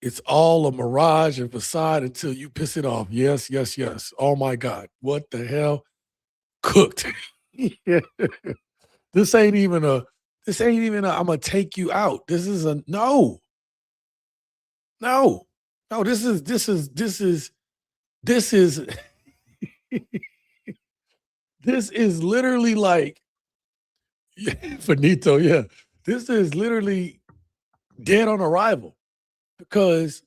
It's all a mirage and facade until you piss it off. Yes, yes, yes. Oh my God. What the hell? Cooked. This ain't even a, I'm gonna take you out. This is a no. No. No, this is this is literally like Finito, yeah. This is literally dead on arrival because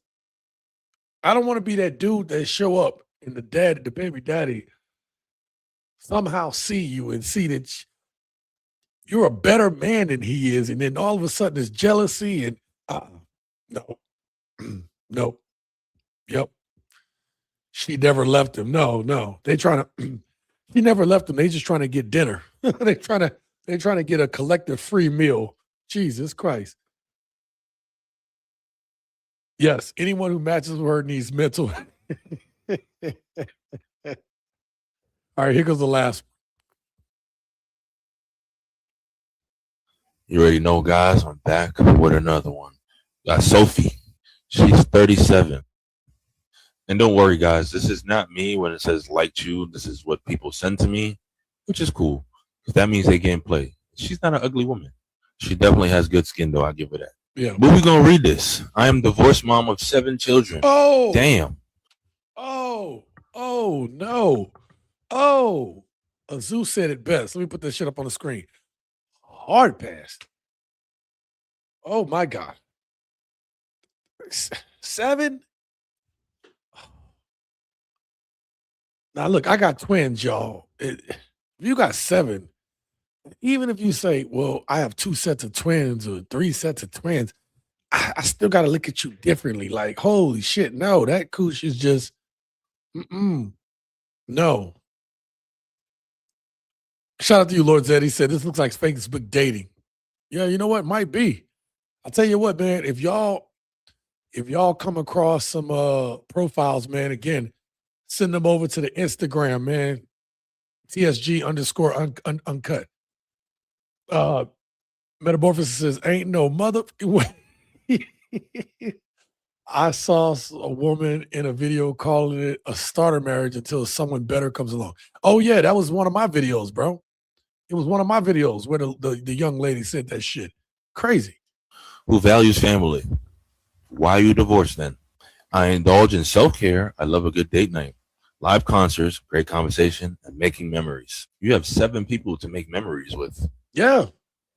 I don't want to be that dude that show up and the baby daddy somehow see you and see that you're a better man than he is, and then all of a sudden there's jealousy and no, no, yep. She never left him. No, they trying to. She never left him. They just trying to get dinner. They trying to get a collective free meal. Jesus Christ. Yes, anyone who matches with her needs mental. All right, here goes the last. You already know, guys, I'm back with another one. Got Sophie. She's 37. And don't worry, guys, this is not me when it says liked you. This is what people send to me, which is cool. Because that means they getting play. She's not an ugly woman. She definitely has good skin, though. I'll give her that. Yeah. But we're going to read this. I am divorced mom of 7 children. Oh. Damn. Oh no. Oh. Azu said it best. Let me put this shit up on the screen. Hard pass. Oh my God. 7? Now look, I got twins, y'all. If you got 7, even if you say, well, I have 2 sets of twins or 3 sets of twins, I still got to look at you differently. Like, holy shit, no, that cooch is just, no. Shout out to you, Lord Zed. He said, this looks like Facebook dating. Yeah, you know what? Might be. I'll tell you what, man, if y'all come across some profiles, man, again, send them over to the Instagram, man. TSG _ uncut. Metamorphosis says, ain't no mother. I saw a woman in a video calling it a starter marriage until someone better comes along. Oh, yeah, that was one of my videos, bro. It was one of my videos where the young lady said that shit. Crazy. Who values family? Why are you divorced then? I indulge in self-care. I love a good date night. Live concerts, great conversation, and making memories. You have 7 people to make memories with. Yeah.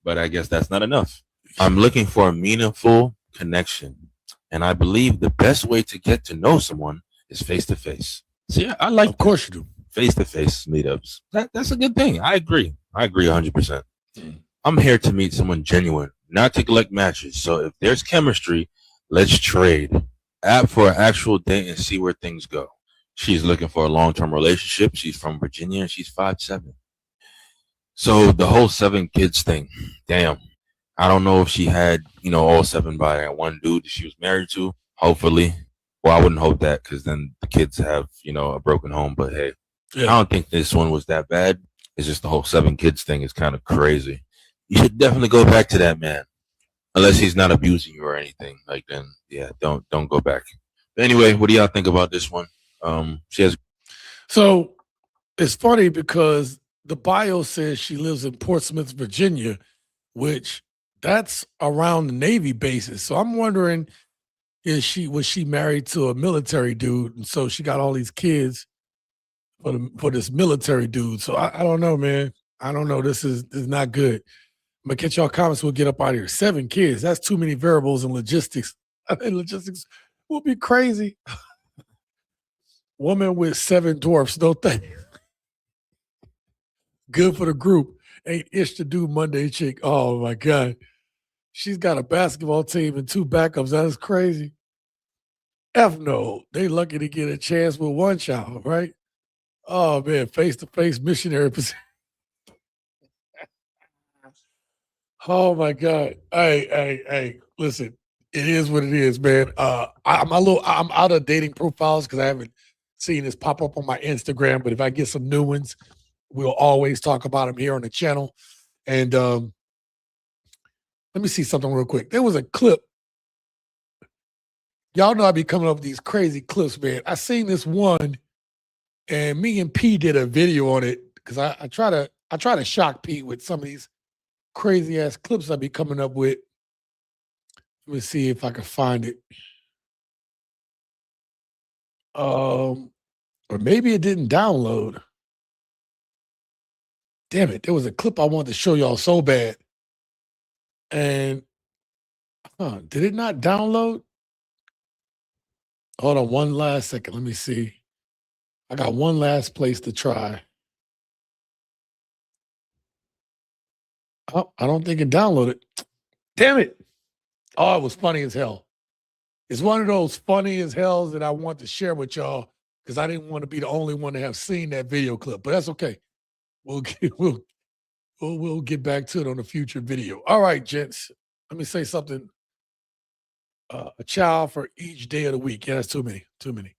But I guess that's not enough. I'm looking for a meaningful connection. And I believe the best way to get to know someone is face-to-face. See, I like Of course you do. face-to-face meetups. That's a good thing. I agree 100%. I'm here to meet someone genuine, not to collect matches. So if there's chemistry, let's trade. App for an actual date and see where things go. She's looking for a long-term relationship. She's from Virginia and she's 5'7". So the whole 7 kids thing, damn. I don't know if she had, all 7 by that one dude that she was married to. Hopefully. Well, I wouldn't hope that because then the kids have, a broken home. But hey, I don't think this one was that bad. It's just the whole 7 kids thing is kind of crazy. You should definitely go back to that man. Unless he's not abusing you or anything. Like then, yeah, don't go back. But anyway, what do y'all think about this one? So it's funny because the bio says she lives in Portsmouth, Virginia, which that's around the Navy bases. So I'm wondering, was she married to a military dude, and so she got all these kids for this military dude. So I don't know, man. I don't know. This is not good. I'm gonna catch y'all comments. We'll get up out of here. 7 kids. That's too many variables in logistics. Logistics will be crazy. Woman with 7 dwarfs. No thank you. Good for the group. Ain't ish to do Monday chick. Oh my God. She's got a basketball team and 2 backups. That's crazy. F no. They lucky to get a chance with 1 child, right? Oh man, face-to-face missionary position. Oh my God. Hey, listen, it is what it is, man. I'm out of dating profiles because I haven't seen this pop up on my Instagram, but if I get some new ones, we'll always talk about them here on the channel. And let me see something real quick. There was a clip. Y'all know I be coming up with these crazy clips, man. I seen this one, and me and P did a video on it because I try to shock P with some of these crazy ass clips I be coming up with. Let me see if I can find it. Or maybe it didn't download. Damn it. There was a clip I wanted to show y'all so bad. And did it not download? Hold on one last second. Let me see. I got one last place to try. Oh, I don't think it downloaded. Damn it. Oh, it was funny as hell. It's one of those funny as hells that I want to share with y'all because I didn't want to be the only one to have seen that video clip, but that's okay. We'll get back to it on a future video. All right, gents. Let me say something. A child for each day of the week. Yeah, that's too many. Too many.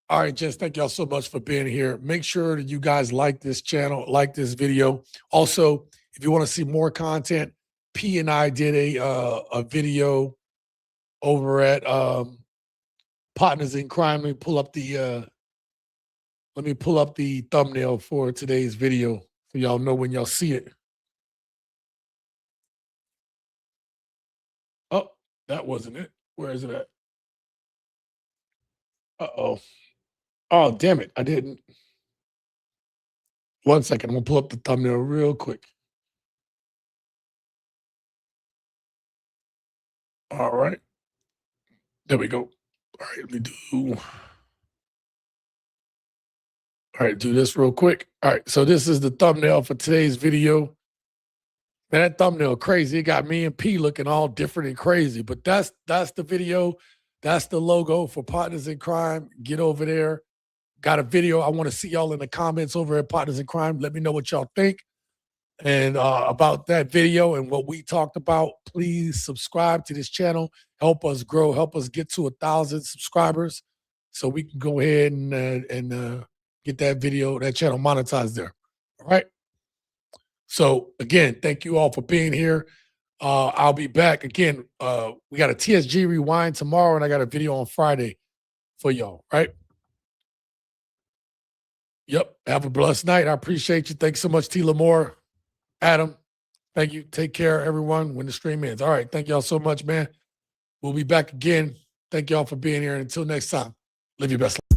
All right, gents. Thank y'all so much for being here. Make sure that you guys like this channel, like this video. Also, if you want to see more content, P and I did a video over at Partners in Crime. Let me pull up the thumbnail for today's video so y'all know when y'all see it. Oh, that wasn't it. Where is it at? Uh-oh. Oh, damn it. I didn't. 1 second. I'm going to pull up the thumbnail real quick. All right. There we go. All right, let me do this real quick. All right, so this is the thumbnail for today's video. Man, that thumbnail crazy. It got me and P looking all different and crazy, but that's the video. That's the logo for Partners in Crime. Get over there. Got a video. I want to see y'all in the comments over at Partners in Crime. Let me know what y'all think and about that video and what we talked about. Please subscribe to this channel. Help us grow. Help us get to 1,000 subscribers so we can go ahead and get that video, that channel monetized there. All right. So again, thank you all for being here. I'll be back again. We got a TSG Rewind tomorrow, and I got a video on Friday for y'all. Right. Yep. Have a blessed night. I appreciate you. Thanks so much, T. Lamore, Adam. Thank you. Take care, everyone, when the stream ends. All right. Thank y'all so much, man. We'll be back again. Thank y'all for being here. And until next time, live your best life.